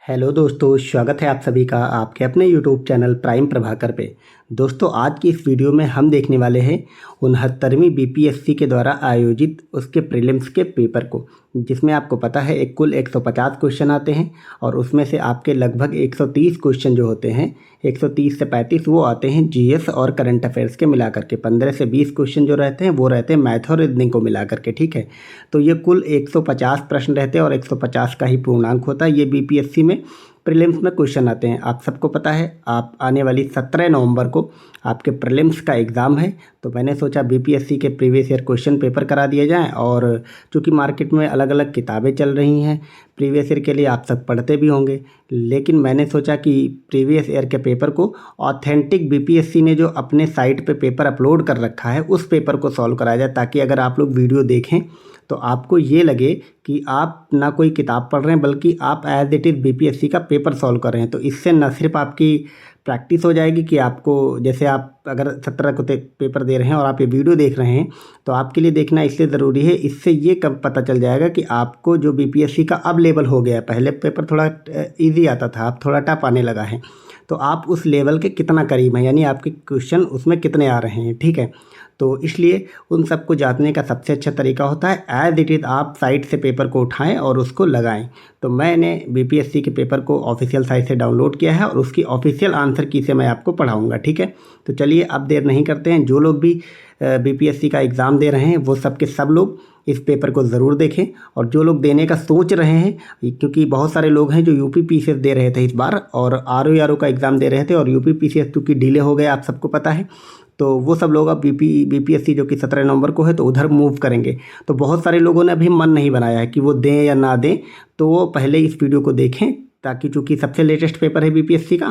Hello दोस्तों, स्वागत है आप सभी का आपके अपने यूट्यूब चैनल प्राइम प्रभाकर पे। दोस्तों, आज की इस वीडियो में हम देखने वाले हैं 69वीं बीपीएससी के द्वारा आयोजित उसके प्रीलिम्स के पेपर को, जिसमें आपको पता है एक कुल 150 क्वेश्चन आते हैं और उसमें से आपके लगभग 130 क्वेश्चन जो होते हैं, 130 से 35 वो आते हैं जीएस और करंट अफेयर्स के मिला करके। 15 से 20 क्वेश्चन जो रहते हैं वो रहते हैं मैथ और रीजनिंग को मिला करके। ठीक है, तो ये कुल 150 प्रश्न रहते हैं और 150 का ही पूर्णांक होता है। ये बीपीएससी में प्रीलिम्स में क्वेश्चन आते हैं। आप सबको पता है आप आने वाली 17 नवंबर को आपके प्रीलिम्स का एग्ज़ाम है, तो मैंने सोचा बीपीएससी के प्रीवियस ईयर क्वेश्चन पेपर करा दिए जाएं। और चूँकि मार्केट में अलग अलग किताबें चल रही हैं प्रीवियस ईयर के लिए, आप सब पढ़ते भी होंगे, लेकिन मैंने सोचा कि प्रीवियस ईयर के पेपर को ऑथेंटिक बीपीएससी ने जो अपने साइट पे पेपर अपलोड कर रखा है उस पेपर को सॉल्व कराया जाए, ताकि अगर आप लोग वीडियो देखें तो आपको ये लगे कि आप ना कोई किताब पढ़ रहे हैं बल्कि आप एज इट इज़ बीपीएससी का पेपर सॉल्व कर रहे हैं। तो इससे न सिर्फ आपकी प्रैक्टिस हो जाएगी कि आपको, जैसे आप अगर 17 को पेपर दे रहे हैं और आप ये वीडियो देख रहे हैं तो आपके लिए देखना इसलिए ज़रूरी है, इससे ये कब पता चल जाएगा कि आपको जो बीपीएससी का अब लेवल हो गया है, पहले पेपर थोड़ा ईजी आता था, अब थोड़ा टफ आने लगा है, तो आप उस लेवल के कितना करीब हैं, यानी आपके क्वेश्चन उसमें कितने आ रहे हैं। ठीक है, तो इसलिए उन सबको जानने का सबसे अच्छा तरीका होता है एज इट इज़ आप साइट से पेपर को उठाएं और उसको लगाएं। तो मैंने बीपीएससी के पेपर को ऑफिशियल साइट से डाउनलोड किया है और उसकी ऑफिशियल आंसर की से मैं आपको पढ़ाऊंगा। ठीक है, तो चलिए अब देर नहीं करते हैं। जो लोग भी बीपीएससी का एग्ज़ाम दे रहे हैं वो सब के सब लोग इस पेपर को ज़रूर देखें, और जो लोग देने का सोच रहे हैं, क्योंकि बहुत सारे लोग हैं जो यूपी पीसीएस दे रहे थे इस बार और आरओ का एग्ज़ाम दे रहे थे, और यूपी पीसीएस क्योंकि डिले हो गया आप सबको पता है, तो वो सब लोग अब बीपीएससी जो कि 17 नवंबर को है तो उधर मूव करेंगे। तो बहुत सारे लोगों ने अभी मन नहीं बनाया है कि वो दें या ना दें, तो वो पहले इस वीडियो को देखें, ताकि चूँकि सबसे लेटेस्ट पेपर है बीपीएससी का,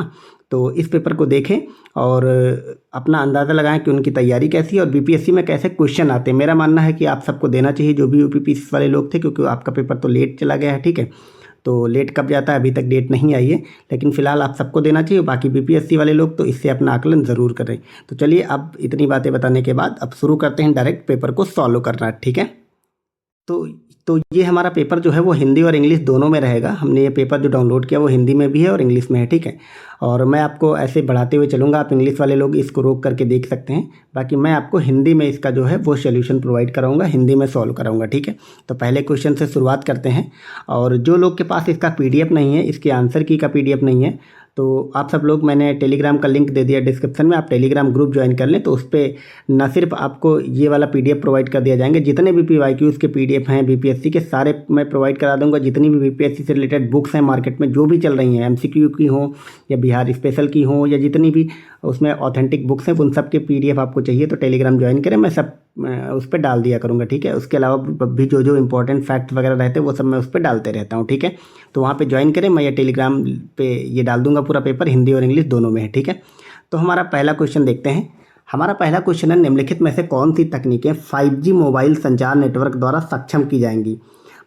तो इस पेपर को देखें और अपना अंदाज़ा लगाएं कि उनकी तैयारी कैसी है और बीपीएससी में कैसे क्वेश्चन आते हैं। मेरा मानना है कि आप सबको देना चाहिए, जो भी यूपीपीसीएस वाले लोग थे, क्योंकि आपका पेपर तो लेट चला गया है। ठीक है, तो लेट कब जाता है अभी तक डेट नहीं आई है, लेकिन फ़िलहाल आप सबको देना चाहिए। बाकी बीपीएससी वाले लोग तो इससे अपना आकलन ज़रूर करें। तो चलिए अब इतनी बातें बताने के बाद अब शुरू करते हैं डायरेक्ट पेपर को सॉल्व करना। ठीक है, तो ये हमारा पेपर जो है वो हिंदी और इंग्लिश दोनों में रहेगा। हमने ये पेपर जो डाउनलोड किया वो हिंदी में भी है और इंग्लिश में है। ठीक है, और मैं आपको ऐसे बढ़ाते हुए चलूँगा, आप इंग्लिश वाले लोग इसको रोक करके देख सकते हैं, बाकी मैं आपको हिंदी में इसका जो है वो सॉल्यूशन प्रोवाइड कराऊंगा, हिंदी में सॉल्व कराऊंगा। ठीक है, तो पहले क्वेश्चन से शुरुआत करते हैं। और जो लोग के पास इसका पीडीएफ नहीं है, इसके आंसर की का पीडीएफ नहीं है, तो आप सब लोग, मैंने टेलीग्राम का लिंक दे दिया डिस्क्रिप्शन में, आप टेलीग्राम ग्रुप ज्वाइन कर लें, तो उस पर न सिर्फ आपको ये वाला पीडीएफ प्रोवाइड कर दिया जाएंगे, जितने भी पीवाईक्यूज़ के पीडीएफ हैं बीपीएससी के सारे मैं प्रोवाइड करा दूंगा। जितनी भी बीपीएससी से रिलेटेड बुक्स हैं मार्केट में जो भी चल रही हैं, एमसीक्यू की हो या बिहार स्पेशल की हो या जितनी भी उसमें ऑथेंटिक बुक्स हैं, उन सब के पीडीएफ आपको चाहिए तो टेलीग्राम ज्वाइन करें, मैं सब उस पर डाल दिया करूँगा। ठीक है, उसके अलावा भी जो जो इंपॉर्टेंट फैक्ट वगैरह रहते हैं वो सब मैं उस पर डालते रहता हूँ। ठीक है, तो वहाँ पे ज्वाइन करें, मैं ये टेलीग्राम पे ये डाल दूंगा, पूरा पेपर हिंदी और इंग्लिश दोनों में है। ठीक है, तो हमारा पहला क्वेश्चन देखते हैं। हमारा पहला क्वेश्चन है, निम्नलिखित में से कौन सी तकनीकें 5G मोबाइल संचार नेटवर्क द्वारा सक्षम की जाएंगी।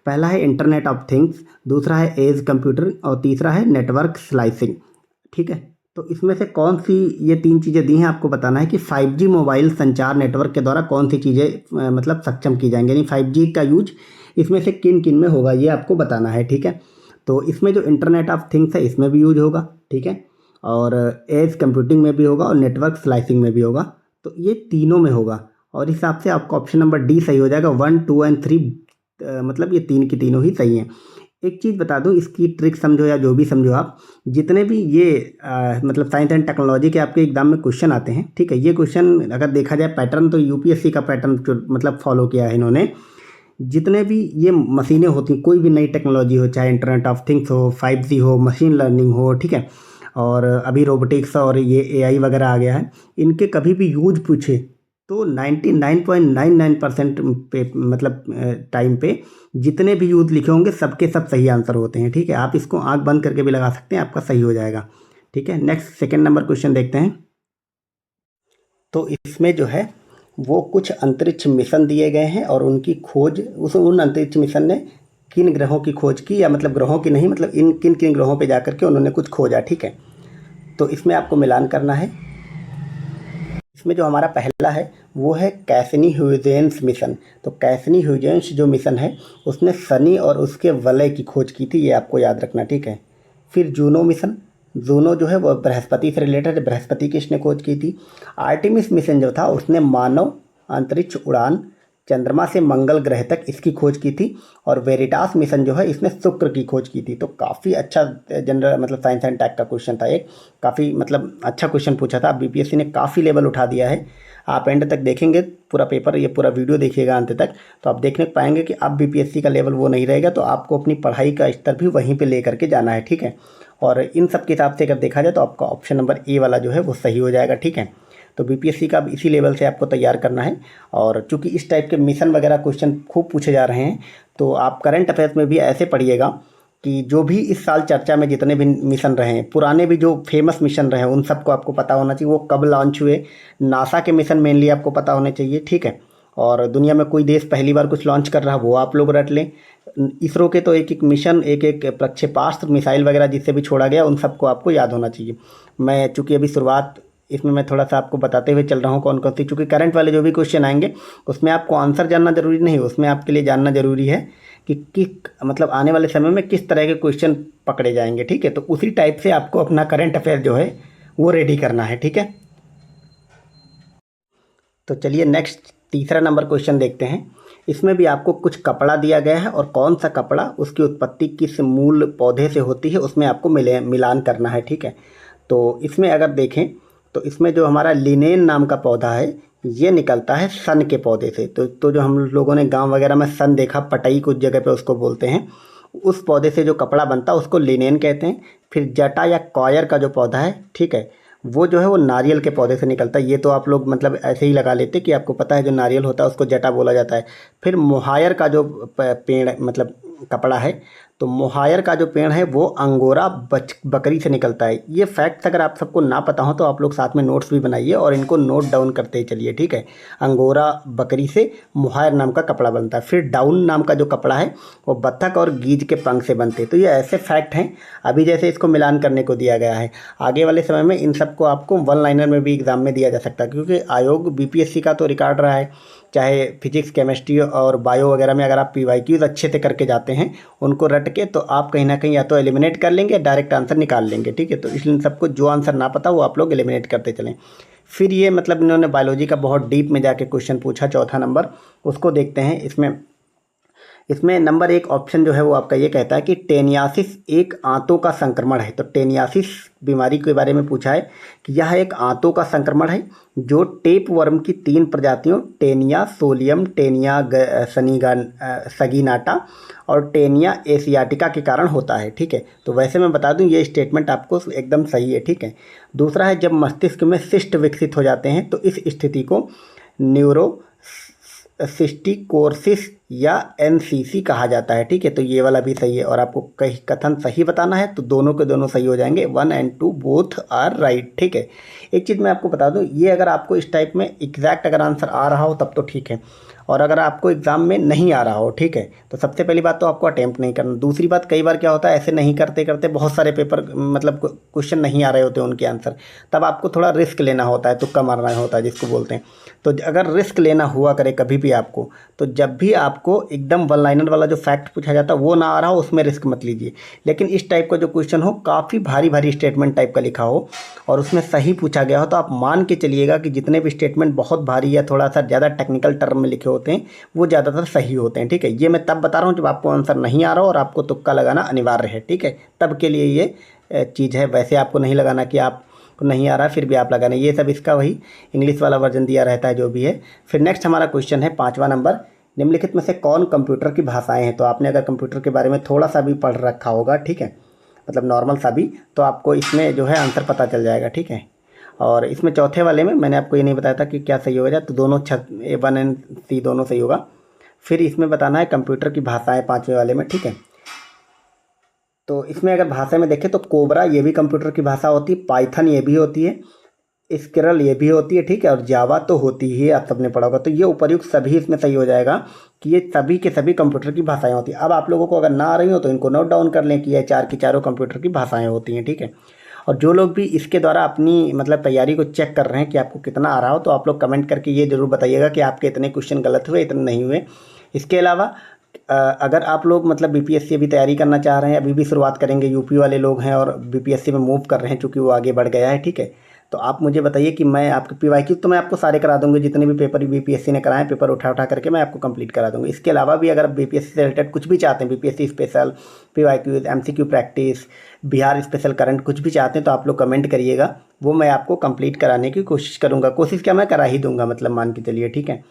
पहला है इंटरनेट ऑफ थिंग्स, दूसरा है एज कंप्यूटर और तीसरा है नेटवर्क स्लाइसिंग। ठीक है, तो इसमें से कौन सी, ये तीन चीज़ें दी हैं, आपको बताना है कि 5G मोबाइल संचार नेटवर्क के द्वारा कौन सी चीज़ें मतलब सक्षम की जाएंगी, यानी 5G का यूज इसमें से किन किन में होगा, ये आपको बताना है। ठीक है, तो इसमें जो इंटरनेट ऑफ थिंग्स है इसमें भी यूज होगा। ठीक है, और एज कंप्यूटिंग में भी होगा और नेटवर्क स्लाइसिंग में भी होगा, तो ये तीनों में होगा। और इस हिसाब से आपका ऑप्शन नंबर डी सही हो जाएगा। 1, 2 और 3 मतलब ये तीन की तीनों ही सही हैं। एक चीज़ बता दूं, इसकी ट्रिक समझो या जो भी समझो आप, जितने भी ये मतलब साइंस एंड टेक्नोलॉजी के आपके एग्जाम में क्वेश्चन आते हैं, ठीक है, ये क्वेश्चन अगर देखा जाए पैटर्न तो यूपीएससी का पैटर्न मतलब फॉलो किया है इन्होंने। जितने भी ये मशीनें होती, कोई भी नई टेक्नोलॉजी हो, चाहे इंटरनेट ऑफ थिंग्स हो, 5G हो, मशीन लर्निंग हो, ठीक है, और अभी रोबोटिक्स और ये एआई वगैरह आ गया है, इनके कभी भी यूज पूछे तो 99.99% पे मतलब टाइम पे जितने भी यूज लिखे होंगे सबके सब सही आंसर होते हैं। ठीक है, आप इसको आंख बंद करके भी लगा सकते हैं, आपका सही हो जाएगा। ठीक है, नेक्स्ट सेकंड नंबर क्वेश्चन देखते हैं। तो इसमें जो है वो कुछ अंतरिक्ष मिशन दिए गए हैं और उनकी खोज, उन अंतरिक्ष मिशन ने किन ग्रहों की खोज की, या मतलब ग्रहों की नहीं, मतलब इन किन किन ग्रहों पे जाकर के उन्होंने कुछ खोजा। ठीक है, तो इसमें आपको मिलान करना है। इसमें जो हमारा पहला है वो है कैसिनी ह्यूजेंस मिशन। तो कैसिनी ह्यूजेंस जो मिशन है उसने शनि और उसके वलय की खोज की थी, ये आपको याद रखना। ठीक है, फिर जूनो मिशन, जूनो जो है वो बृहस्पति से रिलेटेड, बृहस्पति की इसने खोज की थी। आर्टेमिस मिशन जो था उसने मानव अंतरिक्ष उड़ान चंद्रमा से मंगल ग्रह तक इसकी खोज की थी। और वेरिटास मिशन जो है इसने शुक्र की खोज की थी। तो काफ़ी अच्छा जनरल मतलब साइंस एंड टेक का क्वेश्चन था, एक काफ़ी मतलब अच्छा क्वेश्चन पूछा था। बीपीएससी ने काफ़ी लेवल उठा दिया है। आप एंड तक देखेंगे पूरा पेपर, ये पूरा वीडियो देखिएगा अंत तक, तो आप देखने पाएंगे कि अब बीपीएससी का लेवल वो नहीं रहेगा। तो आपको अपनी पढ़ाई का स्तर भी वहीं पे लेकर के जाना है, ठीक है। और इन सब के हिसाब से अगर देखा जाए तो आपका ऑप्शन नंबर ए वाला जो है वो सही हो जाएगा, ठीक है। तो बीपीएससी का अब इसी लेवल से आपको तैयार करना है। और चूंकि इस टाइप के मिशन वगैरह क्वेश्चन खूब पूछे जा रहे हैं, तो आप करंट अफेयर्स में भी ऐसे पढ़िएगा कि जो भी इस साल चर्चा में जितने भी मिशन रहे हैं, पुराने भी जो फेमस मिशन रहे हैं, उन सबको आपको पता होना चाहिए, वो कब लॉन्च हुए। नासा के मिशन मेनली आपको पता होने चाहिए, ठीक है। और दुनिया में कोई देश पहली बार कुछ लॉन्च कर रहा है वो आप लोग रट लें। इसरो के तो एक एक मिशन, एक एक प्रक्षेपास्त्र मिसाइल वगैरह जिससे भी छोड़ा गया, उन सबको आपको याद होना चाहिए। मैं चूँकि अभी शुरुआत इसमें मैं थोड़ा सा आपको बताते हुए चल रहा हूँ कौन कौन सी, चूँकि करंट वाले जो भी क्वेश्चन आएंगे उसमें आपको आंसर जानना जरूरी नहीं, उसमें आपके लिए जानना जरूरी है कि मतलब आने वाले समय में किस तरह के क्वेश्चन पकड़े जाएंगे, ठीक है। तो उसी टाइप से आपको अपना करंट अफेयर जो है वो रेडी करना है, ठीक है। तो चलिए नेक्स्ट तीसरा नंबर क्वेश्चन देखते हैं। इसमें भी आपको कुछ कपड़ा दिया गया है और कौन सा कपड़ा, उसकी उत्पत्ति किस मूल पौधे से होती है, उसमें आपको मिलान करना है, ठीक है। तो इसमें अगर देखें तो इसमें जो हमारा लिनेन नाम का पौधा है ये निकलता है सन के पौधे से। तो जो हम लोगों ने गांव वगैरह में सन देखा, पटई कुछ जगह पे उसको बोलते हैं, उस पौधे से जो कपड़ा बनता है उसको लिनेन कहते हैं। फिर जटा या कॉयर का जो पौधा है, ठीक है, वो जो है वो नारियल के पौधे से निकलता है। ये तो आप लोग मतलब ऐसे ही लगा लेते कि आपको पता है, जो नारियल होता है उसको जटा बोला जाता है। फिर मोहायर का जो पेड़ मतलब कपड़ा है, तो मोहायर का जो पेड़ है वो अंगोरा बकरी से निकलता है। ये फैक्ट्स अगर आप सबको ना पता हो तो आप लोग साथ में नोट्स भी बनाइए और इनको नोट डाउन करते ही चलिए, ठीक है। अंगोरा बकरी से मोहायर नाम का कपड़ा बनता है। फिर डाउन नाम का जो कपड़ा है वो बत्तख और गीज के पंख से बनते हैं। तो ये ऐसे फैक्ट हैं, अभी जैसे इसको मिलान करने को दिया गया है, आगे वाले समय में इन सबको आपको वन लाइनर में भी एग्जाम में दिया जा सकता है। क्योंकि आयोग बीपीएससी का तो रिकॉर्ड रहा है, चाहे फिजिक्स केमिस्ट्री और बायो वगैरह में अगर आप पीवाईक्यूज अच्छे से करके जाते हैं उनको रट के, तो आप कहीं ना कहीं या तो एलिमिनेट कर लेंगे, डायरेक्ट आंसर निकाल लेंगे, ठीक है। तो इसलिए इन सबको जो आंसर ना पता वो आप लोग एलिमिनेट करते चलें। फिर ये मतलब इन्होंने बायोलॉजी का बहुत डीप में जाके क्वेश्चन पूछा, चौथा नंबर, उसको देखते हैं। इसमें नंबर 1 ऑप्शन जो है वो आपका ये कहता है कि टेनियासिस एक आंतों का संक्रमण है। तो टेनियासिस बीमारी के बारे में पूछा है कि यह एक आंतों का संक्रमण है जो टेप वर्म की 3 प्रजातियों टेनिया सोलियम, टेनिया सगिनाटा और टेनिया एशियाटिका के कारण होता है, ठीक है। तो वैसे मैं बता दूं ये स्टेटमेंट आपको एकदम सही है, ठीक है। दूसरा है जब मस्तिष्क में सिस्ट विकसित हो जाते हैं तो इस स्थिति को न्यूरो सिस्टिकोसिस या एनसीसी कहा जाता है, ठीक है। तो ये वाला भी सही है। और आपको कहीं कथन सही बताना है तो दोनों के दोनों सही हो जाएंगे, 1 और 2 बोथ आर राइट, ठीक है। एक चीज़ मैं आपको बता दूं, ये अगर आपको इस टाइप में एग्जैक्ट अगर आंसर आ रहा हो तब तो ठीक है, और अगर आपको एग्ज़ाम में नहीं आ रहा हो, ठीक है, तो सबसे पहली बात तो आपको अटेम्प्ट नहीं करना। दूसरी बात, कई बार क्या होता है ऐसे नहीं करते करते बहुत सारे पेपर मतलब क्वेश्चन नहीं आ रहे होते उनके आंसर, तब आपको थोड़ा रिस्क लेना होता है, तुक्का मारना होता है जिसको बोलते हैं। तो अगर रिस्क लेना हुआ करे कभी भी आपको, तो जब भी आपको एकदम वन लाइनर वाला जो फैक्ट पूछा जाता है वो ना आ रहा हो उसमें रिस्क मत लीजिए। लेकिन इस टाइप का जो क्वेश्चन हो, काफ़ी भारी भारी स्टेटमेंट टाइप का लिखा हो और उसमें सही पूछा गया हो, तो आप मान के चलिएगा कि जितने भी स्टेटमेंट बहुत भारी या थोड़ा सा ज़्यादा टेक्निकल टर्म में लिखे होते हैं वो ज़्यादातर सही होते हैं, ठीक है। ये मैं तब बता रहा हूँ जब आपको आंसर नहीं आ रहा हो और आपको तुक्का लगाना अनिवार्य है, ठीक है, तब के लिए ये चीज़ है। वैसे आपको नहीं लगाना कि आपको नहीं आ रहा फिर भी आप लगाना, ये सब इसका वही इंग्लिश वाला वर्जन दिया रहता है जो भी है। फिर नेक्स्ट हमारा क्वेश्चन है 5वां नंबर, निम्नलिखित में से कौन कंप्यूटर की भाषाएं हैं। तो आपने अगर कंप्यूटर के बारे में थोड़ा सा भी पढ़ रखा होगा, ठीक है, मतलब नॉर्मल सा भी, तो आपको इसमें जो है आंसर पता चल जाएगा, ठीक है। और इसमें चौथे वाले में मैंने आपको ये नहीं बताया था कि क्या सही होगा, तो दोनों A1 और C दोनों सही होगा। फिर इसमें बताना है कंप्यूटर की भाषाएं 5वें वाले में, ठीक है। तो इसमें अगर भाषा में देखें तो कोबरा ये भी कंप्यूटर की भाषा होती है, पाइथन ये भी होती है, स्केरल ये भी होती है, ठीक है, और जावा तो होती ही है, आप सबने पढ़ा होगा। तो ये उपर्युक्त सभी इसमें सही हो जाएगा कि ये सभी के सभी कंप्यूटर की भाषाएं होती हैं। अब आप लोगों को अगर ना आ रही हो तो इनको नोट डाउन कर लें कि ये 4 की चारों कंप्यूटर की भाषाएं होती हैं, ठीक है। और जो लोग भी इसके द्वारा अपनी मतलब तैयारी को चेक कर रहे हैं कि आपको कितना आ रहा हो, तो आप लोग कमेंट करके ये जरूर बताइएगा कि आपके इतने क्वेश्चन गलत हुए, इतने नहीं हुए। इसके अलावा अगर आप लोग मतलब बीपीएससी अभी तैयारी करना चाह रहे हैं, अभी भी शुरुआत करेंगे, यूपी वाले लोग हैं और बीपीएससी में मूव कर रहे हैं चूँकि वो आगे बढ़ गया है, ठीक है, तो आप मुझे बताइए कि मैं आपके पीवाईक्यू तो मैं आपको सारे करा दूंगी, जितने भी पेपर बीपीएससी ने कराए पेपर उठा उठा करके मैं आपको कंप्लीट करा दूंगी। इसके अलावा भी अगर आप बीपीएससी से रिलेटेड कुछ भी चाहते हैं, BPSC special, PYQs, MCQ practice, Bihar special current, कुछ भी चाहते हैं तो आप लोग कमेंट करिएगा, वो मैं आपको कंप्लीट कराने की कोशिश करूँगा। कोशिश क्या, मैं करा ही दूंगा, मतलब मान के चलिए, ठीक है।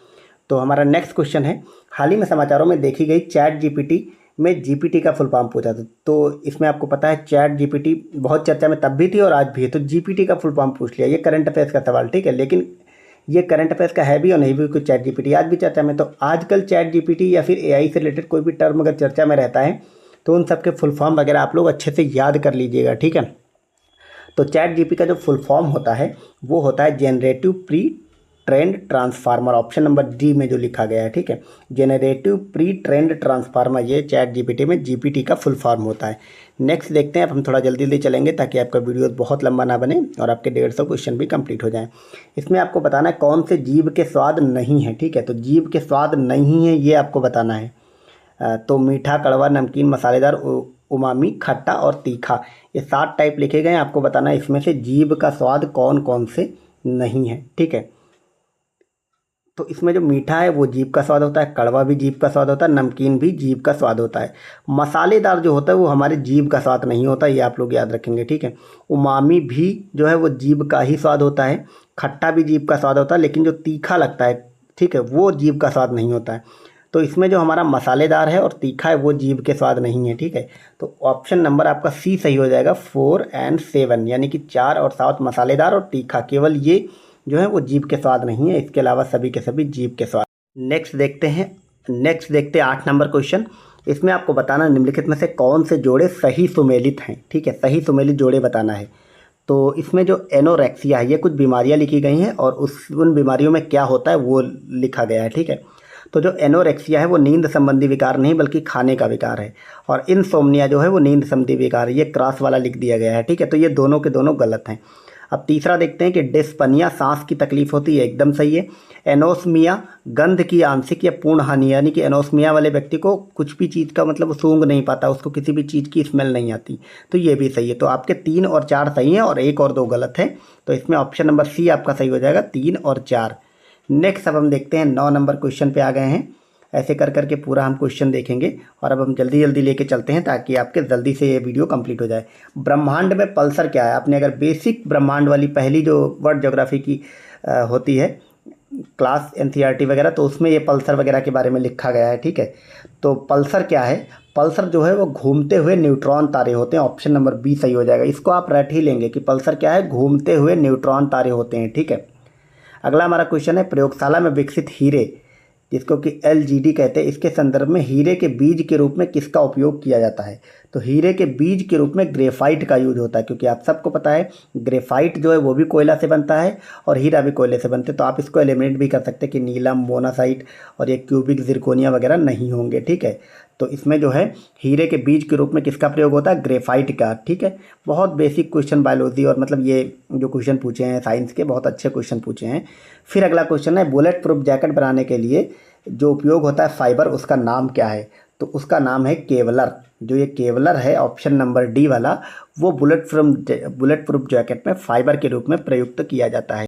तो हमारा नेक्स्ट क्वेश्चन है, हाल ही में समाचारों में देखी गई चैट जीपीटी में जीपीटी का फुल फॉर्म पूछा था। तो इसमें आपको पता है चैट जीपीटी बहुत चर्चा में तब भी थी और आज भी है, तो जीपीटी का फुल फॉर्म पूछ लिया। ये करंट अफेयर्स का सवाल, ठीक है, लेकिन ये करंट अफेयर्स का है भी और नहीं भी, कुछ चैट जीपीटी आज भी चर्चा में। तो आजकल चैट जीपीटी या फिर एआई से रिलेटेड कोई भी टर्म अगर चर्चा में रहता है तो उन सब के फुल फॉर्म वगैरह आप लोग अच्छे से याद कर लीजिएगा, ठीक है। तो चैट जीपीटी का जो फुल फॉर्म होता है वो होता है generative pre trend transformer, option number D में जो लिखा गया है, ठीक है, जेनरेटिव प्री ट्रेंड ट्रांसफार्मर, ये चैट जीपीटी में जीपीटी का फुल फॉर्म होता है। नेक्स्ट देखते हैं, अब हम थोड़ा जल्दी जल्दी चलेंगे ताकि आपका वीडियो बहुत लंबा ना बने और आपके 150 क्वेश्चन भी कंप्लीट हो जाएं। इसमें आपको बताना है कौन से जीभ के स्वाद नहीं है, ठीक है, तो जीभ के स्वाद नहीं है ये आपको बताना है। तो मीठा, कड़वा, नमकीन, मसालेदार, उमामी, खट्टा और तीखा, ये 7 टाइप लिखे गए हैं। आपको बताना है इसमें से जीभ का स्वाद कौन कौन से नहीं है, ठीक है। तो इसमें जो मीठा है वो जीभ का स्वाद होता है, कड़वा भी जीभ का स्वाद होता है, नमकीन भी जीभ का स्वाद होता है, मसालेदार जो होता है वो हमारे जीभ का स्वाद नहीं होता, ये आप लोग याद रखेंगे, ठीक है। उमामी भी जो है वो जीभ का ही स्वाद होता है, खट्टा भी जीभ का स्वाद होता है, लेकिन जो तीखा लगता है, ठीक है, वो जीभ का स्वाद नहीं होता है। तो इसमें जो हमारा मसालेदार है और तीखा है वो जीभ के स्वाद नहीं है, ठीक है। तो ऑप्शन नंबर आपका सी सही हो जाएगा, 4 और 7, यानी कि 4 और 7 मसालेदार और तीखा, केवल ये जो है वो जीभ के स्वाद नहीं है, इसके अलावा सभी के सभी जीभ के स्वाद। नेक्स्ट देखते हैं 8 नंबर क्वेश्चन। इसमें आपको बताना निम्नलिखित में से कौन से जोड़े सही सुमेलित हैं, ठीक है, सही सुमेलित जोड़े बताना है। तो इसमें जो एनोरेक्सिया है, ये कुछ बीमारियां लिखी गई हैं और उन बीमारियों में क्या होता है वो लिखा गया है, ठीक है। तो जो एनोरेक्सिया है वो नींद संबंधी विकार नहीं बल्कि खाने का विकार है, और इनसोम्निया जो है वो नींद संबंधी विकार है, ये क्रॉस वाला लिख दिया गया है, ठीक है। तो ये दोनों के दोनों गलत हैं। अब तीसरा देखते हैं कि डिस्पनिया, सांस की तकलीफ होती है, एकदम सही है। एनोस्मिया, गंध की आंशिक या पूर्ण हानि, यानी कि एनोस्मिया वाले व्यक्ति को कुछ भी चीज़ का मतलब सूंघ नहीं पाता, उसको किसी भी चीज़ की स्मेल नहीं आती, तो ये भी सही है। तो आपके 3 और 4 सही हैं और 1 और 2 गलत है, तो इसमें ऑप्शन नंबर सी आपका सही हो जाएगा, 3 और 4। नेक्स्ट अब हम देखते हैं 9 नंबर क्वेश्चन पे आ गए हैं। ऐसे कर करके पूरा हम क्वेश्चन देखेंगे और अब हम जल्दी जल्दी लेके चलते हैं ताकि आपके जल्दी से ये वीडियो कंप्लीट हो जाए। ब्रह्मांड में पल्सर क्या है? आपने अगर बेसिक ब्रह्मांड वाली पहली जो वर्ल्ड ज्योग्राफी की होती है क्लास एनसीईआरटी वगैरह, तो उसमें ये पल्सर वगैरह के बारे में लिखा गया है, ठीक है। तो पल्सर क्या है? पल्सर जो है वो घूमते हुए न्यूट्रॉन तारे होते हैं, ऑप्शन नंबर बी सही हो जाएगा। इसको आप रट ही लेंगे कि पल्सर क्या है, घूमते हुए न्यूट्रॉन तारे होते हैं, ठीक है। अगला हमारा क्वेश्चन है, प्रयोगशाला में विकसित हीरे जिसको कि एलजीडी कहते हैं, इसके संदर्भ में हीरे के बीज के रूप में किसका उपयोग किया जाता है? तो हीरे के बीज के रूप में ग्रेफाइट का यूज होता है, क्योंकि आप सबको पता है ग्रेफाइट जो है वो भी कोयला से बनता है और हीरा भी कोयले से बनते हैं। तो आप इसको एलिमिनेट भी कर सकते हैं कि नीलम, मोनासाइट और ये क्यूबिक जिरकोनिया वगैरह नहीं होंगे, ठीक है। तो इसमें जो है हीरे के बीज के रूप में किसका प्रयोग होता है? ग्रेफाइट का, ठीक है। बहुत बेसिक क्वेश्चन बायोलॉजी और मतलब ये जो क्वेश्चन पूछे हैं साइंस के, बहुत अच्छे क्वेश्चन पूछे हैं। फिर अगला क्वेश्चन है, बुलेट प्रूफ जैकेट बनाने के लिए जो उपयोग होता है फाइबर, उसका नाम क्या है? तो उसका नाम है केवलर। जो ये केवलर है ऑप्शन नंबर डी वाला, वो बुलेट प्रूफ जैकेट में फाइबर के रूप में प्रयुक्त किया जाता है।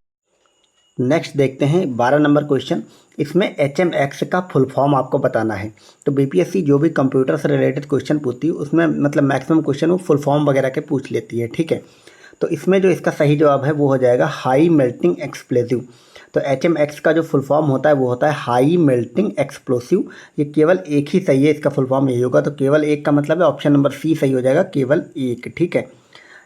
नेक्स्ट देखते हैं 12 नंबर क्वेश्चन। इसमें HMX का फुल फॉर्म आपको बताना है। तो बीपीएससी जो भी कंप्यूटर से रिलेटेड क्वेश्चन पूछती है उसमें मतलब मैक्सिमम क्वेश्चन वो फुल फॉर्म वगैरह के पूछ लेती है, ठीक है। तो इसमें जो इसका सही जवाब है वो हो जाएगा हाई मेल्टिंग एक्सप्लोसिव। तो HMX का जो फुल फॉर्म होता है वो होता है हाई मेल्टिंग एक्सप्लोसिव। ये केवल एक ही सही है, इसका फुल फॉर्म यही होगा। तो केवल एक का मतलब है ऑप्शन नंबर सी सही हो जाएगा, केवल एक, ठीक है।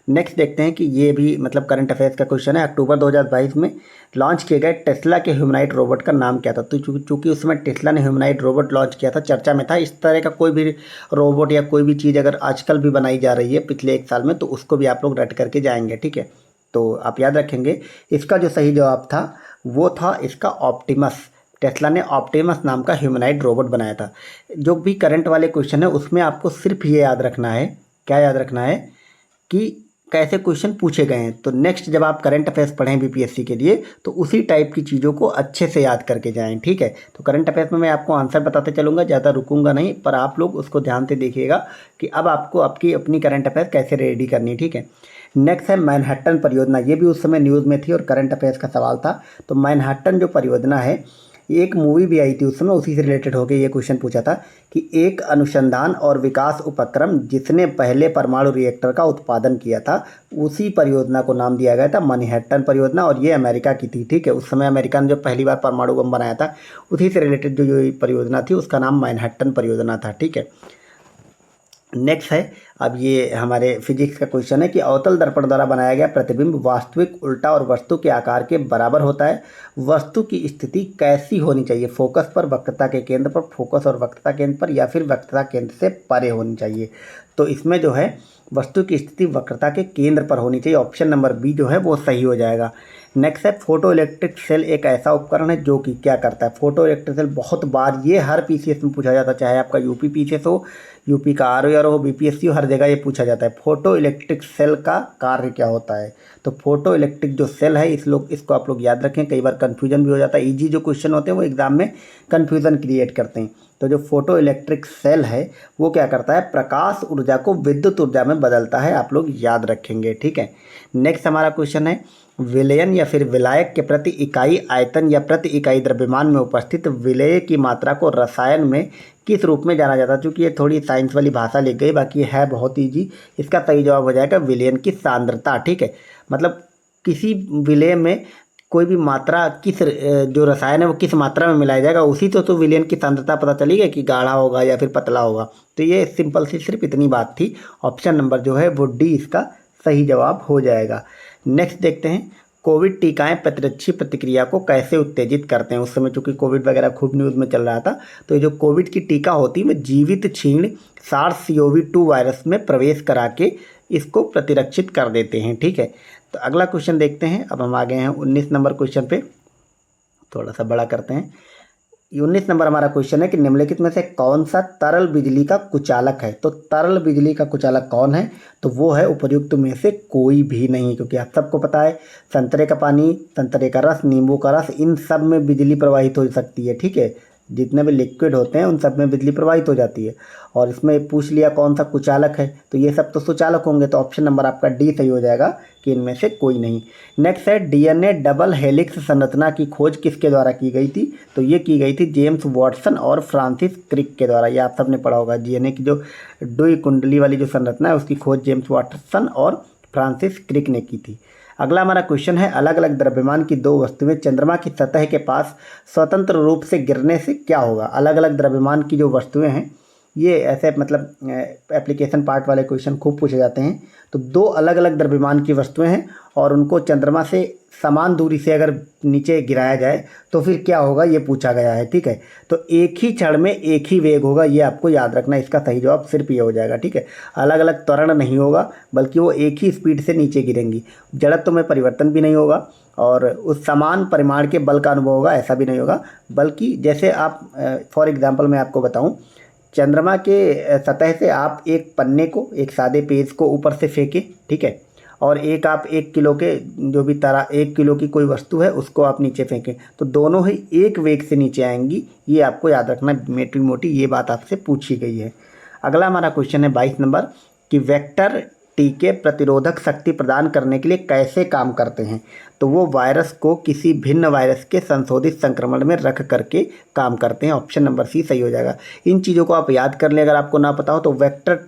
नेक्स्ट देखते हैं कि ये भी मतलब करंट अफेयर्स का क्वेश्चन है। अक्टूबर 2022 में लॉन्च किए गए टेस्ला के ह्यूमनॉइड रोबोट का नाम क्या था? तो चूंकि उस समय टेस्ला ने ह्यूमनॉइड रोबोट लॉन्च किया था, चर्चा में था। इस तरह का कोई भी रोबोट या कोई भी चीज़ अगर आजकल भी बनाई जा रही है पिछले 1 साल में, तो उसको भी आप लोग रट करके जाएंगे, ठीक है। तो आप याद रखेंगे इसका जो सही जवाब था वो था इसका ऑप्टिमस। टेस्ला ने ऑप्टिमस नाम का ह्यूमनॉइड रोबोट बनाया था। जो भी करंट वाले क्वेश्चन है उसमें आपको सिर्फ ये याद रखना है, क्या याद रखना है कि कैसे क्वेश्चन पूछे गए हैं। तो नेक्स्ट जब आप करंट अफेयर्स पढ़ें बीपीएससी के लिए तो उसी टाइप की चीज़ों को अच्छे से याद करके जाएं, ठीक है। तो करंट अफेयर्स में मैं आपको आंसर बताते चलूँगा, ज़्यादा रुकूंगा नहीं, पर आप लोग उसको ध्यान से देखिएगा कि अब आपको आपकी अपनी करंट अफेयर कैसे रेडी करनी है, ठीक है। नेक्स्ट है मैनहट्टन परियोजना, ये भी उस समय न्यूज़ में थी और करंट अफेयर्स का सवाल था। तो मैनहट्टन जो परियोजना है, एक मूवी भी आई थी उस समय, उसी से रिलेटेड होकर ये क्वेश्चन पूछा था कि एक अनुसंधान और विकास उपक्रम जिसने पहले परमाणु रिएक्टर का उत्पादन किया था, उसी परियोजना को नाम दिया गया था मैनहट्टन परियोजना, और ये अमेरिका की थी, ठीक है। उस समय अमेरिका ने जो पहली बार परमाणु बम बनाया था, उसी से रिलेटेड जो परियोजना थी उसका नाम मैनहट्टन परियोजना था, ठीक है। नेक्स्ट है, अब ये हमारे फिजिक्स का क्वेश्चन है कि अवतल दर्पण द्वारा बनाया गया प्रतिबिंब वास्तविक, उल्टा और वस्तु के आकार के बराबर होता है। वस्तु की स्थिति कैसी होनी चाहिए? फोकस पर, वक्रता के केंद्र पर, फोकस और वक्रता केंद्र पर, या फिर वक्रता केंद्र से परे होनी चाहिए। तो इसमें जो है वस्तु की स्थिति वक्रता के केंद्र पर होनी चाहिए। ऑप्शन नंबर बी जो है वो सही हो जाएगा। नेक्स्ट है, फोटो इलेक्ट्रिक सेल एक ऐसा उपकरण है जो कि क्या करता है? फोटो इलेक्ट्रिक सेल बहुत बार ये हर पीसीएस में पूछा जाता है, चाहे आपका यूपी पीसीएस हो, यूपी का आरओआर हो, बीपीएससी हो, हर जगह ये पूछा जाता है। फोटो इलेक्ट्रिक सेल का कार्य क्या होता है? तो फोटो इलेक्ट्रिक जो सेल है, इसको आप लोग याद रखें, कई बार कन्फ्यूजन भी हो जाता है। ईजी जो क्वेश्चन होते हैं वो एग्जाम में कन्फ्यूजन क्रिएट करते हैं। तो जो फोटो इलेक्ट्रिक सेल है वो क्या करता है? प्रकाश ऊर्जा को विद्युत ऊर्जा में बदलता है, आप लोग याद रखेंगे, ठीक है। नेक्स्ट हमारा क्वेश्चन है, विलयन या फिर विलायक के प्रति इकाई आयतन या प्रति इकाई द्रव्यमान में उपस्थित विलेय की मात्रा को रसायन में किस रूप में जाना जाता है? चूँकि ये थोड़ी साइंस वाली भाषा लिख गई, बाकी है बहुत ईजी। इसका सही जवाब हो जाएगा विलयन की सांद्रता, ठीक है। मतलब किसी विलेय में कोई भी मात्रा किस जो रसायन है वो किस मात्रा में मिलाया जाएगा, उसी तो विलयन की सांद्रता पता चलेगी कि गाढ़ा होगा या फिर पतला होगा। तो ये सिंपल सी सिर्फ इतनी बात थी। ऑप्शन नंबर जो है वो डी इसका सही जवाब हो जाएगा। नेक्स्ट देखते हैं, कोविड टीकाएं प्रतिरक्षी प्रतिक्रिया को कैसे उत्तेजित करते हैं? उस समय चूँकि कोविड वगैरह खूब न्यूज़ में चल रहा था, तो ये जो कोविड की टीका होती है वो जीवित क्षीण SARS-CoV-2 वायरस में प्रवेश करा के इसको प्रतिरक्षित कर देते हैं, ठीक है। तो अगला क्वेश्चन देखते हैं। अब हम आ गए हैं 19 नंबर क्वेश्चन पे, थोड़ा सा बड़ा करते हैं। 19 नंबर हमारा क्वेश्चन है कि निम्नलिखित में से कौन सा तरल बिजली का कुचालक है? तो तरल बिजली का कुचालक कौन है? तो वो है उपर्युक्त में से कोई भी नहीं, क्योंकि आप सबको पता है संतरे का पानी, संतरे का रस, नींबू का रस, इन सब में बिजली प्रवाहित हो सकती है, ठीक है। जितने भी लिक्विड होते हैं उन सब में बिजली प्रवाहित हो जाती है। और इसमें पूछ लिया कौन सा कुचालक है, तो ये सब तो सुचालक होंगे, तो ऑप्शन नंबर आपका डी सही हो जाएगा कि इनमें से कोई नहीं। नेक्स्ट है, डीएनए डबल हेलिक्स संरचना की खोज किसके द्वारा की गई थी? तो ये की गई थी जेम्स वाटसन और फ्रांसिस क्रिक के द्वारा। ये आप सबने पढ़ा होगा, डीएनए की जो द्वि कुंडली वाली जो संरचना है उसकी खोज जेम्स वाटसन और फ्रांसिस क्रिक ने की थी। अगला हमारा क्वेश्चन है, अलग अलग द्रव्यमान की दो वस्तुएं चंद्रमा की सतह के पास स्वतंत्र रूप से गिरने से क्या होगा? अलग अलग द्रव्यमान की जो वस्तुएं हैं, ये ऐसे मतलब एप्लीकेशन पार्ट वाले क्वेश्चन खूब पूछे जाते हैं। तो दो अलग अलग द्रव्यमान की वस्तुएं हैं और उनको चंद्रमा से समान दूरी से अगर नीचे गिराया जाए तो फिर क्या होगा, ये पूछा गया है, ठीक है। तो एक ही क्षण में एक ही वेग होगा, ये आपको याद रखना। इसका सही जवाब सिर्फ ये हो जाएगा, ठीक है। अलग अलग त्वरण नहीं होगा, बल्कि वो एक ही स्पीड से नीचे गिरेंगी। जड़त्व में परिवर्तन भी नहीं होगा और उस समान परिमाण के बल का अनुभव होगा, ऐसा भी नहीं होगा। बल्कि जैसे आप फॉर एग्जाम्पल मैं आपको बताऊँ, चंद्रमा के सतह से आप एक पन्ने को, एक सादे पेज को ऊपर से फेंके, ठीक है, और एक आप 1 किलो के जो भी 1 किलो की कोई वस्तु है उसको आप नीचे फेंकें, तो दोनों ही एक वेग से नीचे आएंगी। ये आपको याद रखना, मोटी मोटी ये बात आपसे पूछी गई है। अगला हमारा क्वेश्चन है 22 नंबर कि वेक्टर टीके प्रतिरोधक शक्ति प्रदान करने के लिए कैसे काम करते हैं? तो वो वायरस को किसी भिन्न वायरस के संशोधित संक्रमण में रख करके काम करते हैं। ऑप्शन नंबर सी सही हो जाएगा। इन चीज़ों को आप याद कर लें, अगर आपको ना पता हो तो। वेक्टर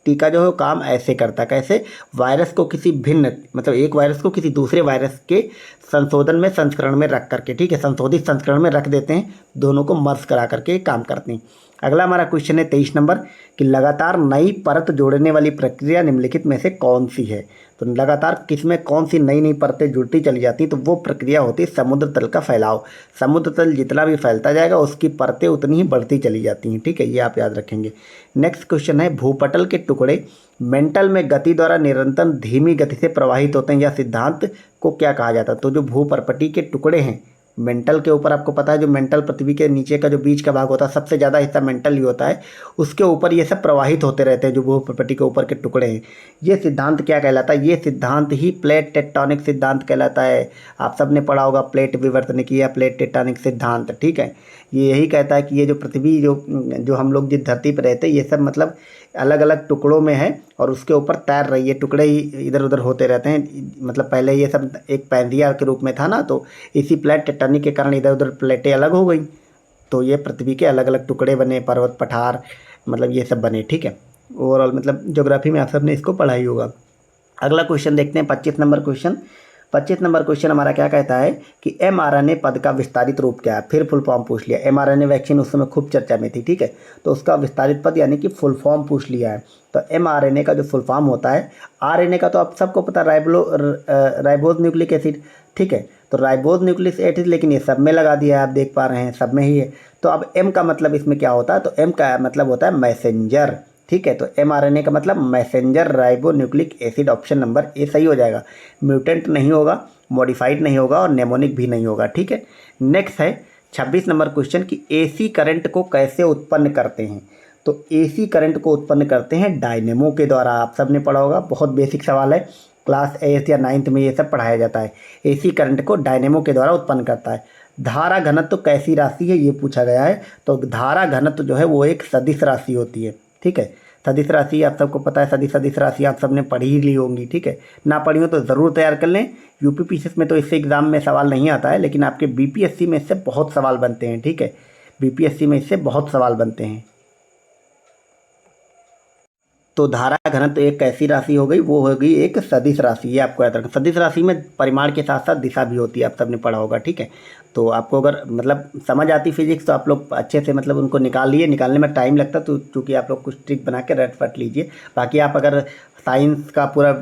टीका जो है काम ऐसे करता है, कैसे? वायरस को किसी भिन्न, मतलब एक वायरस को किसी दूसरे वायरस के संशोधन में, संस्करण में रख करके, ठीक है, संशोधित संस्करण में रख देते हैं, दोनों को मर्ज करा करके काम करते हैं। अगला हमारा क्वेश्चन है 23 नंबर कि लगातार नई परत जोड़ने वाली प्रक्रिया निम्नलिखित में से कौन सी है? तो लगातार किसमें कौन सी नई नई परतें जुड़ती चली जाती, तो वो प्रक्रिया होती है समुद्र तल का फैलाव। समुद्र तल जितना भी फैलता जाएगा उसकी परतें उतनी ही बढ़ती चली जाती हैं, ठीक है, ये आप याद रखेंगे। नेक्स्ट क्वेश्चन है, भूपटल के टुकड़े मेंटल में गति द्वारा निरंतर धीमी गति से प्रवाहित होते हैं, या सिद्धांत को क्या कहा जाता है? तो जो भूपर्पटी के टुकड़े हैं मेंटल के ऊपर आपको पता है, जो मेंटल पृथ्वी के नीचे का जो बीच का भाग होता है सबसे ज़्यादा हिस्सा मेंटल ही होता है, उसके ऊपर ये सब प्रवाहित होते रहते हैं जो भूप्रकृति के ऊपर के टुकड़े हैं। ये सिद्धांत क्या कहलाता है? ये सिद्धांत ही प्लेट टेक्टोनिक सिद्धांत कहलाता है। आप सब ने पढ़ा होगा प्लेट विवर्तनिकी या प्लेट टेक्टोनिक सिद्धांत, ठीक है। ये यही कहता है कि ये जो पृथ्वी जो हम लोग जिस धरती पर रहते हैं ये सब मतलब अलग अलग टुकड़ों में है और उसके ऊपर तैर रही है, टुकड़े ही इधर उधर होते रहते हैं। मतलब पहले ये सब एक पैंदिया के रूप में था ना, तो इसी प्लेट टेक्टोनिक के कारण इधर उधर प्लेटें अलग हो गई, तो ये पृथ्वी के अलग अलग टुकड़े बने, पर्वत पठार मतलब ये सब बने, ठीक है। ओवरऑल मतलब ज्योग्राफी में आप सब ने इसको पढ़ा ही होगा। अगला क्वेश्चन देखते हैं 25 नंबर क्वेश्चन। 25 नंबर क्वेश्चन हमारा क्या कहता है कि mRNA पद का विस्तारित रूप क्या है? फिर फुल फॉर्म पूछ लिया। mRNA वैक्सीन उस समय खूब चर्चा में थी, ठीक है, तो उसका विस्तारित पद यानी कि फुल फॉर्म पूछ लिया है। तो mRNA का जो फुल फॉर्म होता है, RNA का तो आप सबको पता राइबोज न्यूक्लिक एसिड, ठीक है, तो राइबोज न्यूक्लिक एसिड, लेकिन ये सब में लगा दिया है, आप देख पा रहे हैं सब में ही है। तो अब M का मतलब इसमें क्या होता है? तो M का मतलब होता है मैसेंजर, ठीक है। तो mRNA का मतलब messenger ribo nucleic acid, option number A सही हो जाएगा। म्यूटेंट नहीं होगा, मॉडिफाइड नहीं होगा और नेमोनिक भी नहीं होगा, ठीक है। नेक्स्ट है 26 नंबर क्वेश्चन कि AC करंट को कैसे उत्पन्न करते हैं? तो AC करंट को उत्पन्न करते हैं डायनेमो के द्वारा। आप सब ने पढ़ा होगा, बहुत बेसिक सवाल है, क्लास 8 या 9th में ये सब पढ़ाया जाता है। AC करंट को डायनेमो के द्वारा उत्पन्न करता है। धारा घनत्व तो कैसी राशि है ये पूछा गया है। तो धारा घनत्व जो है वो एक सदिश राशि होती है, ठीक है। सदिश राशि आप सबको पता है, सदिश राशि आप सबने पढ़ी ही ली होंगी, ठीक है। ना पढ़ी हो तो ज़रूर तैयार कर लें। यूपीपीसीएस में तो इससे एग्ज़ाम में सवाल नहीं आता है, लेकिन आपके बीपीएससी में इससे बहुत सवाल बनते हैं, ठीक है। बीपीएससी में इससे बहुत सवाल बनते हैं। तो धारा घनत्व एक कैसी राशि हो गई? वो होगी एक सदिश राशि। ये आपको याद रखना, सदिश राशि में परिमाण के साथ साथ दिशा भी होती है, आप सबने पढ़ा होगा, ठीक है। तो आपको अगर मतलब समझ आती फिजिक्स तो आप लोग अच्छे से मतलब उनको निकाल लिए, निकालने में टाइम लगता तो चूँकि आप लोग कुछ ट्रिक बना के रट पट लीजिए। बाकी आप अगर साइंस का पूरा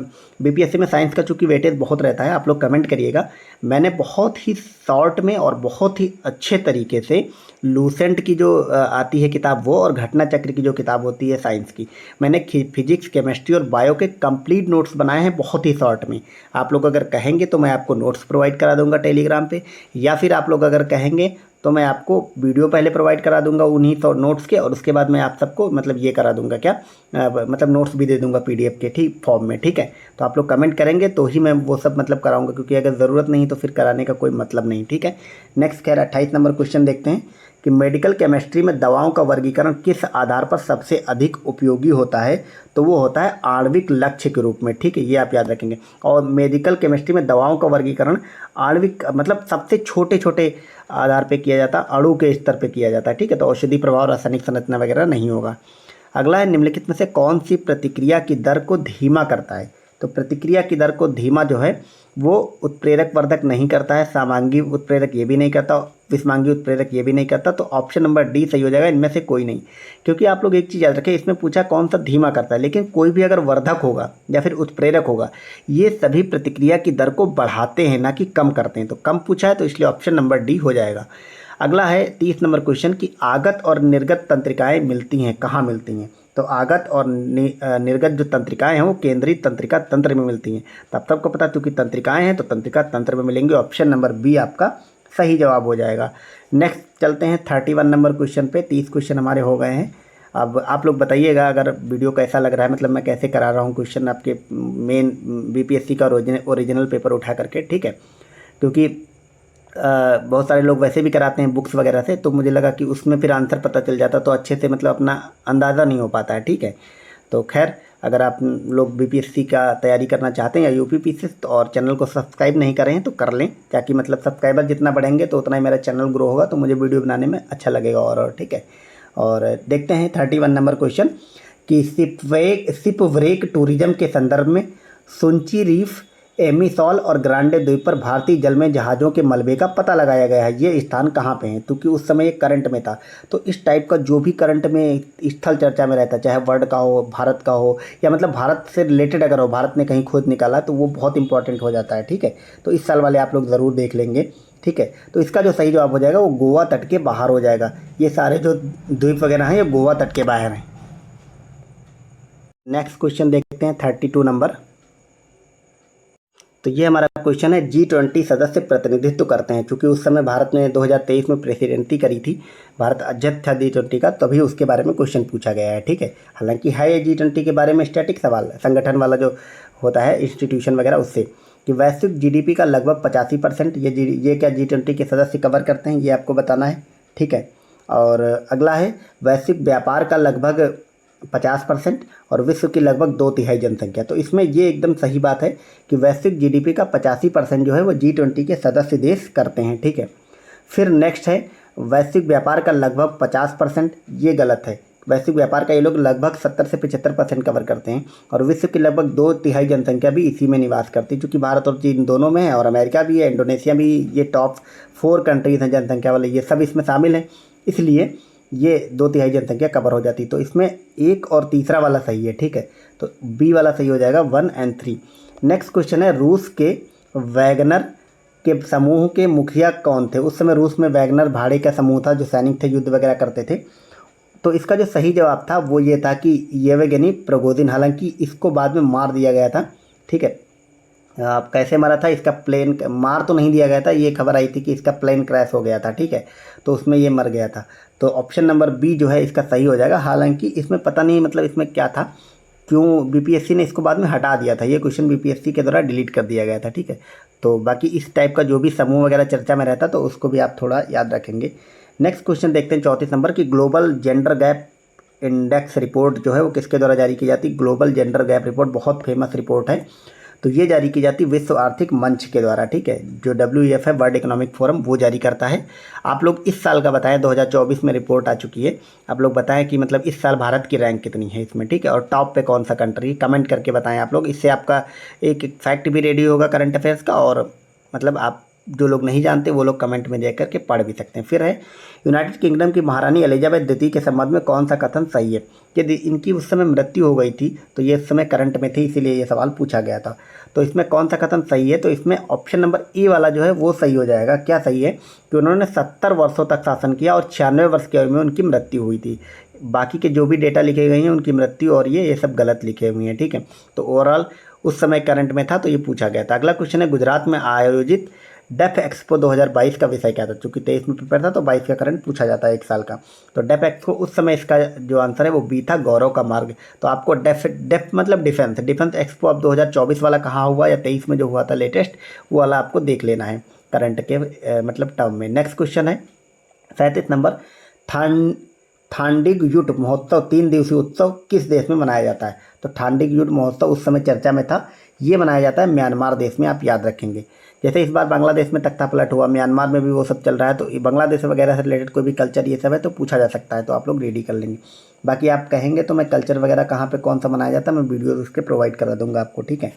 बीपीएससी में साइंस का चूँकि वेटेज बहुत रहता है, आप लोग कमेंट करिएगा। मैंने बहुत ही शॉर्ट में और बहुत ही अच्छे तरीके से लूसेंट की जो आती है किताब वो, और घटना चक्र की जो किताब होती है साइंस की, मैंने फिजिक्स केमिस्ट्री और बायो के कंप्लीट नोट्स बनाए हैं बहुत ही शॉर्ट में। आप लोग अगर कहेंगे तो मैं आपको नोट्स प्रोवाइड करा दूंगा टेलीग्राम पे, या फिर आप लोग अगर कहेंगे तो मैं आपको वीडियो पहले प्रोवाइड करा दूंगा उन्हीं तो नोट्स के, और उसके बाद मैं आप सबको मतलब ये करा दूंगा क्या, मतलब नोट्स भी दे दूंगा PDF के ठीक फॉर्म में, ठीक है। तो आप लोग कमेंट करेंगे तो ही मैं वो सब मतलब कराऊंगा, क्योंकि अगर ज़रूरत नहीं तो फिर कराने का कोई मतलब नहीं, ठीक है। नेक्स्ट खैर 28 नंबर क्वेश्चन देखते हैं कि मेडिकल केमिस्ट्री में दवाओं का वर्गीकरण किस आधार पर सबसे अधिक उपयोगी होता है? तो वो होता है आणविक लक्ष्य के रूप में, ठीक है, ये आप याद रखेंगे। और मेडिकल केमिस्ट्री में दवाओं का वर्गीकरण आणविक मतलब सबसे छोटे छोटे आधार पे किया जाता है, अणु के स्तर पे किया जाता है, ठीक है। तो औषधि प्रभाव, रासायनिक संरचना वगैरह नहीं होगा। अगला है निम्नलिखित में से कौन सी प्रतिक्रिया की दर को धीमा करता है? तो प्रतिक्रिया की दर को धीमा जो है वो उत्प्रेरक वर्धक नहीं करता है, समांगी उत्प्रेरक ये भी नहीं करता, विषमांगी उत्प्रेरक ये भी नहीं करता। तो ऑप्शन नंबर डी सही हो जाएगा, इनमें से कोई नहीं। क्योंकि आप लोग एक चीज़ याद रखें, इसमें पूछा कौन सा धीमा करता है, लेकिन कोई भी अगर वर्धक होगा या फिर उत्प्रेरक होगा, ये सभी प्रतिक्रिया की दर को बढ़ाते हैं ना कि कम करते हैं। तो कम पूछा है तो इसलिए ऑप्शन नंबर डी हो जाएगा। अगला है 30 नंबर क्वेश्चन कि आगत और निर्गत तंत्रिकाएं मिलती हैं, कहाँ मिलती हैं? तो आगत और निर्गत जो तंत्रिकाएं हैं वो केंद्रीय तंत्रिका तंत्र में मिलती हैं। तब सबको पता चूंकि तंत्रिकाएं हैं तो तंत्रिका तंत्र में मिलेंगे, ऑप्शन नंबर बी आपका सही जवाब हो जाएगा। नेक्स्ट चलते हैं 31 नंबर क्वेश्चन पे। 30 क्वेश्चन हमारे हो गए हैं। अब आप लोग बताइएगा अगर वीडियो कैसा लग रहा है, मतलब मैं कैसे करा रहा हूँ क्वेश्चन आपके मेन बीपीएससी का ओरिजिनल पेपर उठा करके, ठीक है। क्योंकि बहुत सारे लोग वैसे भी कराते हैं बुक्स वगैरह से, तो मुझे लगा कि उसमें फिर आंसर पता चल जाता तो अच्छे से मतलब अपना अंदाज़ा नहीं हो पाता है, ठीक है। तो खैर अगर आप लोग बीपीएससी का तैयारी करना चाहते हैं या यूपीपीसी और चैनल को सब्सक्राइब नहीं करें तो कर लें, ताकि मतलब सब्सक्राइबर जितना बढ़ेंगे तो उतना ही मेरा चैनल ग्रो होगा, तो मुझे वीडियो बनाने में अच्छा लगेगा और ठीक है। और देखते हैं 31 नंबर क्वेश्चन कि शिपव्रेक टूरिज्म के संदर्भ में सुंची रीफ, एमिसॉल और ग्रांडे द्वीप पर भारतीय जल में जहाज़ों के मलबे का पता लगाया गया है। ये स्थान कहाँ पे हैं? क्योंकि उस समय ये करंट में था, तो इस टाइप का जो भी करंट में स्थल चर्चा में रहता है, चाहे वर्ल्ड का हो, भारत का हो, या मतलब भारत से रिलेटेड अगर हो, भारत ने कहीं खोज निकाला तो वो बहुत इंपॉर्टेंट हो जाता है, ठीक है। तो इस साल वाले आप लोग ज़रूर देख लेंगे, ठीक है। तो इसका जो सही जवाब हो जाएगा वो गोवा तट के बाहर हो जाएगा। ये सारे जो द्वीप वगैरह हैं ये गोवा तट के बाहर हैं। नेक्स्ट क्वेश्चन देखते हैं 32 नंबर। तो ये हमारा क्वेश्चन है, G20 सदस्य प्रतिनिधित्व करते हैं। क्योंकि उस समय भारत ने 2023 में प्रेसिडेंसी करी थी, भारत अध्यक्ष था G20 का, तभी उसके बारे में क्वेश्चन पूछा गया है। ठीक है, हालांकि है ये G20 के बारे में स्टैटिक सवाल, संगठन वाला जो होता है इंस्टीट्यूशन वगैरह उससे, कि वैश्विक जीडीपी का लगभग 85% ये क्या G20 के सदस्य कवर करते हैं, ये आपको बताना है। ठीक है, और अगला है वैश्विक व्यापार का लगभग 50% और विश्व की लगभग 2/3 जनसंख्या। तो इसमें ये एकदम सही बात है कि वैश्विक जीडीपी का 85% जो है वो G20 के सदस्य देश करते हैं। ठीक है, फिर नेक्स्ट है वैश्विक व्यापार का लगभग 50%, ये गलत है। वैश्विक व्यापार का ये लोग लगभग 70 से 75% कवर करते हैं और विश्व की लगभग 2/3 जनसंख्या भी इसी में निवास करती है। चूँकि भारत और चीन दोनों में है और अमेरिका भी है, इंडोनेशिया भी, ये टॉप 4 कंट्रीज़ हैं जनसंख्या वाले, ये सब इसमें शामिल हैं, इसलिए ये 2/3 जनसंख्या कवर हो जाती। तो इसमें 1 और तीसरा वाला सही है। ठीक है, तो बी वाला सही हो जाएगा, 1 और 3। नेक्स्ट क्वेश्चन है, रूस के वैगनर के समूह के मुखिया कौन थे? उस समय रूस में वैगनर भाड़े का समूह था जो सैनिक थे, युद्ध वगैरह करते थे। तो इसका जो सही जवाब था वो ये था कि येवगेनी प्रिगोजिन। हालांकि इसको बाद में मार दिया गया था। ठीक है, आप कैसे मारा था, इसका प्लेन मार तो नहीं दिया गया था, ये खबर आई थी कि इसका प्लेन क्रैश हो गया था। ठीक है, तो उसमें ये मर गया था। तो ऑप्शन नंबर बी जो है इसका सही हो जाएगा। हालांकि इसमें पता नहीं मतलब इसमें क्या था, क्यों बीपीएससी ने इसको बाद में हटा दिया था, ये क्वेश्चन बीपीएससी के द्वारा डिलीट कर दिया गया था। ठीक है, तो बाकी इस टाइप का जो भी समूह वगैरह चर्चा में रहता तो उसको भी आप थोड़ा याद रखेंगे। नेक्स्ट क्वेश्चन देखते हैं 34 नंबर की, global gender gap index report जो है वो किसके द्वारा जारी की जाती है? ग्लोबल जेंडर गैप रिपोर्ट बहुत फेमस रिपोर्ट है, तो ये जारी की जाती विश्व आर्थिक मंच के द्वारा। ठीक है, जो WEF है, वर्ल्ड इकोनॉमिक फोरम, वो जारी करता है। आप लोग इस साल का बताएं, 2024 में रिपोर्ट आ चुकी है, आप लोग बताएं कि मतलब इस साल भारत की रैंक कितनी है इसमें। ठीक है, और टॉप पे कौन सा कंट्री, कमेंट करके बताएं आप लोग। इससे आपका एक फैक्ट भी रेडी होगा करंट अफेयर्स का, और मतलब आप जो लोग नहीं जानते वो लोग कमेंट में देख करके पढ़ भी सकते हैं। फिर है, यूनाइटेड किंगडम की महारानी एलिजाबेथ द्वितीय के संबंध में कौन सा कथन सही है? यदि इनकी उस समय मृत्यु हो गई थी तो ये इस समय करंट में थी, इसीलिए ये सवाल पूछा गया था। तो इसमें कौन सा कथन सही है? तो इसमें ऑप्शन नंबर ए वाला जो है वो सही हो जाएगा। क्या सही है? कि उन्होंने 70 वर्षों तक शासन किया और 96 वर्ष की उम्र में उनकी मृत्यु हुई थी। बाकी के जो भी डेटा लिखे गए हैं उनकी मृत्यु और ये सब गलत लिखे हुए हैं। ठीक है, तो ओवरऑल उस समय करंट में था तो ये पूछा गया था। अगला क्वेश्चन है, गुजरात में आयोजित डेफ एक्सपो 2022 का विषय क्या था? चूँकि 23 में पेपर था तो 22 का करंट पूछा जाता है 1 साल का। तो डेफ एक्सपो उस समय, इसका जो आंसर है वो बी था, गौरव का मार्ग। तो आपको डेफ मतलब डिफेंस एक्सपो अब 2024 वाला कहाँ हुआ या 23 में जो हुआ था लेटेस्ट, वो वाला आपको देख लेना है करंट के मतलब टर्म में। नेक्स्ट क्वेश्चन है 37 नंबर, थांडिग युट महोत्सव 3 दिवसीय उत्सव किस देश में मनाया जाता है? तो थांडिग युट महोत्सव उस समय चर्चा में था, ये मनाया जाता है म्यांमार देश में, आप याद रखेंगे। जैसे इस बार बांग्लादेश में तख्ता पलट हुआ, म्यांमार में भी वो सब चल रहा है, तो बांग्लादेश वगैरह से रिलेटेड कोई भी कल्चर ये सब है तो पूछा जा सकता है, तो आप लोग रेडी कर लेंगे। बाकी आप कहेंगे तो मैं कल्चर वगैरह कहाँ पे कौन सा मनाया जाता है मैं वीडियो उसके प्रोवाइड करा दूंगा आपको। ठीक है,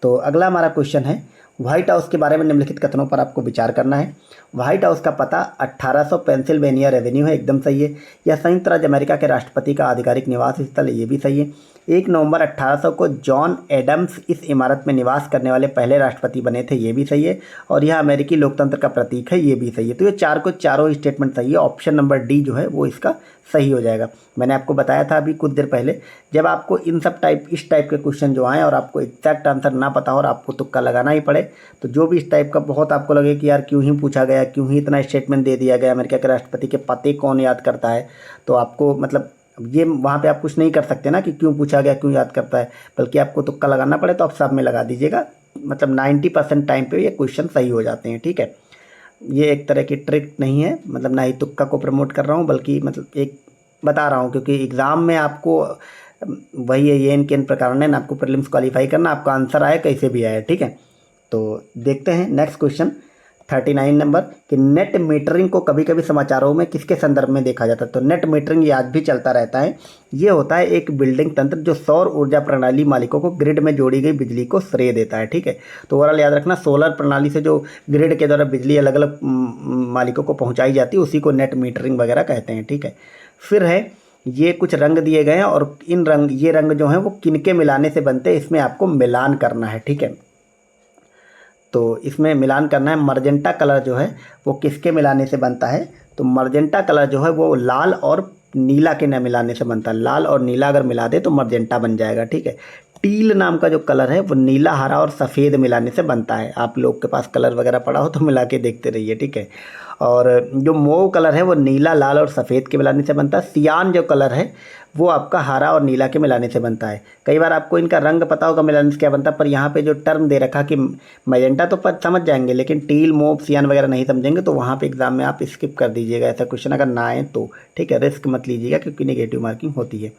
तो अगला हमारा क्वेश्चन है, व्हाइट हाउस के बारे में निम्नलिखित कथनों पर आपको विचार करना है। व्हाइट हाउस का पता 1800 पेंसिल्वेनिया रेवेन्यू है, एकदम सही है। यह संयुक्त राज्य अमेरिका के राष्ट्रपति का आधिकारिक निवास स्थल है, ये भी सही है। 1 नवंबर 1800 को जॉन एडम्स इस इमारत में निवास करने वाले पहले राष्ट्रपति बने थे, ये भी सही है। और यह अमेरिकी लोकतंत्र का प्रतीक है, ये भी सही है। तो ये चारों स्टेटमेंट सही है। ऑप्शन नंबर डी जो है वो इसका सही हो जाएगा। मैंने आपको बताया था अभी कुछ देर पहले, जब आपको इस टाइप के क्वेश्चन जो आए और आपको एग्जैक्ट आंसर ना पता हो और आपको तुक्का लगाना ही पड़े, तो जो भी इस टाइप का बहुत आपको लगे कि यार क्यों ही पूछा गया, क्यों ही इतना स्टेटमेंट दे दिया गया, अमेरिका के राष्ट्रपति के पते कौन याद करता है, तो आपको मतलब ये वहाँ पे आप कुछ नहीं कर सकते ना कि क्यों पूछा गया, क्यों याद करता है, बल्कि आपको तुक्का लगाना पड़े तो आप सब में लगा दीजिएगा। मतलब 90% टाइम पे ये क्वेश्चन सही हो जाते हैं। ठीक है, ये एक तरह की ट्रिक नहीं है, मतलब ना ही तुक्का को प्रमोट कर रहा हूँ, बल्कि मतलब एक बता रहा हूँ, क्योंकि एग्ज़ाम में आपको वही है, ये इनके इन प्रकार ने आपको प्रीलिम्स क्वालिफाई करना, आपका आंसर आए कैसे भी आए। ठीक है, तो देखते हैं नेक्स्ट क्वेश्चन 39 नंबर कि नेट मीटरिंग को कभी कभी समाचारों में किसके संदर्भ में देखा जाता है? तो नेट मीटरिंग ये आज भी चलता रहता है। ये होता है एक बिल्डिंग तंत्र जो सौर ऊर्जा प्रणाली मालिकों को ग्रिड में जोड़ी गई बिजली को श्रेय देता है। ठीक है, तो ओवरऑल याद रखना, सोलर प्रणाली से जो ग्रिड के द्वारा बिजली अलग अलग मालिकों को पहुँचाई जाती है उसी को नेट मीटरिंग वगैरह कहते हैं। ठीक है, फिर है, ये कुछ रंग दिए गए हैं और ये रंग जो हैं वो किनके मिलाने से बनते हैं, इसमें आपको मिलान करना है। ठीक है, तो इसमें मिलान करना है। मर्जेंटा कलर जो है वो किसके मिलाने से बनता है? तो मर्जेंटा कलर जो है वो लाल और नीला के न मिलाने से बनता है। लाल और नीला अगर मिला दे तो मर्जेंटा बन जाएगा। ठीक है, टील नाम का जो कलर है वो नीला, हरा और सफ़ेद मिलाने से बनता है। आप लोग के पास कलर वगैरह पड़ा हो तो मिला के देखते रहिए, ठीक है। और जो मोव कलर है वो नीला, लाल और सफ़ेद के मिलाने से बनता है। सियान जो कलर है वो आपका हरा और नीला के मिलाने से बनता है। कई बार आपको इनका रंग पता होगा मिलाने से क्या बनता है, पर यहाँ पे जो टर्म दे रखा कि मैजेंटा तो पर समझ जाएंगे, लेकिन टील, मोव, सियान वगैरह नहीं समझेंगे तो वहाँ पे एग्जाम में आप स्किप कर दीजिएगा, ऐसा क्वेश्चन अगर ना आए तो, ठीक है। रिस्क मत लीजिएगा क्योंकि नेगेटिव मार्किंग होती है।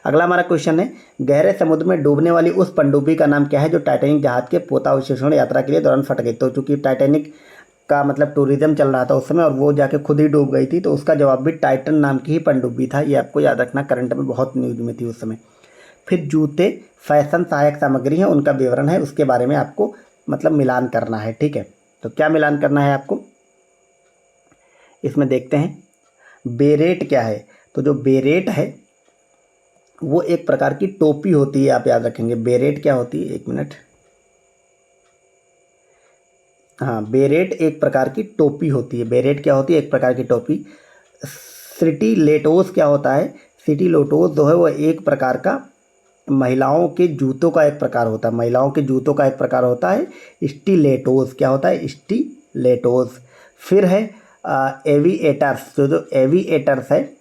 अगला हमारा क्वेश्चन है, गहरे समुद्र में डूबने वाली उस पनडुब्बी का नाम क्या है जो टाइटैनिक जहाज के पोतावशेषण यात्रा के लिए दौरान फट गई। तो चूंकि टाइटैनिक का मतलब टूरिज्म चल रहा था उस समय और वो जाके खुद ही डूब गई थी, तो उसका जवाब भी टाइटन नाम की ही पनडुब्बी था। ये आपको याद रखना, करंट में बहुत न्यूज में थी उस समय। फिर जूते फैशन सहायक सामग्री है, उनका विवरण है, उसके बारे में आपको मतलब मिलान करना है, ठीक है। तो क्या मिलान करना है आपको, इसमें देखते हैं। बेरेट क्या है, तो जो बेरेट है वो एक प्रकार की टोपी होती है, आप याद रखेंगे। बेरेट क्या होती है, एक मिनट, हाँ, बेरेट एक प्रकार की टोपी होती है। बेरेट क्या होती है, एक प्रकार की टोपी। स्टिलेटोस क्या होता है, स्टिलेटोस जो है वो एक प्रकार का महिलाओं के जूतों का एक प्रकार होता है। महिलाओं के जूतों का एक प्रकार होता है स्टिलेटोस। क्या होता है, स्टिलेटोस। फिर है एविएटर्स। जो एविएटर्स है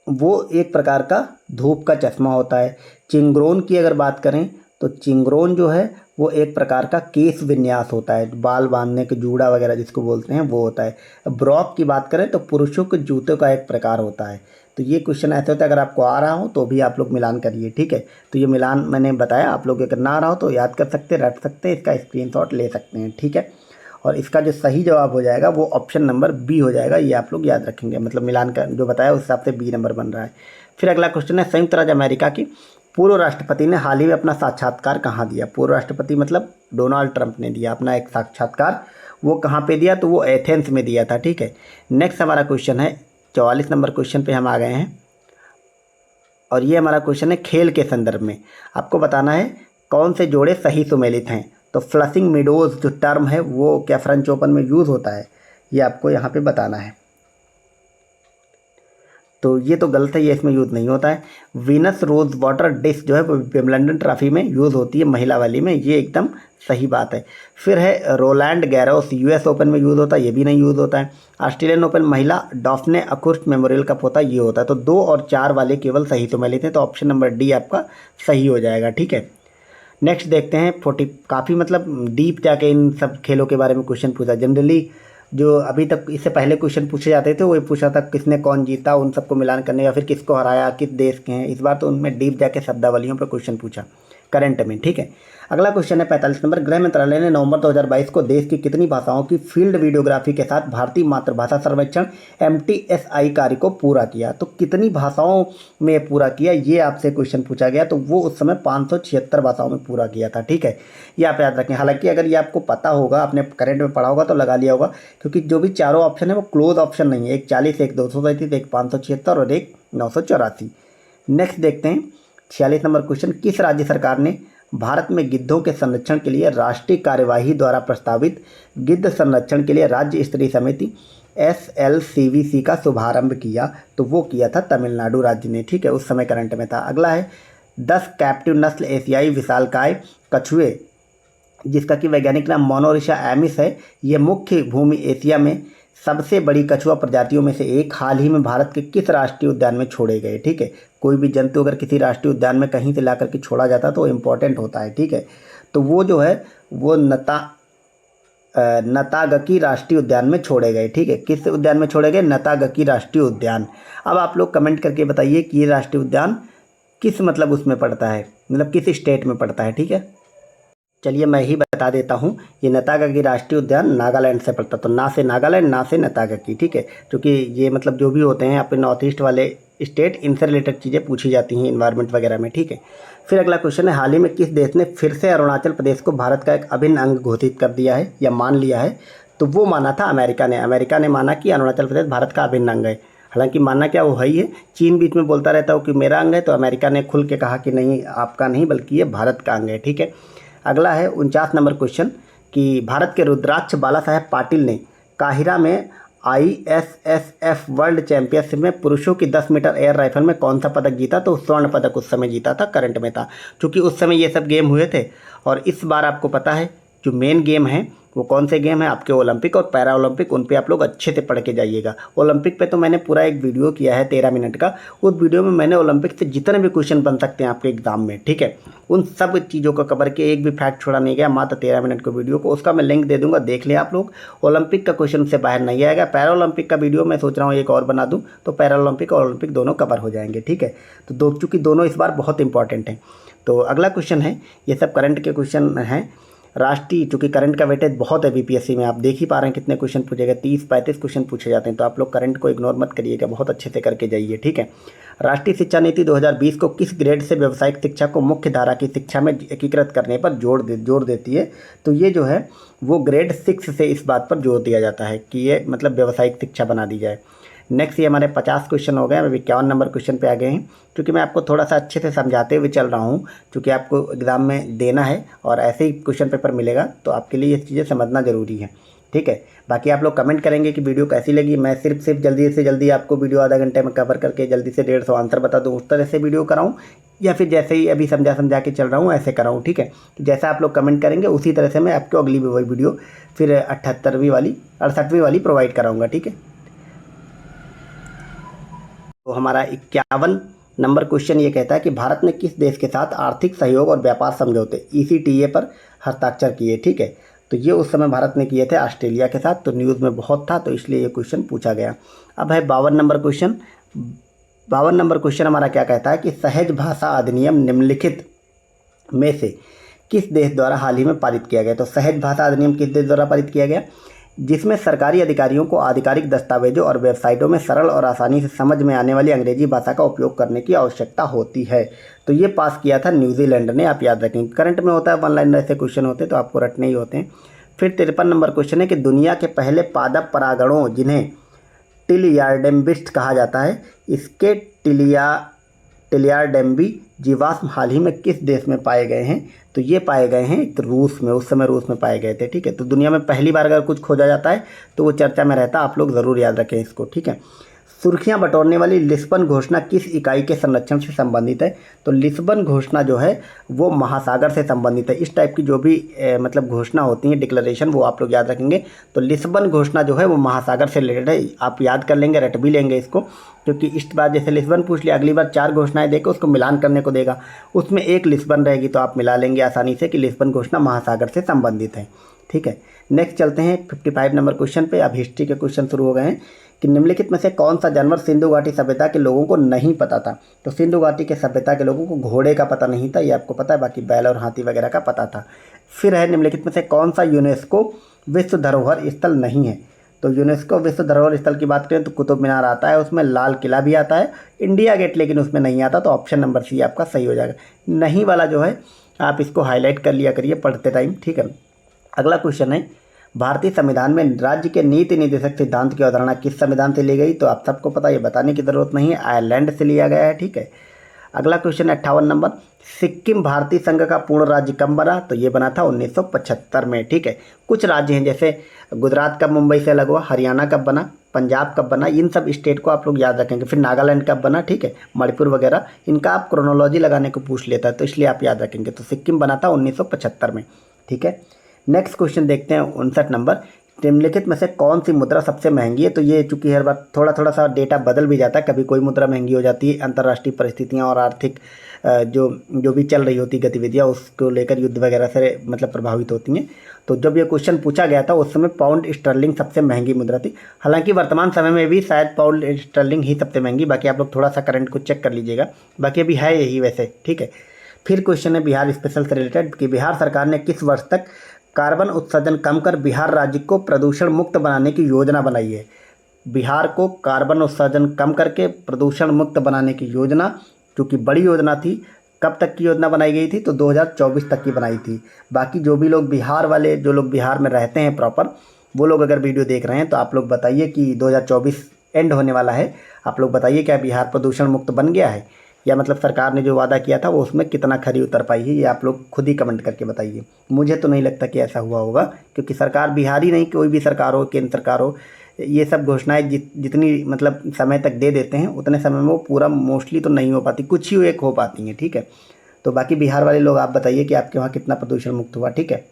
वो एक प्रकार का धूप का चश्मा होता है। चिंगरोन की अगर बात करें तो चिंगरोन जो है वो एक प्रकार का केस विन्यास होता है, बाल बांधने के जूड़ा वगैरह जिसको बोलते हैं वो होता है। ब्रॉक की बात करें तो पुरुषों के जूते का एक प्रकार होता है। तो ये क्वेश्चन ऐसे होता है, अगर आपको आ रहा हो तो भी आप लोग मिलान करिए, ठीक है। तो ये मिलान मैंने बताया, आप लोग अगर ना आ रहा हो तो याद कर सकते, रख सकते हैं, इसका स्क्रीनशॉट ले सकते हैं, ठीक है। और इसका जो सही जवाब हो जाएगा वो ऑप्शन नंबर बी हो जाएगा, ये आप लोग याद रखेंगे। मतलब मिलान का जो बताया उस हिसाब से बी नंबर बन रहा है। फिर अगला क्वेश्चन है, संयुक्त राज्य अमेरिका की पूर्व राष्ट्रपति ने हाल ही में अपना साक्षात्कार कहाँ दिया। पूर्व राष्ट्रपति मतलब डोनाल्ड ट्रंप ने दिया अपना एक साक्षात्कार, वो कहाँ पे दिया, तो वो एथेंस में दिया था, ठीक है। नेक्स्ट हमारा क्वेश्चन है 44 नंबर क्वेश्चन पे हम आ गए हैं, और ये हमारा क्वेश्चन है खेल के संदर्भ में। आपको बताना है कौन से जोड़े सही सुमेलित हैं। तो फ्लशिंग मीडोज जो टर्म है वो क्या फ्रेंच ओपन में यूज़ होता है, ये आपको यहाँ पे बताना है। तो ये तो गलत है, ये इसमें यूज़ नहीं होता है। वीनस रोज वाटर डिस्क जो है वो विंबलडन ट्रॉफी में यूज़ होती है, महिला वाली में, ये एकदम सही बात है। फिर है रोलैंड गैरोस, यूएस ओपन में यूज़ होता है, ये भी नहीं यूज़ होता है। ऑस्ट्रेलियन ओपन महिला डॉफ्ने अकुर्स्ट मेमोरियल कप होता है, ये होता है। तो 2 और 4 वाले केवल सही तो मिले थे, तो ऑप्शन नंबर डी आपका सही हो जाएगा, ठीक है। नेक्स्ट देखते हैं 40, काफ़ी मतलब डीप जाके इन सब खेलों के बारे में क्वेश्चन पूछा। जनरली जो अभी तक इससे पहले क्वेश्चन पूछे जाते थे वो पूछा था किसने कौन जीता, उन सबको मिलान करने, या फिर किसको हराया, किस देश के हैं। इस बार तो उनमें डीप जाके शब्दावलियों पर क्वेश्चन पूछा करंट में, ठीक है। अगला क्वेश्चन है 45 नंबर, गृह मंत्रालय ने नवंबर 2022 को देश की कितनी भाषाओं की फील्ड वीडियोग्राफी के साथ भारतीय मातृभाषा सर्वेक्षण MTSI कार्य को पूरा किया। तो कितनी भाषाओं में पूरा किया, ये आपसे क्वेश्चन पूछा गया। तो वो उस समय 576 भाषाओं में पूरा किया था, ठीक है। ये आप याद रखें। हालांकि अगर ये आपको पता होगा, आपने करंट में पढ़ा होगा तो लगा लिया होगा, क्योंकि जो भी चारों ऑप्शन है वो क्लोज ऑप्शन नहीं है। एक 40, एक 237, एक 576 और एक 984। नेक्स्ट देखते हैं 46 नंबर क्वेश्चन, किस राज्य सरकार ने भारत में गिद्धों के संरक्षण के लिए राष्ट्रीय कार्यवाही द्वारा प्रस्तावित गिद्ध संरक्षण के लिए राज्य स्तरीय समिति SLCVC का शुभारंभ किया। तो वो किया था तमिलनाडु राज्य ने, ठीक है, उस समय करंट में था। अगला है 10 कैप्टिव नस्ल एशियाई विशालकाय कछुए जिसका कि वैज्ञानिक नाम मोनोरिशा एमिस है, ये मुख्य भूमि एशिया में सबसे बड़ी कछुआ प्रजातियों में से एक हाल ही में भारत के किस राष्ट्रीय उद्यान में छोड़े गए, ठीक है। कोई भी जंतु अगर किसी राष्ट्रीय उद्यान में कहीं से ला करके छोड़ा जाता है तो इम्पोर्टेंट होता है, ठीक है। तो वो जो है वो नतागकी राष्ट्रीय उद्यान में छोड़े गए, ठीक है। किस उद्यान में छोड़े गए, नतागकी राष्ट्रीय उद्यान। अब आप लोग कमेंट करके बताइए कि ये राष्ट्रीय उद्यान किस मतलब उसमें पड़ता है, मतलब किस स्टेट में पड़ता है, ठीक है। चलिए मैं ही बता देता हूँ, ये नतागकी राष्ट्रीय उद्यान नागालैंड से पड़ता, तो ना से नागालैंड, ना से नतागकी, ठीक है। क्योंकि ये मतलब जो भी होते हैं अपने नॉर्थ ईस्ट वाले स्टेट, इनसे रिलेटेड चीज़ें पूछी जाती हैं इन्वायरमेंट वगैरह में, ठीक है। फिर अगला क्वेश्चन है, हाल ही में किस देश ने फिर से अरुणाचल प्रदेश को भारत का एक अभिन्न अंग घोषित कर दिया है या मान लिया है। तो वो माना था अमेरिका ने। अमेरिका ने माना कि अरुणाचल प्रदेश भारत का अभिन्न अंग है। हालांकि मानना क्या वो है ही है, चीन बीच में बोलता रहता हो कि मेरा अंग है, तो अमेरिका ने खुल के कहा कि नहीं आपका नहीं बल्कि ये भारत का अंग है, ठीक है। अगला है 49 नंबर क्वेश्चन कि भारत के रुद्राक्ष बाला साहेब पाटिल ने काहिरा में ISSF वर्ल्ड चैंपियनशिप में पुरुषों की 10 मीटर एयर राइफल में कौन सा पदक जीता? तो स्वर्ण पदक उस समय जीता था, करंट में था, क्योंकि उस समय ये सब गेम हुए थे। और इस बार आपको पता है जो मेन गेम है वो कौन से गेम है आपके, ओलंपिक और पैरा ओलंपिक, उन पे आप लोग अच्छे से पढ़ के जाइएगा। ओलंपिक पे तो मैंने पूरा एक वीडियो किया है 13 मिनट का, उस वीडियो में मैंने ओलंपिक से जितने भी क्वेश्चन बन सकते हैं आपके एग्जाम में, ठीक है, उन सब चीज़ों को कवर किया, एक भी फैक्ट छोड़ा नहीं गया, मात्र 13 मिनट को वीडियो को, उसका मैं लिंक दे दूंगा, देख लिया आप लोग। ओलंपिक का क्वेश्चन से बाहर नहीं आएगा। पैरा ओलंपिक का वीडियो मैं सोच रहा हूँ एक और बना दूँ, तो पैरा ओलंपिक और ओलंपिक दोनों कवर हो जाएंगे, ठीक है। तो चूँकि दोनों इस बार बहुत इंपॉर्टेंट हैं। तो अगला क्वेश्चन है, ये सब करंट के क्वेश्चन हैं। राष्ट्रीय, चूँकि करंट का वेटेज बहुत है बीपीएससी में, आप देख ही पा रहे हैं कितने क्वेश्चन पूछेगा, 30-35 क्वेश्चन पूछे जाते हैं। तो आप लोग करंट को इग्नोर मत करिएगा, बहुत अच्छे से करके जाइए, ठीक है। राष्ट्रीय शिक्षा नीति 2020 को किस ग्रेड से व्यावसायिक शिक्षा को मुख्य धारा की शिक्षा में एकीकृत करने पर जोर देती है? तो ये जो है वो ग्रेड 6 से इस बात पर जोर दिया जाता है कि ये मतलब व्यावसायिक शिक्षा बना दी जाए। नेक्स्ट, ये हमारे 50 क्वेश्चन हो गए, अब 51 नंबर क्वेश्चन पे आ गए हैं। क्योंकि मैं आपको थोड़ा सा अच्छे से समझाते हुए चल रहा हूँ, क्योंकि आपको एग्ज़ाम में देना है और ऐसे ही क्वेश्चन पेपर मिलेगा, तो आपके लिए ये चीज़ें समझना ज़रूरी है, ठीक है। बाकी आप लोग कमेंट करेंगे कि वीडियो कैसी लगी। मैं सिर्फ जल्दी से जल्दी आपको वीडियो आधा घंटे में कवर करके जल्दी से 150 आंसर बता दूँ, उस तरह से वीडियो कराऊँ, या फिर जैसे ही अभी समझा के चल रहा हूँ ऐसे कराऊँ, ठीक है। तो जैसा आप लोग कमेंट करेंगे उसी तरह से मैं आपको अगली वीडियो फिर 68वीं वाली प्रोवाइड कराऊँगा, ठीक है। तो हमारा 51 नंबर क्वेश्चन ये कहता है कि भारत ने किस देश के साथ आर्थिक सहयोग और व्यापार समझौते ECTA पर हस्ताक्षर किए, ठीक है। तो ये उस समय भारत ने किए थे ऑस्ट्रेलिया के साथ, तो न्यूज़ में बहुत था, तो इसलिए ये क्वेश्चन पूछा गया। अब है 52 नंबर क्वेश्चन। 52 नंबर क्वेश्चन हमारा क्या कहता है कि सहज भाषा अधिनियम निम्नलिखित में से किस देश द्वारा हाल ही में पारित किया गया? तो सहज भाषा अधिनियम किस देश द्वारा पारित किया गया? जिसमें सरकारी अधिकारियों को आधिकारिक दस्तावेजों और वेबसाइटों में सरल और आसानी से समझ में आने वाली अंग्रेजी भाषा का उपयोग करने की आवश्यकता होती है। तो ये पास किया था न्यूजीलैंड ने, आप याद रखें। करंट में होता है, वन लाइनर ऐसे क्वेश्चन होते हैं तो आपको रटने ही होते हैं। फिर 53 नंबर क्वेश्चन है कि दुनिया के पहले पादप परागणों जिन्हें टिलियार्डेम्बिस्ट कहा जाता है, इसके टिलियार्डेम्बी जीवाश्म हाल ही में किस देश में पाए गए हैं? तो ये पाए गए हैं रूस में, उस समय रूस में पाए गए थे, ठीक है। तो दुनिया में पहली बार अगर कुछ खोजा जाता है तो वो चर्चा में रहता है, आप लोग ज़रूर याद रखें इसको, ठीक है। सुर्खियां बटोरने वाली लिस्बन घोषणा किस इकाई के संरक्षण से संबंधित है? तो लिस्बन घोषणा जो है वो महासागर से संबंधित है। इस टाइप की जो भी मतलब घोषणा होती है, डिक्लेरेशन, वो आप लोग याद रखेंगे। तो लिस्बन घोषणा जो है वो महासागर से रिलेटेड है, आप याद कर लेंगे, रट भी लेंगे इसको, क्योंकि इस बार जैसे लिस्बन पूछ लिया, अगली बार 4 घोषणाएं देकर उसको मिलान करने को देगा, उसमें एक लिस्बन रहेगी, तो आप मिला लेंगे आसानी से कि लिस्बन घोषणा महासागर से संबंधित है, ठीक है। नेक्स्ट चलते हैं 55 नंबर क्वेश्चन पे। अब हिस्ट्री के क्वेश्चन शुरू हो गए हैं कि निम्नलिखित में से कौन सा जानवर सिंधु घाटी सभ्यता के लोगों को नहीं पता था? तो सिंधु घाटी के सभ्यता के लोगों को घोड़े का पता नहीं था, ये आपको पता है, बाकी बैल और हाथी वगैरह का पता था। फिर है निम्नलिखित में से कौन सा यूनेस्को विश्व धरोहर स्थल नहीं है? तो यूनेस्को विश्व धरोहर स्थल की बात करें तो कुतुब मीनार आता है, उसमें लाल किला भी आता है, इंडिया गेट लेकिन उसमें नहीं आता, तो ऑप्शन नंबर सी आपका सही हो जाएगा। नहीं वाला जो है आप इसको हाईलाइट कर लिया करिए पढ़ते टाइम, ठीक है। अगला क्वेश्चन है, भारतीय संविधान में राज्य के नीति निर्देशक सिद्धांत की अवधारणा किस संविधान से ली गई? तो आप सबको पता, ये बताने की ज़रूरत नहीं है, आयरलैंड से लिया गया है, ठीक है। अगला क्वेश्चन 58 नंबर, सिक्किम भारतीय संघ का पूर्ण राज्य कब बना? तो ये बना था 1975 में, ठीक है। कुछ राज्य हैं जैसे गुजरात कब मुंबई से अलग हुआ, हरियाणा कब बना, पंजाब कब बना, इन सब स्टेट को आप लोग याद रखेंगे। फिर नागालैंड कब बना, ठीक है, मणिपुर वगैरह, इनका आप क्रोनोलॉजी लगाने को पूछ लेता है, तो इसलिए आप याद रखेंगे। तो सिक्किम बना था 1975 में, ठीक है। नेक्स्ट क्वेश्चन देखते हैं 59 नंबर, निम्नलिखित में से कौन सी मुद्रा सबसे महंगी है? तो ये चूंकि हर बार थोड़ा सा डेटा बदल भी जाता है, कभी कोई मुद्रा महंगी हो जाती है, अंतर्राष्ट्रीय परिस्थितियां और आर्थिक जो भी चल रही होती गतिविधियां उसको लेकर युद्ध वगैरह से मतलब प्रभावित होती हैं। तो जब ये क्वेश्चन पूछा गया था उस समय पाउंड स्टर्लिंग सबसे महंगी मुद्रा थी। हालांकि वर्तमान समय में भी शायद पाउंड स्टर्लिंग ही सबसे महंगी, बाकी आप लोग थोड़ा सा करंट को चेक कर लीजिएगा, बाकी अभी है यही वैसे, ठीक है। फिर क्वेश्चन है बिहार स्पेशल से रिलेटेड कि बिहार सरकार ने किस वर्ष तक कार्बन उत्सर्जन कम कर बिहार राज्य को प्रदूषण मुक्त बनाने की योजना बनाई है? बिहार को कार्बन उत्सर्जन कम करके प्रदूषण मुक्त बनाने की योजना, क्योंकि बड़ी योजना थी, कब तक की योजना बनाई गई थी? तो 2024 तक की बनाई थी। बाकी जो भी लोग बिहार वाले, जो लोग बिहार में रहते हैं प्रॉपर, वो लोग अगर वीडियो देख रहे हैं तो आप लोग बताइए कि 2024 एंड होने वाला है, आप लोग बताइए क्या बिहार प्रदूषण मुक्त बन गया है, या मतलब सरकार ने जो वादा किया था वो उसमें कितना खरी उतर पाई है, ये आप लोग खुद ही कमेंट करके बताइए। मुझे तो नहीं लगता कि ऐसा हुआ होगा, क्योंकि सरकार बिहार ही नहीं, कोई भी सरकार हो, केंद्र सरकार हो ये सब घोषणाएं जितनी मतलब समय तक दे देते हैं उतने समय में वो पूरा मोस्टली तो नहीं हो पाती, कुछ ही एक हो पाती हैं। ठीक है, तो बाकी बिहार वाले लोग आप बताइए कि आपके वहाँ कितना प्रदूषण मुक्त हुआ। ठीक है,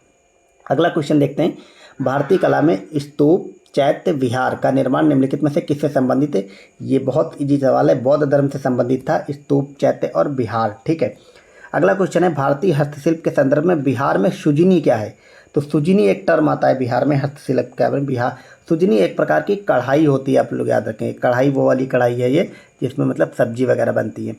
अगला क्वेश्चन देखते हैं। भारतीय कला में स्तूप, चैत्य, विहार का निर्माण निम्नलिखित में से किससे संबंधित है? ये बहुत इजी सवाल है, बौद्ध धर्म से संबंधित था स्तूप, चैत्य और विहार। ठीक है, अगला क्वेश्चन है। भारतीय हस्तशिल्प के संदर्भ में बिहार में सुजनी क्या है? तो सुजनी एक टर्म आता है बिहार में हस्तशिल्प का। बिहार सुजनी एक प्रकार की कढ़ाई होती है, आप लोग याद रखें, कढ़ाई वो वाली कढ़ाई है ये जिसमें मतलब सब्जी वगैरह बनती है।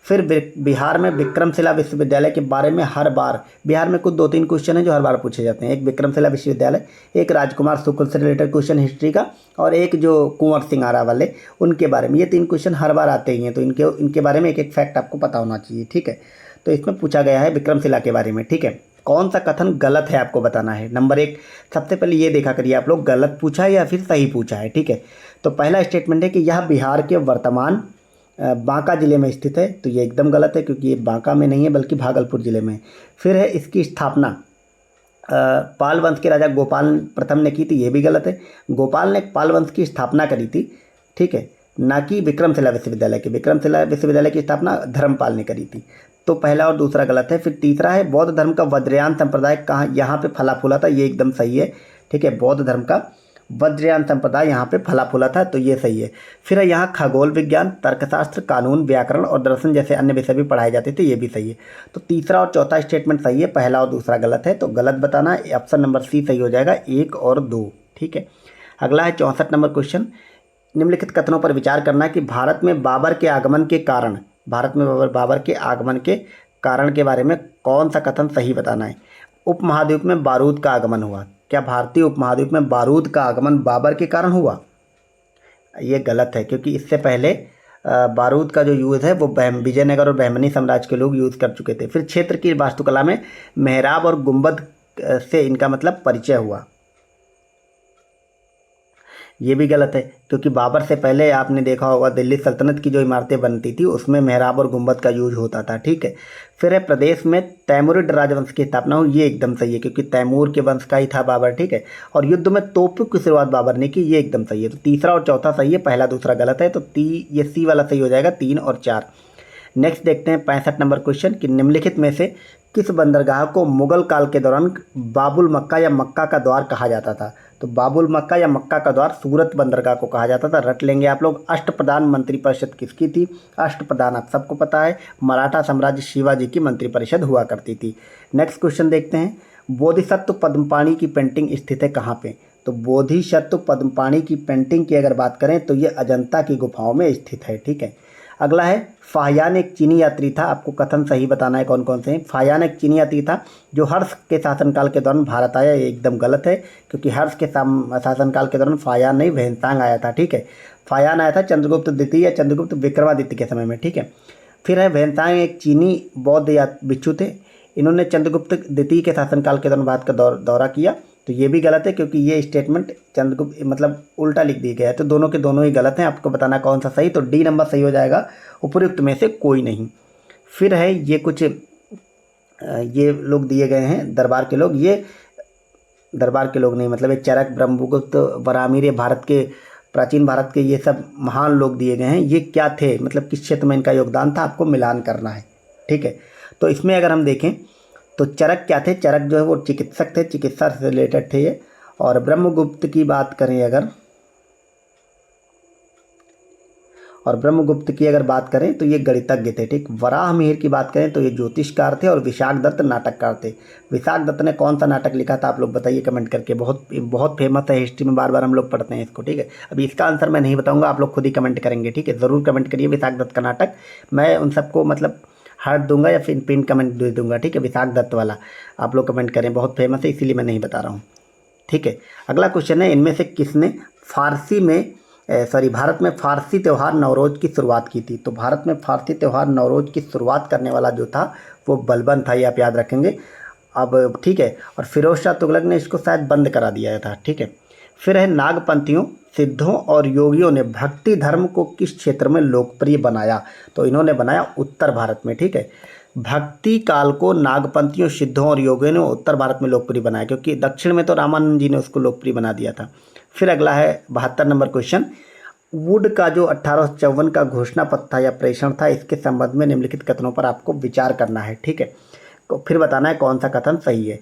फिर बिहार में विक्रमशिला विश्वविद्यालय के बारे में हर बार बिहार में कुछ 2-3 क्वेश्चन है जो हर बार पूछे जाते हैं। एक विक्रमशिला विश्वविद्यालय, एक राजकुमार शुक्ल से रिलेटेड क्वेश्चन हिस्ट्री का, और एक जो कुंवर सिंगारा वाले उनके बारे में। ये 3 क्वेश्चन हर बार आते ही हैं, तो इनके बारे में एक एक फैक्ट आपको पता होना चाहिए। ठीक है, तो इसमें पूछा गया है विक्रमशिला के बारे में। ठीक है, कौन सा कथन गलत है आपको बताना है। नंबर 1, सबसे पहले ये देखा करिए आप लोग गलत पूछा है या फिर सही पूछा है। ठीक है, तो पहला स्टेटमेंट है कि यह बिहार के वर्तमान बांका जिले में स्थित है, तो ये एकदम गलत है क्योंकि ये बांका में नहीं है बल्कि भागलपुर जिले में। फिर है इसकी स्थापना पाल वंश के राजा गोपाल प्रथम ने की थी, ये भी गलत है। गोपाल ने पाल वंश की स्थापना करी थी, ठीक है, ना कि विक्रमशिला विश्वविद्यालय की। विक्रमशिला विश्वविद्यालय की स्थापना धर्मपाल ने करी थी, तो पहला और दूसरा गलत है। फिर तीसरा है बौद्ध धर्म का वज्रयान संप्रदाय कहाँ यहाँ पे फला फूला था, ये एकदम सही है। ठीक है, बौद्ध धर्म का वज्रयान संप्रदाय यहाँ पे फला फूला था, तो ये सही है। फिर है यहाँ खगोल विज्ञान, तर्कशास्त्र, कानून, व्याकरण और दर्शन जैसे अन्य विषय भी पढ़ाए जाते थे, ये भी सही है। तो तीसरा और चौथा स्टेटमेंट सही है, पहला और दूसरा गलत है, तो गलत बताना है। ऑप्शन नंबर सी सही हो जाएगा, 1 और 2। ठीक है, अगला है 64 नंबर क्वेश्चन। निम्नलिखित कथनों पर विचार करना कि भारत में बाबर के आगमन के कारण, भारत में बाबर के आगमन के कारण के बारे में कौन सा कथन सही बताना है। उपमहाद्वीप में बारूद का आगमन हुआ, क्या भारतीय उपमहाद्वीप में बारूद का आगमन बाबर के कारण हुआ? ये गलत है क्योंकि इससे पहले बारूद का जो यूज़ है वो विजयनगर और बहमनी साम्राज्य के लोग यूज़ कर चुके थे। फिर क्षेत्र की वास्तुकला में मेहराब और गुंबद से इनका मतलब परिचय हुआ, ये भी गलत है क्योंकि बाबर से पहले आपने देखा होगा दिल्ली सल्तनत की जो इमारतें बनती थी उसमें मेहराब और गुंबद का यूज होता था। ठीक है, फिर है प्रदेश में तैमूरिड राजवंश की स्थापना हुई, ये एकदम सही है क्योंकि तैमूर के वंश का ही था बाबर। ठीक है, और युद्ध में तोपों की शुरुआत बाबर ने की, ये एकदम सही है। तो तीसरा और चौथा सही है, पहला दूसरा गलत है, तो ये सी वाला सही हो जाएगा, 3 और 4। नेक्स्ट देखते हैं 65 नंबर क्वेश्चन कि निम्नलिखित में से किस बंदरगाह को मुगल काल के दौरान बाबुल मक्का या मक्का का द्वार कहा जाता था? तो बाबुल मक्का या मक्का का द्वार सूरत बंदरगाह को कहा जाता था। रट लेंगे आप लोग। अष्टप्रधान मंत्रिपरिषद किसकी थी? अष्टप्रधान आप सबको पता है, मराठा साम्राज्य शिवाजी की मंत्रिपरिषद हुआ करती थी। नेक्स्ट क्वेश्चन देखते हैं, बोधिसत्व पद्मपाणि की पेंटिंग स्थित है कहाँ पे? तो बोधिसत्व पद्मपाणि की पेंटिंग की अगर बात करें तो ये अजंता की गुफाओं में स्थित है। ठीक है, अगला है फाहियान एक चीनी यात्री था, आपको कथन सही बताना है कौन कौन से हैं। फाहियान एक चीनी यात्री था जो हर्ष के शासनकाल के दौरान भारत आया, ये एकदम गलत है क्योंकि हर्ष के शासनकाल के दौरान फाहियान नहीं वैनसांग आया था। ठीक है, फाहियान आया था चंद्रगुप्त द्वितीय या चंद्रगुप्त विक्रमादित्य के समय में। ठीक है, फिर है वैनसांग एक चीनी बौद्ध या भिक्षु थे, इन्होंने चंद्रगुप्त द्वितीय के शासनकाल के दौरान भारत का दौरा किया, तो ये भी गलत है क्योंकि ये स्टेटमेंट चंद्रगुप्त मतलब उल्टा लिख दिया गया है, तो दोनों के दोनों ही गलत हैं। आपको बताना कौन सा सही, तो डी नंबर सही हो जाएगा, उपयुक्त में से कोई नहीं। फिर है ये कुछ ये लोग दिए गए हैं दरबार के लोग, ये दरबार के लोग नहीं मतलब ये चरक, ब्रह्मगुप्त, बरामीर, भारत के प्राचीन भारत के ये सब महान लोग दिए गए हैं। ये क्या थे मतलब किस क्षेत्र में इनका योगदान था, आपको मिलान करना है। ठीक है, तो इसमें अगर हम देखें तो चरक क्या थे? चरक जो है वो चिकित्सक थे, चिकित्सा से रिलेटेड थे ये। और ब्रह्मगुप्त की बात करें अगर, और ब्रह्मगुप्त की अगर बात करें तो ये गणितज्ञ थे। ठीक, वराहमिहिर की बात करें तो ये ज्योतिषकार थे और विशाखदत्त नाटककार थे। विशाखदत्त ने कौन सा नाटक लिखा था आप लोग बताइए कमेंट करके, बहुत बहुत फेमस है, हिस्ट्री में बार बार हम लोग पढ़ते हैं इसको। ठीक है, अभी इसका आंसर मैं नहीं बताऊंगा, आप लोग खुद ही कमेंट करेंगे। ठीक है, ज़रूर कमेंट करिए विशाखदत्त का नाटक, मैं उन सबको मतलब हार्ट दूंगा या फिर पिन कमेंट दे दूंगा। ठीक है, विशाखदत्त वाला आप लोग कमेंट करें, बहुत फेमस है इसीलिए मैं नहीं बता रहा हूँ। ठीक है, अगला क्वेश्चन है, इनमें से किसने भारत में फारसी त्यौहार नवरोज की शुरुआत की थी? तो भारत में फारसी त्यौहार नवरोज की शुरुआत करने वाला जो था वो बलबन था, ये आप याद रखेंगे। अब ठीक है, और फिरोज शाह तुगलक ने इसको शायद बंद करा दिया था। ठीक है, फिर है नागपंथियों, सिद्धों और योगियों ने भक्ति धर्म को किस क्षेत्र में लोकप्रिय बनाया? तो इन्होंने बनाया उत्तर भारत में। ठीक है, भक्ति काल को नागपंथियों, सिद्धों और योगियों ने उत्तर भारत में लोकप्रिय बनाया क्योंकि दक्षिण में तो रामानंद जी ने उसको लोकप्रिय बना दिया था। फिर अगला है 72 नंबर क्वेश्चन, वुड का जो 1854 का घोषणा पत्र था या प्रेषण था, इसके संबंध में निम्नलिखित कथनों पर आपको विचार करना है। ठीक है, तो फिर बताना है कौन सा कथन सही है।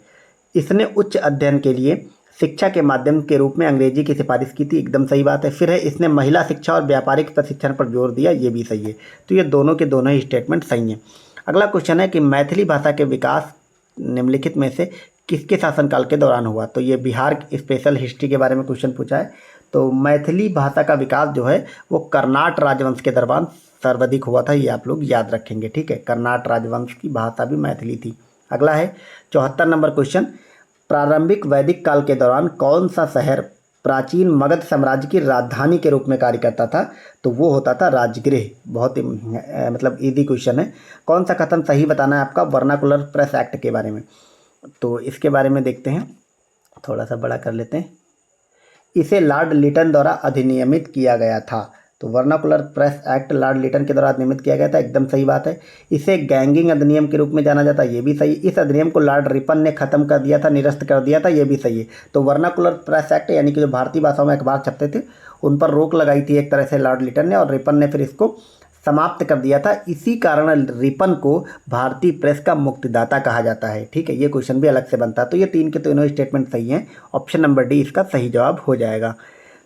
इसने उच्च अध्ययन के लिए शिक्षा के माध्यम के रूप में अंग्रेजी की सिफारिश की थी, एकदम सही बात है। फिर है इसने महिला शिक्षा और व्यापारिक प्रशिक्षण पर जोर दिया, ये भी सही है। तो ये दोनों के दोनों ही स्टेटमेंट सही हैं। अगला क्वेश्चन है कि मैथिली भाषा के विकास निम्नलिखित में से किसके शासनकाल के दौरान हुआ। तो ये बिहार स्पेशल हिस्ट्री के बारे में क्वेश्चन पूछा है। तो मैथिली भाषा का विकास जो है वो कर्नाट राजवंश के दौरान सर्वाधिक हुआ था, ये आप लोग याद रखेंगे। ठीक है, कर्नाट राजवंश की भाषा भी मैथिली थी। अगला है 74 नंबर क्वेश्चन, प्रारंभिक वैदिक काल के दौरान कौन सा शहर प्राचीन मगध साम्राज्य की राजधानी के रूप में कार्य करता था। तो वो होता था राजगृह। बहुत ही मतलब इजी क्वेश्चन है। कौन सा कथन सही बताना है आपका वर्नाकुलर प्रेस एक्ट के बारे में। तो इसके बारे में देखते हैं, थोड़ा सा बड़ा कर लेते हैं। इसे लॉर्ड लिटन द्वारा अधिनियमित किया गया था। तो vernacular press act Lord Lytton के द्वारा अधिनियमित किया गया था, एकदम सही बात है। इसे गैंगिंग अधिनियम के रूप में जाना जाता है, ये भी सही। इस अधिनियम को लॉर्ड रिपन ने खत्म कर दिया था, निरस्त कर दिया था, ये भी सही है। तो वर्नाकुलर प्रेस एक्ट यानी कि जो भारतीय भाषाओं में अखबार छपते थे उन पर रोक लगाई थी एक तरह से लॉर्ड लिटन ने, और रिपन ने फिर इसको समाप्त कर दिया था। इसी कारण रिपन को भारतीय प्रेस का मुक्तिदाता कहा जाता है। ठीक है, ये क्वेश्चन भी अलग से बनता है। तो ये तीन के तीनों स्टेटमेंट सही हैं। ऑप्शन नंबर डी इसका सही जवाब हो जाएगा।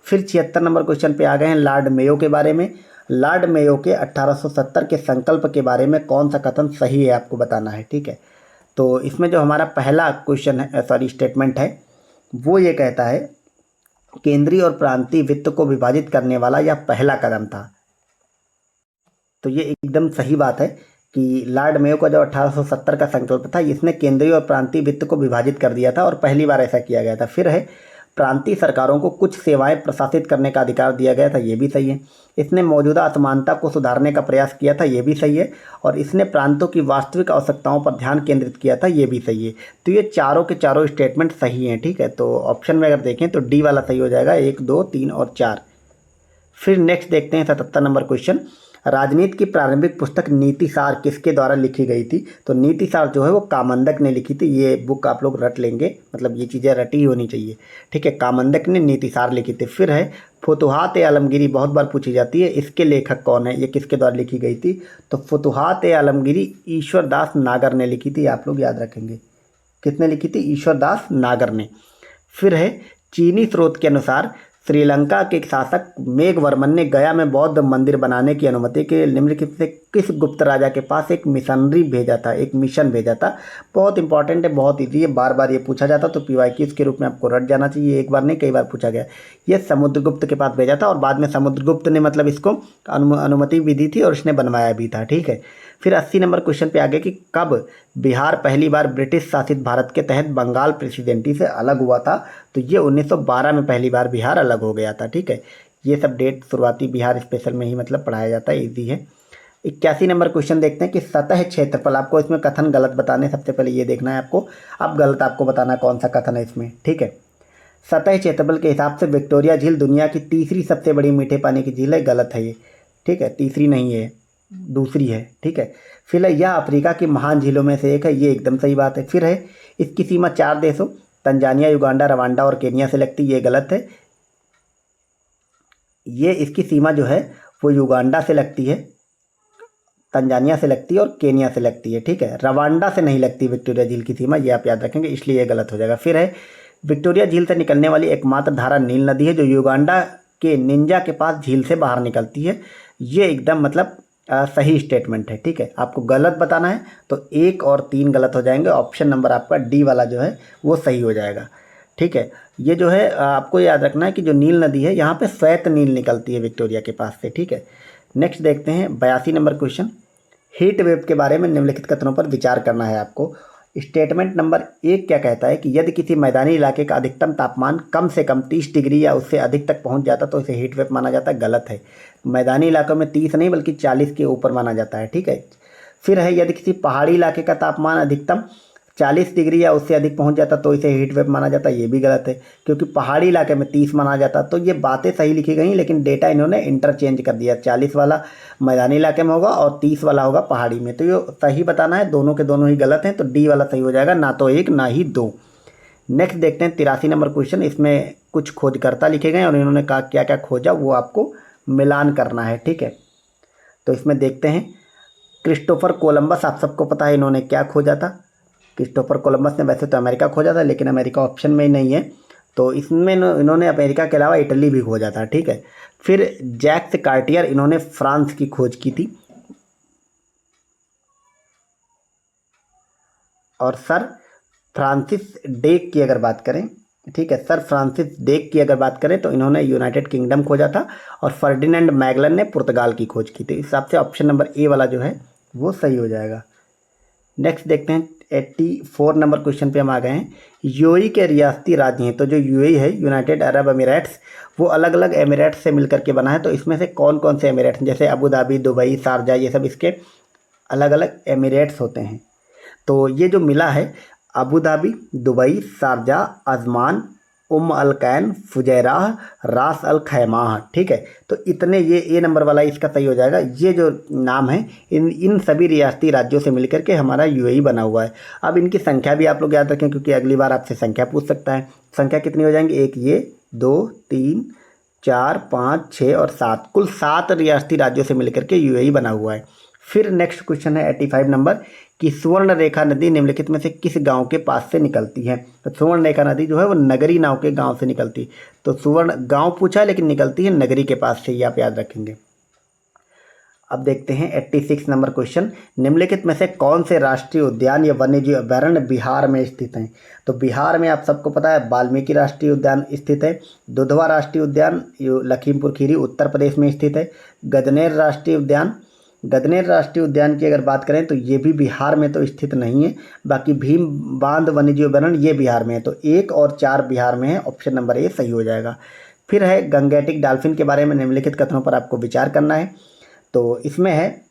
फिर 76 नंबर क्वेश्चन पे आ गए हैं लॉर्ड मेयो के बारे में। लॉर्ड मेयो के 1870 के संकल्प के बारे में कौन सा कथन सही है आपको बताना है। ठीक है, तो इसमें जो हमारा पहला क्वेश्चन है स्टेटमेंट है वो ये कहता है केंद्रीय और प्रांतीय वित्त को विभाजित करने वाला यह पहला कदम था। तो ये एकदम सही बात है कि लॉर्ड मेयो का जो 1870 का संकल्प था इसने केंद्रीय और प्रांतीय वित्त को विभाजित कर दिया था और पहली बार ऐसा किया गया था। फिर है प्रांतीय सरकारों को कुछ सेवाएं प्रशासित करने का अधिकार दिया गया था, ये भी सही है। इसने मौजूदा असमानता को सुधारने का प्रयास किया था, ये भी सही है। और इसने प्रांतों की वास्तविक आवश्यकताओं पर ध्यान केंद्रित किया था, ये भी सही है। तो ये चारों के चारों स्टेटमेंट सही हैं। ठीक है, तो ऑप्शन में अगर देखें तो डी वाला सही हो जाएगा, 1, 2, 3 और 4। फिर नेक्स्ट देखते हैं 77 नंबर क्वेश्चन, राजनीति की प्रारंभिक पुस्तक नीतिसार किसके द्वारा लिखी गई थी। तो नीतिसार जो है वो कामंदक ने लिखी थी। ये बुक आप लोग रट लेंगे, मतलब ये चीज़ें रटी होनी चाहिए। ठीक है, कामंदक ने नीतिसार लिखी थी। फिर है फुतुहात ए आलमगीरी, बहुत बार पूछी जाती है, इसके लेखक कौन है, ये किसके द्वारा लिखी गई थी। तो फुतुहात ए आलमगीरी ईश्वरदास नागर ने लिखी थी, आप लोग याद रखेंगे। किसने लिखी थी, ईश्वरदास नागर ने। फिर है चीनी स्रोत के अनुसार श्रीलंका के शासक मेघवर्मन ने गया में बौद्ध मंदिर बनाने की अनुमति के लिए निम्नलिखित से किस गुप्त राजा के पास एक मिशनरी भेजा था, एक मिशन भेजा था। बहुत इंपॉर्टेंट है, बहुत ईजी है, बार बार ये पूछा जाता, तो पीवाईक्यूज के रूप में आपको रट जाना चाहिए। एक बार नहीं कई बार पूछा गया। ये समुद्रगुप्त के पास भेजा था और बाद में समुद्रगुप्त ने मतलब इसको अनुमति भी दी थी और इसने बनवाया भी था। ठीक है, फिर 80 नंबर क्वेश्चन पे आ गया कि कब बिहार पहली बार ब्रिटिश शासित भारत के तहत बंगाल प्रेसिडेंसी से अलग हुआ था। तो ये 1912 में पहली बार बिहार अलग हो गया था। ठीक है, ये सब डेट शुरुआती बिहार स्पेशल में ही मतलब पढ़ाया जाता है, ईजी है। 81 नंबर क्वेश्चन देखते हैं कि सतह क्षेत्रफल, आपको इसमें कथन गलत बताने, सबसे पहले ये देखना है आपको। अब गलत आपको बताना कौन सा कथन है इसमें। ठीक है, सतह क्षेत्रफल के हिसाब से विक्टोरिया झील दुनिया की तीसरी सबसे बड़ी मीठे पानी की झील है, गलत है ये। ठीक है, तीसरी नहीं है, दूसरी है। ठीक है, फिर है यह अफ्रीका की महान झीलों में से एक है, ये एकदम सही बात है। फिर है इसकी सीमा 4 देशों तंजानिया, युगांडा, रवांडा और केनिया से लगती है, ये गलत है। ये इसकी सीमा जो है वो युगांडा से लगती है, तंजानिया से लगती है और केनिया से लगती है। ठीक है, रवांडा से नहीं लगती विक्टोरिया झील की सीमा, ये आप याद रखेंगे, इसलिए ये गलत हो जाएगा। फिर है विक्टोरिया झील से निकलने वाली एकमात्र धारा नील नदी है जो युगांडा के निंजा के पास झील से बाहर निकलती है, ये एकदम मतलब सही स्टेटमेंट है। ठीक है, आपको गलत बताना है तो 1 और 3 गलत हो जाएंगे। ऑप्शन नंबर आपका डी वाला जो है वो सही हो जाएगा। ठीक है, ये जो है आपको याद रखना है कि जो नील नदी है यहाँ पे श्वेत नील निकलती है विक्टोरिया के पास से। ठीक है, नेक्स्ट देखते हैं 82 नंबर क्वेश्चन, हीट वेव के बारे में निम्नलिखित कथनों पर विचार करना है आपको। स्टेटमेंट नंबर 1 क्या कहता है कि यदि किसी मैदानी इलाके का अधिकतम तापमान कम से कम 30 डिग्री या उससे अधिक तक पहुंच जाता तो इसे हीट वेव माना जाता है, गलत है। मैदानी इलाकों में 30 नहीं बल्कि 40 के ऊपर माना जाता है। ठीक है, फिर है यदि किसी पहाड़ी इलाके का तापमान अधिकतम 40 डिग्री या उससे अधिक पहुंच जाता तो इसे हीट वेव माना जाता है, ये भी गलत है क्योंकि पहाड़ी इलाके में 30 माना जाता। तो ये बातें सही लिखी गई लेकिन डेटा इन्होंने इंटरचेंज कर दिया, 40 वाला मैदानी इलाके में होगा और 30 वाला होगा पहाड़ी में। तो ये सही बताना है, दोनों के दोनों ही गलत हैं, तो डी वाला सही हो जाएगा, ना तो 1 ना ही 2। नेक्स्ट देखते हैं 83 नंबर क्वेश्चन, इसमें कुछ खोजकर्ता लिखे गए और इन्होंने कहा क्या क्या खोजा वो आपको मिलान करना है, ठीक है। तो इसमें देखते हैं क्रिस्टोफर कोलंबस, आप सबको पता है इन्होंने क्या खोजा था। क्रिस्टोफर कोलंबस ने वैसे तो अमेरिका खोजा था, लेकिन अमेरिका ऑप्शन में ही नहीं है, तो इसमें इन्होंने अमेरिका के अलावा इटली भी खोजा था, ठीक है। फिर जैक्स कार्टियर, इन्होंने फ्रांस की खोज की थी। और सर फ्रांसिस ड्रेक की अगर बात करें, ठीक है, सर फ्रांसिस ड्रेक की अगर बात करें तो इन्होंने यूनाइटेड किंगडम खोजा था और फर्डिनेंड मैगलन ने पुर्तगाल की खोज की थी। इस हिसाब से ऑप्शन नंबर ए वाला जो है वो सही हो जाएगा। नेक्स्ट देखते हैं 84 नंबर क्वेश्चन पे हम आ गए हैं। यूएई के रियासती राज्य हैं, तो जो यूएई है यूनाइटेड अरब एमिरेट्स, वो अलग अलग एमिरेट्स से मिलकर के बना है। तो इसमें से कौन कौन से एमिरेट्स, जैसे अबू धाबी, दुबई, शारजा, ये सब इसके अलग अलग एमिरेट्स होते हैं। तो ये जो मिला है Abu Dhabi, Dubai, Sharjah, Ajman, Al Ain, Fujairah, Ras Al खैमाह, ठीक है। तो इतने ये ए नंबर वाला इसका सही हो जाएगा। ये जो नाम है इन सभी रियासती राज्यों से मिलकर के हमारा यूएई बना हुआ है। अब इनकी संख्या भी आप लोग याद रखें, क्योंकि अगली बार आपसे संख्या पूछ सकता है। संख्या कितनी हो जाएंगी, एक ये, 2, 3, 4, 5, 6 और 7, कुल 7 रियासती राज्यों से मिलकर के यूएई बना हुआ है। फिर नेक्स्ट क्वेश्चन है 85 नंबर कि सुवर्ण रेखा नदी निम्नलिखित में से किस गांव के पास से निकलती है। तो सुवर्ण रेखा नदी जो है वो नगरी नाव के गांव से निकलती है। तो सुवर्ण गांव पूछा है लेकिन निकलती है नगरी के पास से, ये आप याद रखेंगे। अब देखते हैं 86 नंबर क्वेश्चन, निम्नलिखित में से कौन से राष्ट्रीय उद्यान या वन्यजीव अभयारण्य बिहार में स्थित हैं। तो बिहार में आप सबको पता है वाल्मीकि राष्ट्रीय उद्यान स्थित है, दुधवा राष्ट्रीय उद्यान लखीमपुर खीरी उत्तर प्रदेश में स्थित है, गजनेर राष्ट्रीय उद्यान की अगर बात करें तो ये भी बिहार में तो स्थित नहीं है। बाकी भीम बांध वन्यजीव अभयारण्य ये बिहार में है। तो 1 और 4 बिहार में है, ऑप्शन नंबर ए सही हो जाएगा। फिर है गंगेटिक डॉल्फिन के बारे में निम्नलिखित कथनों पर आपको विचार करना है। तो इसमें है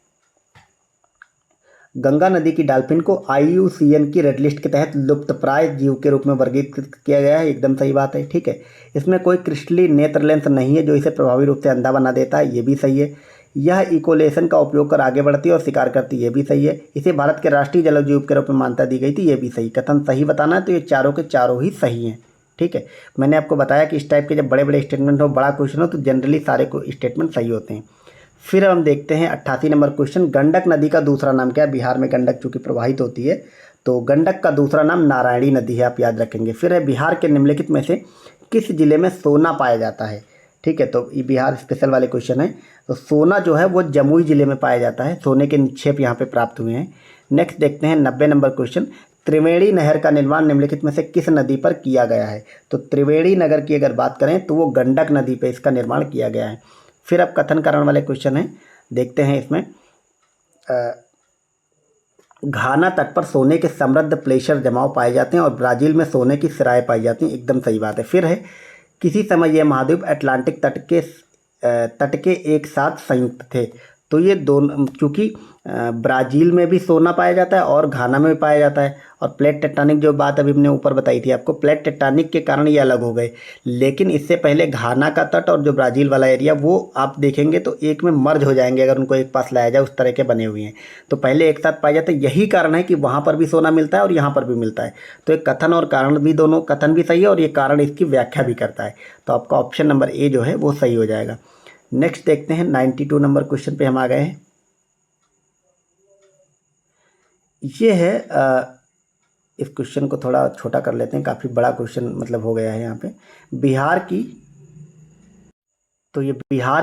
गंगा नदी की डॉल्फिन को IUCN की रेड लिस्ट के तहत लुप्तप्राय जीव के रूप में वर्गीकृत किया गया है, एकदम सही बात है, ठीक है। इसमें कोई क्रिस्टली नेत्र लेंस नहीं है जो इसे प्रभावी रूप से अंधा बना देता है, ये भी सही है। यह इकोलेशन का उपयोग कर आगे बढ़ती है और शिकार करती है, ये भी सही है। इसे भारत के राष्ट्रीय जलज जीव के रूप में मान्यता दी गई थी, ये भी सही। कथन सही बताना है तो ये चारों के चारों ही सही हैं, ठीक है। मैंने आपको बताया कि इस टाइप के जब बड़े बड़े स्टेटमेंट हो, बड़ा क्वेश्चन हो, तो जनरली सारे स्टेटमेंट सही होते हैं। फिर हम देखते हैं 88 नंबर क्वेश्चन, गंडक नदी का दूसरा नाम क्या है। बिहार में गंडक चूँकि प्रवाहित होती है तो गंडक का दूसरा नाम नारायणी नदी है, आप याद रखेंगे। फिर है बिहार के निम्नलिखित में से किस जिले में सोना पाया जाता है, ठीक है। तो ये बिहार स्पेशल वाले क्वेश्चन है। तो सोना जो है वो जमुई जिले में पाया जाता है, सोने के निक्षेप यहाँ पे प्राप्त हुए हैं। नेक्स्ट देखते हैं 90 नंबर क्वेश्चन, त्रिवेणी नहर का निर्माण निम्नलिखित में से किस नदी पर किया गया है। तो त्रिवेणी नगर की अगर बात करें तो वो गंडक नदी पर इसका निर्माण किया गया है। फिर अब कथन कारण वाले क्वेश्चन हैं, देखते हैं इसमें घाना तट पर सोने के समृद्ध प्लेशर जमाव पाए जाते हैं और ब्राज़ील में सोने की सिराएं पाई जाती हैं, एकदम सही बात है। फिर है किसी समय यह महाद्वीप अटलांटिक तट के एक साथ संयुक्त थे। तो ये दोनों, चूँकि ब्राज़ील में भी सोना पाया जाता है और घाना में भी पाया जाता है, और प्लेट टेक्टोनिक जो बात अभी हमने ऊपर बताई थी आपको, प्लेट टेक्टोनिक के कारण ये अलग हो गए। लेकिन इससे पहले घाना का तट और जो ब्राज़ील वाला एरिया वो आप देखेंगे तो एक में मर्ज हो जाएंगे अगर उनको एक पास लाया जाए, उस तरह के बने हुए हैं। तो पहले एक साथ पाए जाते हैं, यही कारण है कि वहाँ पर भी सोना मिलता है और यहाँ पर भी मिलता है। तो एक कथन और कारण भी, दोनों कथन भी सही है और ये कारण इसकी व्याख्या भी करता है। तो आपका ऑप्शन नंबर ए जो है वो सही हो जाएगा। नेक्स्ट देखते हैं 92 नंबर क्वेश्चन पे हम आ गए हैं। ये है इस क्वेश्चन को थोड़ा छोटा कर लेते हैं, काफ़ी बड़ा क्वेश्चन मतलब हो गया है यहाँ पे। बिहार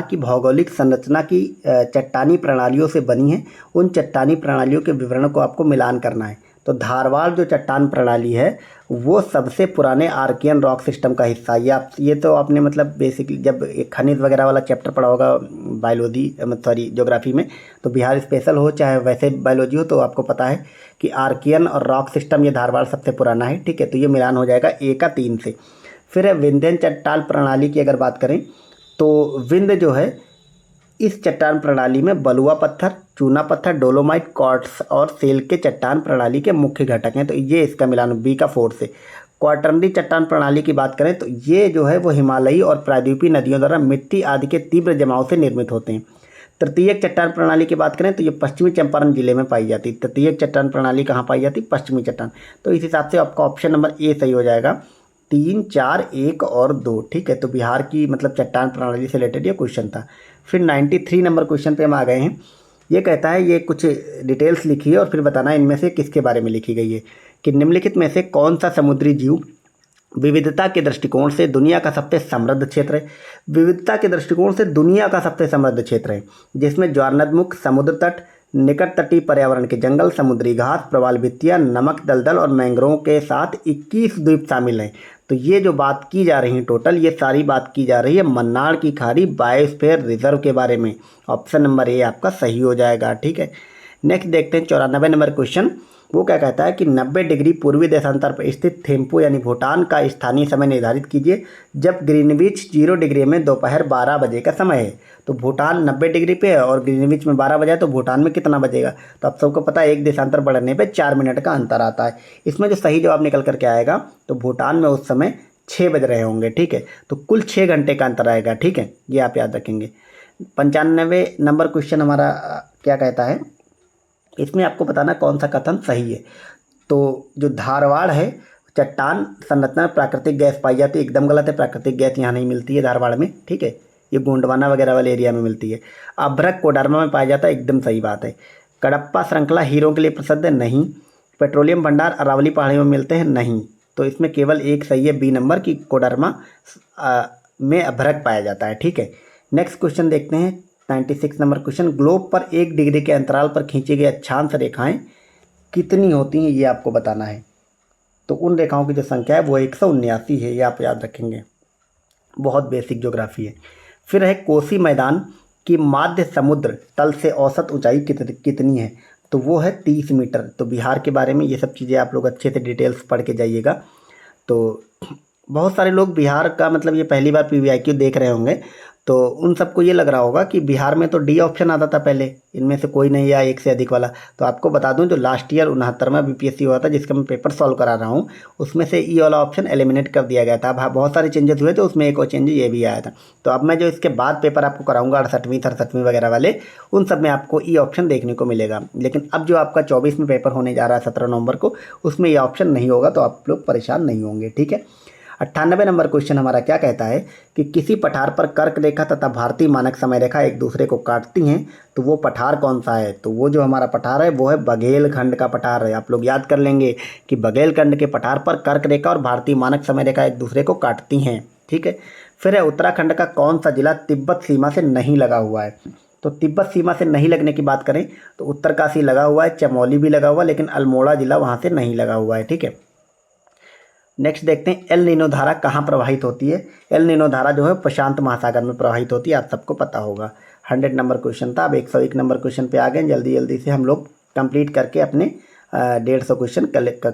की भौगोलिक संरचना की चट्टानी प्रणालियों से बनी है, उन चट्टानी प्रणालियों के विवरण को आपको मिलान करना है। तो धारवाड़ जो चट्टान प्रणाली है वो सबसे पुराने आर्कियन रॉक सिस्टम का हिस्सा है। ये तो आपने मतलब बेसिकली जब एक खनिज वगैरह वाला चैप्टर पढ़ा होगा ज्योग्राफी में, तो बिहार स्पेशल हो चाहे वैसे बायोलॉजी हो, तो आपको पता है कि आर्कियन और रॉक सिस्टम ये धारवाड़ सबसे पुराना है, ठीक है। तो ये मिलान हो जाएगा ए का 3 से। फिर है विंध्यन चट्टान प्रणाली की अगर बात करें तो विंध्य जो है इस चट्टान प्रणाली में बलुआ पत्थर, चूना पत्थर, डोलोमाइट, क्वार्ट्स और सेल के चट्टान प्रणाली के मुख्य घटक हैं। तो ये इसका मिलान बी का 4 से। क्वाटरनरी चट्टान प्रणाली की बात करें तो ये जो है वो हिमालयी और प्रायद्वीपीय नदियों द्वारा मिट्टी आदि के तीव्र जमाव से निर्मित होते हैं। तृतीयक चट्टान प्रणाली की बात करें तो ये पश्चिमी चंपारण जिले में पाई जाती है। तृतीयक चट्टान प्रणाली कहाँ पाई जाती है? पश्चिमी चट्टान। तो इस हिसाब से आपका ऑप्शन नंबर ए सही हो जाएगा। 3, 4, 1 और 2। ठीक है, तो बिहार की मतलब चट्टान प्रणाली से रिलेटेड ये क्वेश्चन था। फिर 93 नंबर क्वेश्चन पे हम आ गए हैं। ये कहता है ये कुछ डिटेल्स लिखी है और फिर बताना इनमें से किसके बारे में लिखी गई है कि निम्नलिखित में से कौन सा समुद्री जीव विविधता के दृष्टिकोण से दुनिया का सबसे समृद्ध क्षेत्र है। विविधता के दृष्टिकोण से दुनिया का सबसे समृद्ध क्षेत्र है, जिसमें ज्वारनदमुख, समुद्र तट, निकट तटीय पर्यावरण के जंगल, समुद्री घास, प्रवाल भित्तियां, नमक दलदल और मैंग्रोव के साथ 21 द्वीप शामिल हैं। तो ये जो बात की जा रही है टोटल, ये सारी बात की जा रही है मन्नार की खाड़ी बायोस्फीयर रिजर्व के बारे में। ऑप्शन नंबर ए आपका सही हो जाएगा। ठीक है, नेक्स्ट देखते हैं 94 नंबर क्वेश्चन। वो क्या कहता है कि 90 डिग्री पूर्वी देशांतर पर स्थित थिम्पू यानी भूटान का स्थानीय समय निर्धारित कीजिए जब ग्रीनविच 0 डिग्री में दोपहर 12 बजे का समय है। तो भूटान 90 डिग्री पे है और ग्रीनविच में 12 बजे है, तो भूटान में कितना बजेगा? तो आप सबको पता है एक देशांतर बढ़ने पे 4 मिनट का अंतर आता है। इसमें जो सही जवाब निकल करके आएगा तो भूटान में उस समय 6 बज रहे होंगे। ठीक है, तो कुल 6 घंटे का अंतर आएगा। ठीक है, ये आप याद रखेंगे। 95 नंबर क्वेश्चन हमारा क्या कहता है, इसमें आपको बताना कौन सा कथन सही है। तो जो धारवाड़ है, चट्टान संरचना में प्राकृतिक गैस पाई जाती है, एकदम गलत है। प्राकृतिक गैस यहाँ नहीं मिलती है धारवाड़ में। ठीक है, ये गोंडवाना वगैरह वाले एरिया में मिलती है। अभ्रक कोडरमा में पाया जाता है, एकदम सही बात है। कडप्पा श्रृंखला हीरों के लिए प्रसिद्ध है, नहीं। पेट्रोलियम भंडार अरावली पहाड़ियों में मिलते हैं, नहीं। तो इसमें केवल एक सही है, बी नंबर की कोडरमा में अभ्रक पाया जाता है। ठीक है, नेक्स्ट क्वेश्चन देखते हैं 96 नंबर क्वेश्चन। ग्लोब पर 1 डिग्री के अंतराल पर खींची गई अक्षांश रेखाएं कितनी होती हैं, ये आपको बताना है। तो उन रेखाओं की जो संख्या है वो 179 है, ये आप याद रखेंगे। बहुत बेसिक ज्योग्राफी है। फिर है कोसी मैदान की माध्य समुद्र तल से औसत ऊंचाई कितनी है? तो वो है 30 मीटर। तो बिहार के बारे में ये सब चीज़ें आप लोग अच्छे से डिटेल्स पढ़ के जाइएगा। तो बहुत सारे लोग बिहार का मतलब ये पहली बार PVIQ देख रहे होंगे, तो उन सबको ये लग रहा होगा कि बिहार में तो डी ऑप्शन आता था पहले, इनमें से कोई नहीं या एक से अधिक वाला। तो आपको बता दूं जो लास्ट ईयर 69वां BPSC हुआ था जिसका मैं पेपर सॉल्व करा रहा हूं, उसमें से ई वाला ऑप्शन एलिमिनेट कर दिया गया था। अब बहुत सारे चेंजेस हुए थे, उसमें एक और चेंज ये भी आया था। तो अब मैं जो इसके बाद पेपर आपको कराऊंगा 68वीं 67वीं वगैरह वाले, उन सब में आपको ई ऑप्शन देखने को मिलेगा। लेकिन अब जो आपका 24 में पेपर होने जा रहा है 17 नवंबर को, उसमें ये ऑप्शन नहीं होगा, तो आप लोग परेशान नहीं होंगे। ठीक है, 98 नंबर क्वेश्चन हमारा क्या कहता है कि किसी पठार पर कर्क रेखा तथा भारतीय मानक समय रेखा एक दूसरे को काटती हैं, तो वो पठार कौन सा है? तो वो जो हमारा पठार है वो है बघेलखंड का पठार है। आप लोग याद कर लेंगे कि बघेलखंड के पठार पर कर्क रेखा और भारतीय मानक समय रेखा एक दूसरे को काटती हैं। ठीक है, फिर है उत्तराखंड का कौन सा जिला तिब्बत सीमा से नहीं लगा हुआ है? तो तिब्बत सीमा से नहीं लगने की बात करें तो उत्तरकाशी लगा हुआ है, चमोली भी लगा हुआ है, लेकिन अल्मोड़ा जिला वहाँ से नहीं लगा हुआ है। ठीक है, नेक्स्ट देखते हैं एल नीनो धारा कहाँ प्रवाहित होती है। एल नीनो धारा जो है प्रशांत महासागर में प्रवाहित होती है, आप सबको पता होगा। 100 नंबर क्वेश्चन था। अब 101 नंबर क्वेश्चन पे आ गए। जल्दी जल्दी से हम लोग कंप्लीट करके अपने 150 क्वेश्चन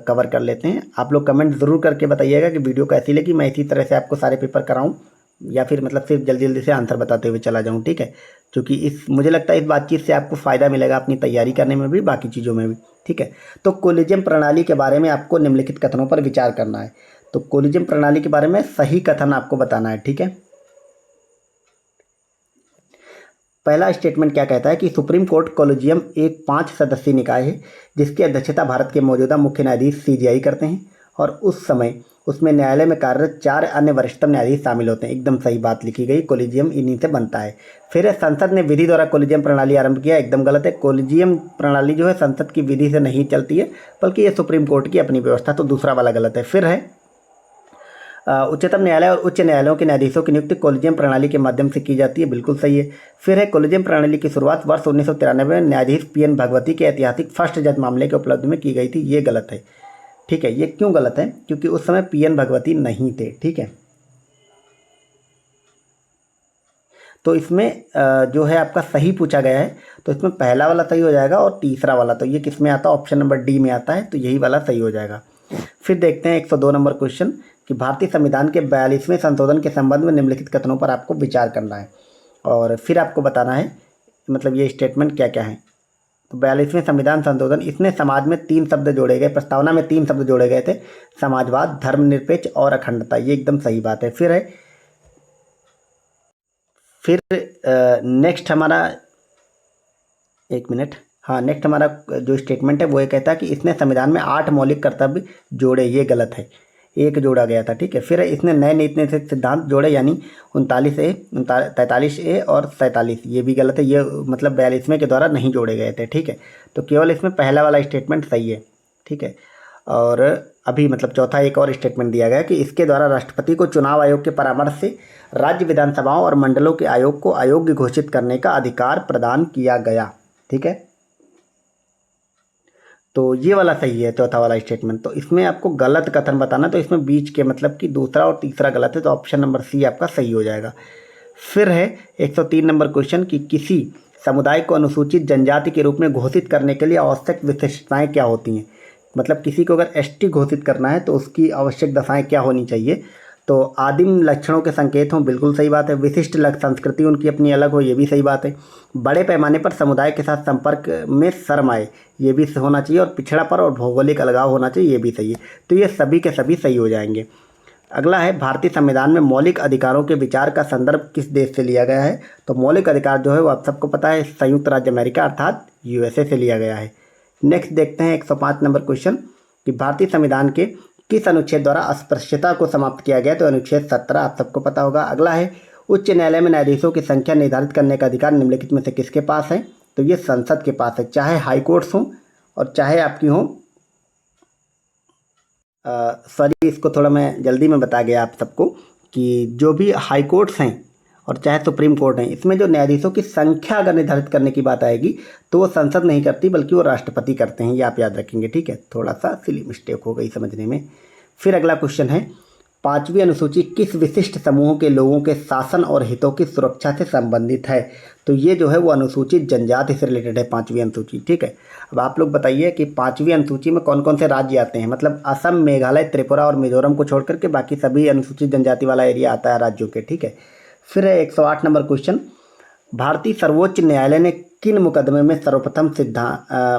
कवर कर लेते हैं। आप लोग कमेंट ज़रूर करके बताइएगा कि वीडियो कैसी लगी, मैं इसी तरह से आपको सारे पेपर कराऊँ या फिर मतलब सिर्फ जल्दी जल्दी से आंसर बताते हुए चला जाऊँ। ठीक है, क्योंकि मुझे लगता है इस बातचीत से आपको फ़ायदा मिलेगा अपनी तैयारी करने में भी, बाकी चीज़ों में भी। ठीक है, तो कोलिजियम प्रणाली के बारे में आपको निम्नलिखित कथनों पर विचार करना है। तो कोलिजियम प्रणाली के बारे में सही कथन आपको बताना है। ठीक है, पहला स्टेटमेंट क्या कहता है कि सुप्रीम कोर्ट कोलिजियम एक 5 सदस्यीय निकाय है जिसकी अध्यक्षता भारत के मौजूदा मुख्य न्यायाधीश CJI करते हैं और उस समय उसमें न्यायालय में कार्यरत 4 अन्य वरिष्ठतम न्यायाधीश शामिल होते हैं। एकदम सही बात लिखी गई, कोलिजियम इन्हीं से बनता है। फिर संसद ने विधि द्वारा कोलिजियम प्रणाली आरंभ किया, एकदम गलत है। कोलिजियम प्रणाली जो है संसद की विधि से नहीं चलती है, बल्कि ये सुप्रीम कोर्ट की अपनी व्यवस्था, तो दूसरा वाला गलत है। फिर है उच्चतम न्यायालय और उच्च न्यायालयों के न्यायाधीशों की नियुक्ति कोलिजियम प्रणाली के माध्यम से की जाती है, बिल्कुल सही है। फिर है कोलिजियम प्रणाली की शुरुआत वर्ष 1993 में न्यायाधीश PN भगवती के ऐतिहासिक फर्स्ट जज मामले के उपलब्धि में की गई थी, ये गलत है। ठीक है, ये क्यों गलत है? क्योंकि उस समय PN भगवती नहीं थे। ठीक है, तो इसमें जो है आपका सही पूछा गया है, तो इसमें पहला वाला सही हो जाएगा और तीसरा वाला तो ये किस में आता है? ऑप्शन नंबर डी में आता है, तो यही वाला सही हो जाएगा। फिर देखते हैं 102 नंबर क्वेश्चन कि भारतीय संविधान के 42वें संशोधन के संबंध में निम्नलिखित कथनों पर आपको विचार करना है और फिर आपको बताना है मतलब ये स्टेटमेंट क्या क्या है। तो 42वें संविधान संशोधन, इसमें समाज में 3 शब्द जोड़े गए, प्रस्तावना में 3 शब्द जोड़े गए थे, समाजवाद, धर्मनिरपेक्ष और अखंडता, ये एकदम सही बात है। फिर नेक्स्ट हमारा, एक मिनट, हाँ, नेक्स्ट हमारा जो स्टेटमेंट है वो ये कहता है कि इसने संविधान में 8 मौलिक कर्तव्य जोड़े, ये गलत है। एक जोड़ा गया था, ठीक है। फिर इसने नए नीति से सिद्धांत जोड़े, यानी 39A, 43A और 47, ये भी गलत है, ये मतलब 42वें के द्वारा नहीं जोड़े गए थे, ठीक है। तो केवल इसमें पहला वाला स्टेटमेंट सही है, ठीक है। और अभी मतलब चौथा एक और स्टेटमेंट दिया गया कि इसके द्वारा राष्ट्रपति को चुनाव आयोग के परामर्श से राज्य विधानसभाओं और मंडलों के आयोग को अयोग्य घोषित करने का अधिकार प्रदान किया गया, ठीक है। तो ये वाला सही है, चौथा वाला स्टेटमेंट। तो इसमें आपको गलत कथन बताना, तो इसमें बीच के मतलब कि दूसरा और तीसरा गलत है, तो ऑप्शन नंबर सी आपका सही हो जाएगा। फिर है 103 नंबर क्वेश्चन कि किसी समुदाय को अनुसूचित जनजाति के रूप में घोषित करने के लिए आवश्यक विशेषताएं क्या होती हैं। मतलब किसी को अगर एसटी घोषित करना है तो उसकी आवश्यक दशाएं क्या होनी चाहिए। तो आदिम लक्षणों के संकेत हों, बिल्कुल सही बात है। विशिष्ट संस्कृति उनकी अपनी अलग हो, ये भी सही बात है। बड़े पैमाने पर समुदाय के साथ संपर्क में शर्म आए, ये भी होना चाहिए। और पिछड़ापन और भौगोलिक अलगाव होना चाहिए, ये भी सही है। तो ये सभी के सभी सही हो जाएंगे। अगला है भारतीय संविधान में मौलिक अधिकारों के विचार का संदर्भ किस देश से लिया गया है। तो मौलिक अधिकार जो है वो आप सबको पता है, संयुक्त राज्य अमेरिका अर्थात यूएसए से लिया गया है। नेक्स्ट देखते हैं 105 नंबर क्वेश्चन कि भारतीय संविधान के किस अनुच्छेद द्वारा अस्पृश्यता को समाप्त किया गया। तो अनुच्छेद 17 आप सबको पता होगा। अगला है उच्च न्यायालय में न्यायाधीशों की संख्या निर्धारित करने का अधिकार निम्नलिखित में से किसके पास है। तो ये संसद के पास है, चाहे हाई कोर्ट्स हों और चाहे आपकी हों, सॉरी इसको थोड़ा मैं जल्दी में बता गया आप सबको कि जो भी हाई कोर्ट्स हैं और चाहे सुप्रीम कोर्ट हैं, इसमें जो न्यायाधीशों की संख्या अगर निर्धारित करने की बात आएगी तो वो संसद नहीं करती बल्कि वो राष्ट्रपति करते हैं, ये आप याद रखेंगे, ठीक है। थोड़ा सा सिली मिस्टेक हो गई समझने में। फिर अगला क्वेश्चन है 5वीं अनुसूची किस विशिष्ट समूहों के लोगों के शासन और हितों की सुरक्षा से संबंधित है। तो ये जो है वो अनुसूचित जनजाति से रिलेटेड है 5वीं अनुसूची, ठीक है। अब आप लोग बताइए कि 5वीं अनुसूची में कौन कौन से राज्य आते हैं। मतलब असम, मेघालय, त्रिपुरा और मिजोरम को छोड़ करके बाकी सभी अनुसूचित जनजाति वाला एरिया आता है राज्यों के, ठीक है। फिर है 108 नंबर क्वेश्चन, भारतीय सर्वोच्च न्यायालय ने किन मुकदमे में सर्वप्रथम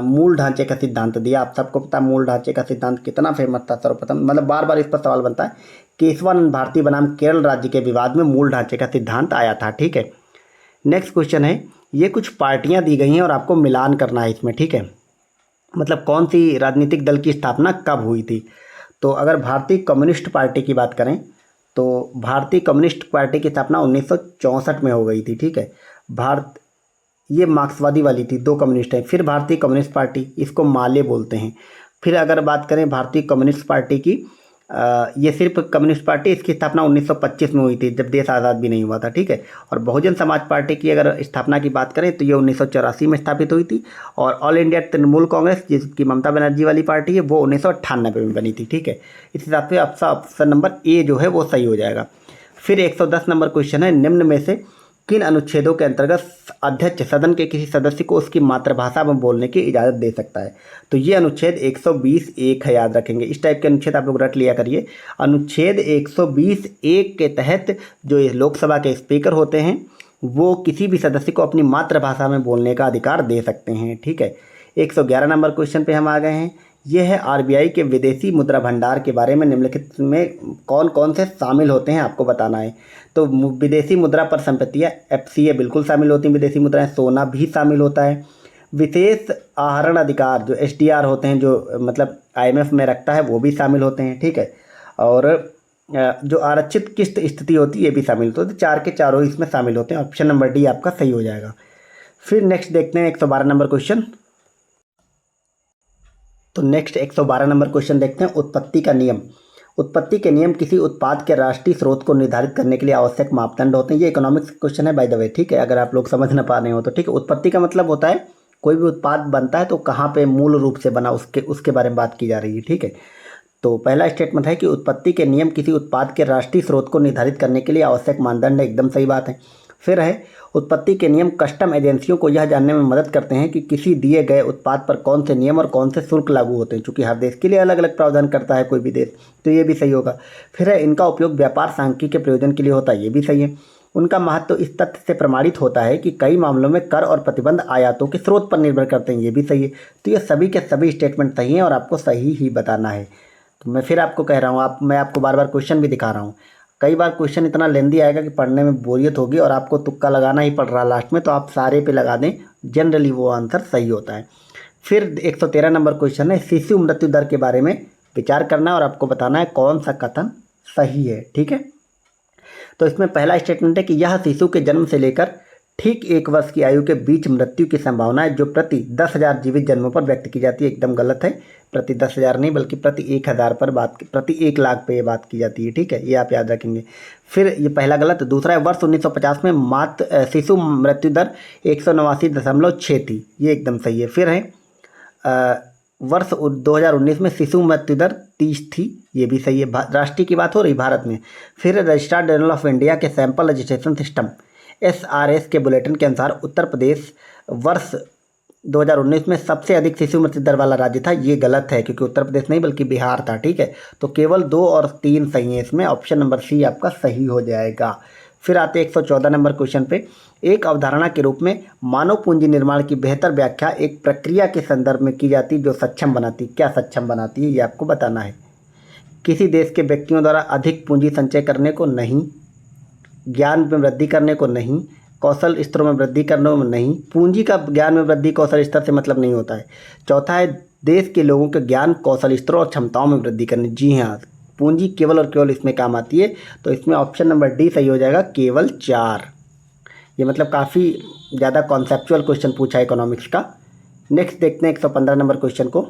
मूल ढांचे का सिद्धांत दिया। आप सबको पता मूल ढांचे का सिद्धांत कितना फेमस था सर्वप्रथम, मतलब बार बार इस पर सवाल बनता है। केशवानंद भारती बनाम केरल राज्य के विवाद में मूल ढांचे का सिद्धांत आया था, ठीक है। नेक्स्ट क्वेश्चन है, ये कुछ पार्टियां दी गई हैं और आपको मिलान करना है इसमें, ठीक है। मतलब कौन सी राजनीतिक दल की स्थापना कब हुई थी। तो अगर भारतीय कम्युनिस्ट पार्टी की बात करें तो भारतीय कम्युनिस्ट पार्टी की स्थापना 1964 में हो गई थी, ठीक है। ये मार्क्सवादी वाली थी, 2 कम्युनिस्ट हैं। फिर भारतीय कम्युनिस्ट पार्टी, इसको माले बोलते हैं। फिर अगर बात करें भारतीय कम्युनिस्ट पार्टी की, ये सिर्फ कम्युनिस्ट पार्टी, इसकी स्थापना 1925 में हुई थी जब देश आज़ाद भी नहीं हुआ था, ठीक है। और बहुजन समाज पार्टी की अगर स्थापना की बात करें तो ये 1984 में स्थापित हुई थी। और ऑल इंडिया तृणमूल कांग्रेस जिसकी ममता बनर्जी वाली पार्टी है वो 1998 में बनी थी, ठीक है। इस हिसाब से आपका ऑप्शन नंबर ए जो है वो सही हो जाएगा। फिर 110 नंबर क्वेश्चन है, निम्न में से किन अनुच्छेदों के अंतर्गत अध्यक्ष सदन के किसी सदस्य को उसकी मातृभाषा में बोलने की इजाज़त दे सकता है। तो ये अनुच्छेद 120(1) है, याद रखेंगे। इस टाइप के अनुच्छेद आप लोग रट लिया करिए। अनुच्छेद 120(1) के तहत जो ये लोकसभा के स्पीकर होते हैं वो किसी भी सदस्य को अपनी मातृभाषा में बोलने का अधिकार दे सकते हैं, ठीक है। 111 नंबर क्वेश्चन पे हम आ गए हैं। ये है आरबीआई के विदेशी मुद्रा भंडार के बारे में निम्नलिखित में कौन कौन से शामिल होते हैं आपको बताना है। तो विदेशी मुद्रा पर संपत्तियाँ एफसीए बिल्कुल शामिल होती हैं, विदेशी मुद्राएं, सोना भी शामिल होता है। विशेष आहरण अधिकार जो एसडीआर होते हैं, जो मतलब आईएमएफ में रखता है, वो भी शामिल होते हैं, ठीक है। और जो आरक्षित किस्त स्थिति होती है ये भी शामिल होती है। तो 4 के चारों इसमें शामिल होते हैं। ऑप्शन नंबर डी आपका सही हो जाएगा। फिर नेक्स्ट देखते हैं 112 नंबर क्वेश्चन। तो नेक्स्ट 112 नंबर क्वेश्चन देखते हैं, उत्पत्ति का नियम। उत्पत्ति के नियम किसी उत्पाद के राष्ट्रीय स्रोत को निर्धारित करने के लिए आवश्यक मापदंड होते हैं। ये इकोनॉमिक्स क्वेश्चन है बाय द वे, ठीक है, अगर आप लोग समझ ना पा रहे हो तो, ठीक है। उत्पत्ति का मतलब होता है कोई भी उत्पाद बनता है तो कहाँ पे मूल रूप से बना उसके बारे में बात की जा रही है, ठीक है। तो पहला स्टेटमेंट है कि उत्पत्ति के नियम किसी उत्पाद के राष्ट्रीय स्रोत को निर्धारित करने के लिए आवश्यक मानदंड है, एकदम सही बात है। फिर है उत्पत्ति के नियम कस्टम एजेंसियों को यह जानने में मदद करते हैं कि किसी दिए गए उत्पाद पर कौन से नियम और कौन से शुल्क लागू होते हैं, चूँकि हर देश के लिए अलग अलग प्रावधान करता है कोई भी देश, तो ये भी सही होगा। फिर है इनका उपयोग व्यापार सांख्यिकी के प्रयोजन के लिए होता है, ये भी सही है। उनका महत्व इस तथ्य से प्रमाणित होता है कि कई मामलों में कर और प्रतिबंध आयातों के स्रोत पर निर्भर करते हैं, ये भी सही है। तो ये सभी के सभी स्टेटमेंट सही हैं और आपको सही ही बताना है। तो मैं फिर आपको कह रहा हूँ, मैं आपको बार बार क्वेश्चन भी दिखा रहा हूँ। कई बार क्वेश्चन इतना लेंदी आएगा कि पढ़ने में बोरियत होगी और आपको तुक्का लगाना ही पड़ रहा लास्ट में, तो आप सारे पे लगा दें, जनरली वो आंसर सही होता है। फिर 113 नंबर क्वेश्चन है, शिशु मृत्यु दर के बारे में विचार करना है और आपको बताना है कौन सा कथन सही है। ठीक है, तो इसमें पहला स्टेटमेंट है कि यह शिशु के जन्म से लेकर ठीक 1 वर्ष की आयु के बीच मृत्यु की संभावना है जो प्रति 10,000 जीवित जन्मों पर व्यक्त की जाती है। एकदम गलत है, प्रति 10,000 नहीं बल्कि प्रति 1,000 पर प्रति 1 लाख पे ये बात की जाती है। ठीक है, ये आप याद रखेंगे। फिर ये पहला गलत। दूसरा है वर्ष 1950 में शिशु मृत्यु दर 189.6 थी, ये एकदम सही है। फिर है वर्ष 2019 में शिशु मृत्यु दर 30 थी, ये भी सही है। राष्ट्रीय की बात हो रही भारत में। फिर रजिस्ट्रार जनरल ऑफ इंडिया के सैंपल रजिस्ट्रेशन सिस्टम SRS के बुलेटिन के अनुसार उत्तर प्रदेश वर्ष 2019 में सबसे अधिक शिशु मृत्यु दर वाला राज्य था, ये गलत है क्योंकि उत्तर प्रदेश नहीं बल्कि बिहार था। ठीक है, तो केवल 2 और 3 सही है, इसमें ऑप्शन नंबर सी आपका सही हो जाएगा। फिर आते 114 नंबर क्वेश्चन पे। एक अवधारणा के रूप में मानव पूंजी निर्माण की बेहतर व्याख्या एक प्रक्रिया के संदर्भ में की जाती है जो सक्षम बनाती। क्या सक्षम बनाती है, ये आपको बताना है। किसी देश के व्यक्तियों द्वारा अधिक पूंजी संचय करने को नहीं, ज्ञान में वृद्धि करने को नहीं, कौशल स्तरों में वृद्धि करने में नहीं। पूंजी का ज्ञान में वृद्धि कौशल स्तर से मतलब नहीं होता है। चौथा है देश के लोगों के ज्ञान कौशल स्तरों और क्षमताओं में वृद्धि करनी। जी हाँ, पूंजी केवल और केवल इसमें काम आती है, तो इसमें ऑप्शन नंबर डी सही हो जाएगा, केवल 4। ये मतलब काफ़ी ज़्यादा कॉन्सेप्चुअल क्वेश्चन पूछा है इकोनॉमिक्स का। नेक्स्ट देखते हैं 115 नंबर क्वेश्चन को।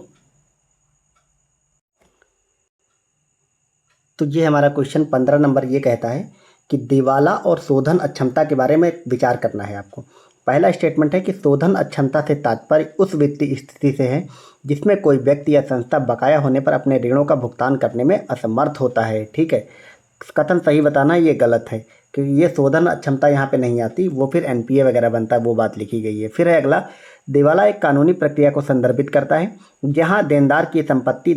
तो ये हमारा क्वेश्चन 15 नंबर ये कहता है कि दिवाला और शोधन अक्षमता के बारे में विचार करना है आपको। पहला स्टेटमेंट है कि शोधन अक्षमता से तात्पर्य उस वित्तीय स्थिति से है जिसमें कोई व्यक्ति या संस्था बकाया होने पर अपने ऋणों का भुगतान करने में असमर्थ होता है। ठीक है, कथन सही बताना, ये गलत है क्योंकि ये शोधन अक्षमता यहाँ पे नहीं आती, वो फिर NPA वगैरह बनता है, वो बात लिखी गई है। फिर है अगला, दिवाला एक कानूनी प्रक्रिया को संदर्भित करता है जहाँ देनदार की संपत्ति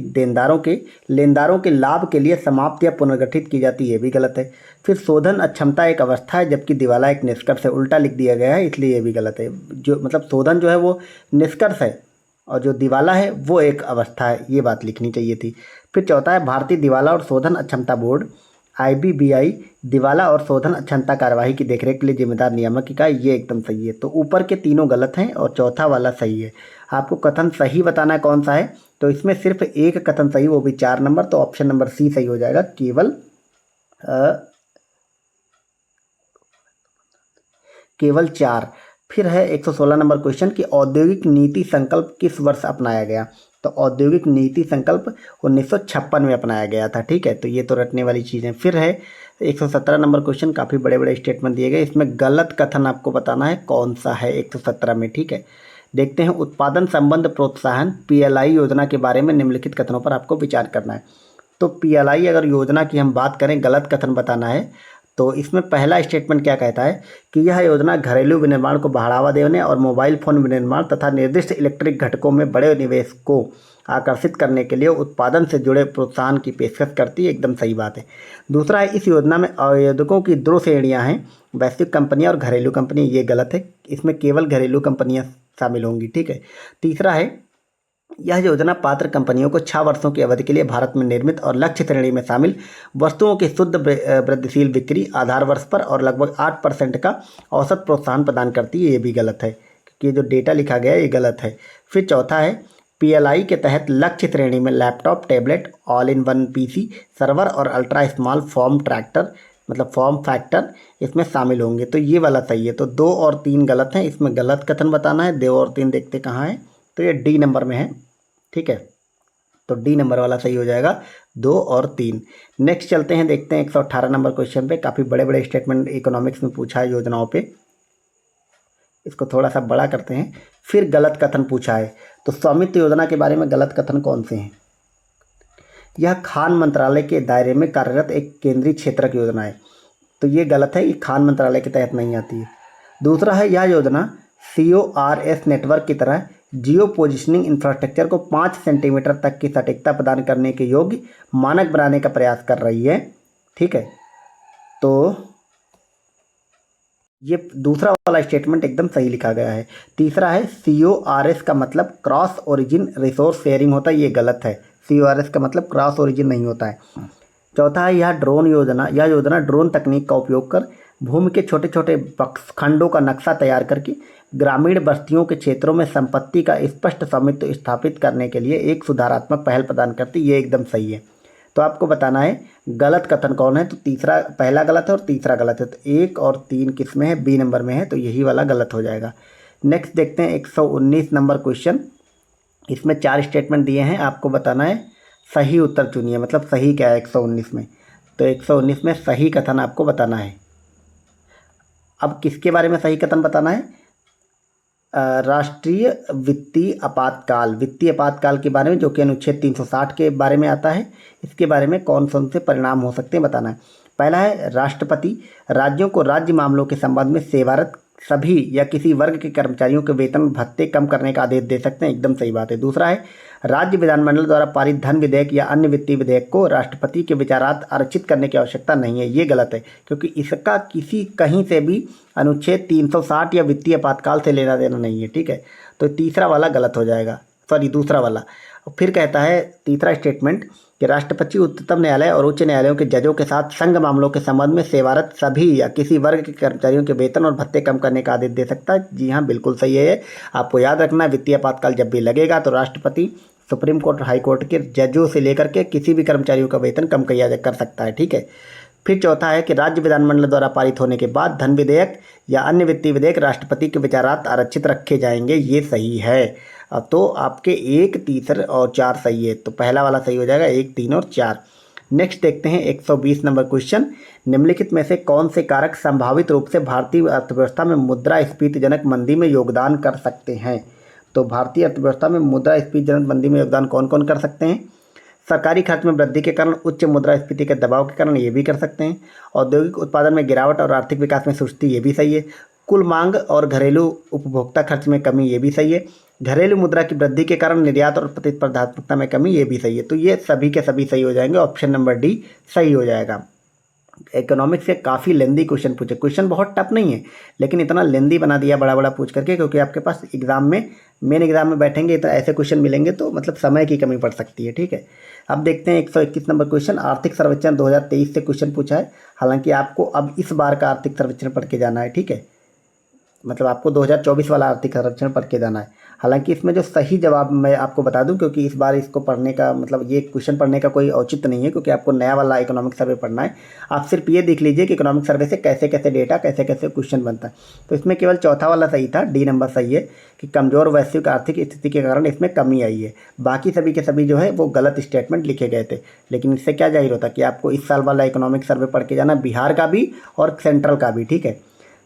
लेनदारों के लाभ के लिए समाप्त या पुनर्गठित की जाती है, ये भी गलत है। फिर शोधन अक्षमता एक अवस्था है जबकि दिवाला एक निष्कर्ष है, उल्टा लिख दिया गया है इसलिए ये भी गलत है। जो मतलब शोधन जो है वो निष्कर्ष है और जो दिवाला है वो एक अवस्था है, ये बात लिखनी चाहिए थी। फिर चौथा है भारतीय दिवाला और शोधन अक्षमता बोर्ड IBBI दिवाला और शोधन अक्षमता कार्यवाही की देखरेख के लिए जिम्मेदार नियामक इकाई, ये एकदम सही है। तो ऊपर के तीनों गलत हैं और चौथा वाला सही है। आपको कथन सही बताना है कौन सा है, तो इसमें सिर्फ एक कथन सही, वो भी 4 नंबर, तो ऑप्शन नंबर सी सही हो जाएगा, केवल 4। फिर है 116 नंबर क्वेश्चन कि औद्योगिक नीति संकल्प किस वर्ष अपनाया गया। तो औद्योगिक नीति संकल्प 1956 में अपनाया गया था। ठीक है, तो ये तो रटने वाली चीज़ें। फिर है 117 नंबर क्वेश्चन, काफ़ी बड़े बड़े स्टेटमेंट दिए गए, इसमें गलत कथन आपको बताना है कौन सा है 117 में। ठीक है, देखते हैं। उत्पादन संबंध प्रोत्साहन PLI योजना के बारे में निम्नलिखित कथनों पर आपको विचार करना है। तो PLI अगर योजना की हम बात करें, गलत कथन बताना है। तो इसमें पहला स्टेटमेंट क्या कहता है कि यह योजना घरेलू विनिर्माण को बढ़ावा देने और मोबाइल फोन विनिर्माण तथा निर्दिष्ट इलेक्ट्रिक घटकों में बड़े निवेश को आकर्षित करने के लिए उत्पादन से जुड़े प्रोत्साहन की पेशकश करती है, एकदम सही बात है। दूसरा है इस योजना में आवेदकों की 2 श्रेणियां हैं, वैश्विक कंपनियां और घरेलू कंपनी, ये गलत है, इसमें केवल घरेलू कंपनियां शामिल होंगी। ठीक है। तीसरा है यह योजना पात्र कंपनियों को 6 वर्षों की अवधि के लिए भारत में निर्मित और लक्ष्य श्रेणी में शामिल वस्तुओं की शुद्ध वृद्धिशील बिक्री आधार वर्ष पर और लगभग 8% का औसत प्रोत्साहन प्रदान करती है, ये भी गलत है क्योंकि जो डेटा लिखा गया है ये गलत है। फिर चौथा है PLI के तहत लक्ष्य श्रेणी में laptop, tablet, all in one PC, server और अल्ट्रा स्मॉल फॉर्म फैक्टर इसमें शामिल होंगे, तो ये वाला सही है। तो 2 और 3 गलत हैं, इसमें गलत कथन बताना है। 2 और 3 देखते कहाँ है, तो ये D नंबर में है। ठीक है, तो D नंबर वाला सही हो जाएगा, 2 और 3। नेक्स्ट चलते हैं, देखते हैं 118 नंबर क्वेश्चन पे। काफ़ी बड़े बड़े स्टेटमेंट इकोनॉमिक्स में पूछा है योजनाओं पे, इसको थोड़ा सा बड़ा करते हैं। फिर गलत कथन पूछा है, तो स्वामित्व योजना के बारे में गलत कथन कौन से हैं। यह खान मंत्रालय के दायरे में कार्यरत एक केंद्रीय क्षेत्रक योजना है, तो ये गलत है, ये खान मंत्रालय के तहत नहीं आती है। दूसरा है यह योजना CORS नेटवर्क की तरह जियो पोजिशनिंग इंफ्रास्ट्रक्चर को 5 सेंटीमीटर तक की सटीकता प्रदान करने के योग्य मानक बनाने का प्रयास कर रही है। ठीक है, तो ये दूसरा वाला स्टेटमेंट एकदम सही लिखा गया है। तीसरा है CORS का मतलब क्रॉस ओरिजिन रिसोर्स शेयरिंग होता है, ये गलत है, CORS का मतलब क्रॉस ओरिजिन नहीं होता है। चौथा है यह योजना ड्रोन तकनीक का उपयोग कर भूमि के छोटे छोटे खंडों का नक्शा तैयार करके ग्रामीण बस्तियों के क्षेत्रों में संपत्ति का स्पष्ट स्वामित्व स्थापित करने के लिए एक सुधारात्मक पहल प्रदान करती। ये एकदम सही है। तो आपको बताना है गलत कथन कौन है। तो तीसरा, पहला गलत है और तीसरा गलत है। तो 1 और 3 किस में है? बी नंबर में है, तो यही वाला गलत हो जाएगा। नेक्स्ट देखते हैं 119 नंबर क्वेश्चन। इसमें 4 स्टेटमेंट दिए हैं, आपको बताना है सही उत्तर चुनिए, मतलब सही क्या है 119 में। तो 119 में सही कथन आपको बताना है। अब किसके बारे में सही कथन बताना है? राष्ट्रीय वित्तीय आपातकाल के बारे में, जो कि अनुच्छेद 360 के बारे में आता है। इसके बारे में कौन कौन से परिणाम हो सकते हैं बताना है। पहला है, राष्ट्रपति राज्यों को राज्य मामलों के संबंध में सेवारत सभी या किसी वर्ग के कर्मचारियों के वेतन भत्ते कम करने का आदेश दे सकते हैं। एकदम सही बात है। दूसरा है, राज्य विधानमंडल द्वारा पारित धन विधेयक या अन्य वित्तीय विधेयक को राष्ट्रपति के विचारार्थ आरक्षित करने की आवश्यकता नहीं है। ये गलत है, क्योंकि इसका कहीं से भी अनुच्छेद 360 या वित्तीय आपातकाल से लेना देना नहीं है। ठीक है, तो तीसरा वाला गलत हो जाएगा, दूसरा वाला। फिर कहता है तीसरा स्टेटमेंट कि राष्ट्रपति उच्चतम न्यायालय और उच्च न्यायालयों के जजों के साथ संघ मामलों के संबंध में सेवारत सभी या किसी वर्ग के कर्मचारियों के वेतन और भत्ते कम करने का आदेश दे सकता है। जी हाँ, बिल्कुल सही है। आपको याद रखना है, वित्तीय आपातकाल जब भी लगेगा तो राष्ट्रपति सुप्रीम कोर्ट, हाई कोर्ट के जजों से लेकर के किसी भी कर्मचारियों का वेतन कम किया कर सकता है। ठीक है। फिर चौथा है कि राज्य विधानमंडल द्वारा पारित होने के बाद धन विधेयक या अन्य वित्तीय विधेयक राष्ट्रपति के विचारार्थ आरक्षित रखे जाएंगे। ये सही है। अब तो आपके 1, 3 और 4 सही है, तो पहला वाला सही हो जाएगा, 1, 3 और 4। नेक्स्ट देखते हैं 120 नंबर क्वेश्चन। निम्नलिखित में से कौन से कारक संभावित रूप से भारतीय अर्थव्यवस्था में मुद्रास्फीतिजनक मंदी में योगदान कर सकते हैं? तो भारतीय अर्थव्यवस्था में मुद्रास्फीतिजनक मंदी में योगदान कौन कौन कर सकते हैं? सरकारी खर्च में वृद्धि के कारण, उच्च मुद्रास्फीति के दबाव के कारण, ये भी कर सकते हैं। औद्योगिक उत्पादन में गिरावट और आर्थिक विकास में सुस्ती, ये भी सही है। कुल मांग और घरेलू उपभोक्ता खर्च में कमी, ये भी सही है। घरेलू मुद्रा की वृद्धि के कारण निर्यात और प्रतिस्पर्धात्मकता में कमी, ये भी सही है। तो ये सभी के सभी सही हो जाएंगे। ऑप्शन नंबर डी सही हो जाएगा। इकोनॉमिक्स से काफ़ी लेंदी क्वेश्चन पूछे। क्वेश्चन बहुत टफ नहीं है, लेकिन इतना लेंदी बना दिया बड़ा बड़ा पूछ करके, क्योंकि आपके पास एग्जाम में, मेन एग्जाम में बैठेंगे तो ऐसे क्वेश्चन मिलेंगे, तो मतलब समय की कमी पड़ सकती है। ठीक है। अब देखते हैं 121 नंबर क्वेश्चन। आर्थिक सर्वेक्षण 2023 से क्वेश्चन पूछा है। हालांकि आपको अब इस बार का आर्थिक सर्वेक्षण पढ़ के जाना है। ठीक है, मतलब आपको 2024 वाला आर्थिक सर्वेक्षण पढ़ के जाना है। हालांकि इसमें जो सही जवाब मैं आपको बता दूं, क्योंकि इस बार इसको पढ़ने का मतलब ये क्वेश्चन पढ़ने का कोई औचित्य नहीं है, क्योंकि आपको नया वाला इकोनॉमिक सर्वे पढ़ना है। आप सिर्फ ये देख लीजिए कि इकोनॉमिक सर्वे से कैसे कैसे डेटा, कैसे कैसे क्वेश्चन बनता है। तो इसमें केवल चौथा वाला सही था, डी नंबर सही है, कि कमजोर वैश्विक आर्थिक स्थिति के कारण इसमें कमी आई है। बाकी सभी के सभी जो है वो गलत स्टेटमेंट लिखे गए थे। लेकिन इससे क्या जाहिर होता कि आपको इस साल वाला इकोनॉमिक सर्वे पढ़ के जाना, बिहार का भी और सेंट्रल का भी। ठीक है।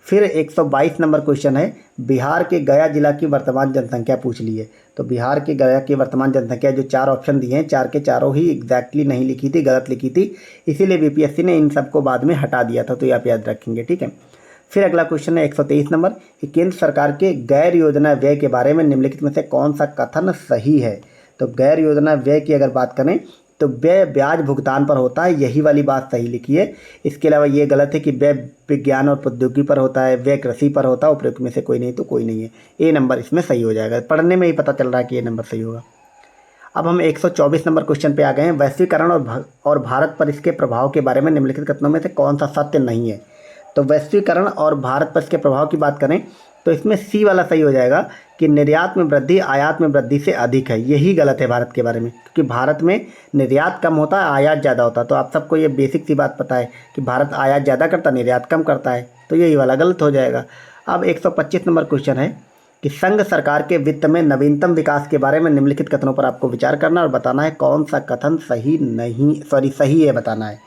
फिर 122 नंबर क्वेश्चन है, बिहार के गया जिला की वर्तमान जनसंख्या पूछ ली है। तो बिहार के गया की वर्तमान जनसंख्या, जो 4 ऑप्शन दिए हैं, 4 के चारों ही एग्जैक्टली नहीं लिखी थी, गलत लिखी थी। इसीलिए बीपीएससी ने इन सबको बाद में हटा दिया था, तो ये आप याद रखेंगे। ठीक है। फिर अगला क्वेश्चन है 123 नंबर, कि केंद्र सरकार के गैर योजना व्यय के बारे में निम्नलिखित में से कौन सा कथन सही है? तो गैर योजना व्यय की अगर बात करें तो व्यय ब्याज भुगतान पर होता है, यही वाली बात सही लिखी है। इसके अलावा ये गलत है कि व्यय विज्ञान और प्रौद्योगिकी पर होता है, व्यय कृषि पर होता है। उपयुक्त में से कोई नहीं तो कोई नहीं है। ए नंबर इसमें सही हो जाएगा। पढ़ने में ही पता चल रहा है कि ये नंबर सही होगा। अब हम 124 नंबर क्वेश्चन पे आ गए हैं। वैश्वीकरण और भारत पर इसके प्रभाव के बारे में निम्नलिखित कथनों में से कौन सा सत्य नहीं है? तो वैश्वीकरण और भारत पर इसके प्रभाव की बात करें तो इसमें सी वाला सही हो जाएगा, कि निर्यात में वृद्धि आयात में वृद्धि से अधिक है। यही गलत है भारत के बारे में, क्योंकि भारत में निर्यात कम होता है, आयात ज़्यादा होता है। तो आप सबको ये बेसिक सी बात पता है कि भारत आयात ज़्यादा करता है, निर्यात कम करता है। तो यही वाला गलत हो जाएगा। अब 125 नंबर क्वेश्चन है कि संघ सरकार के वित्त में नवीनतम विकास के बारे में निम्नलिखित कथनों पर आपको विचार करना और बताना है कौन सा कथन सही है बताना है।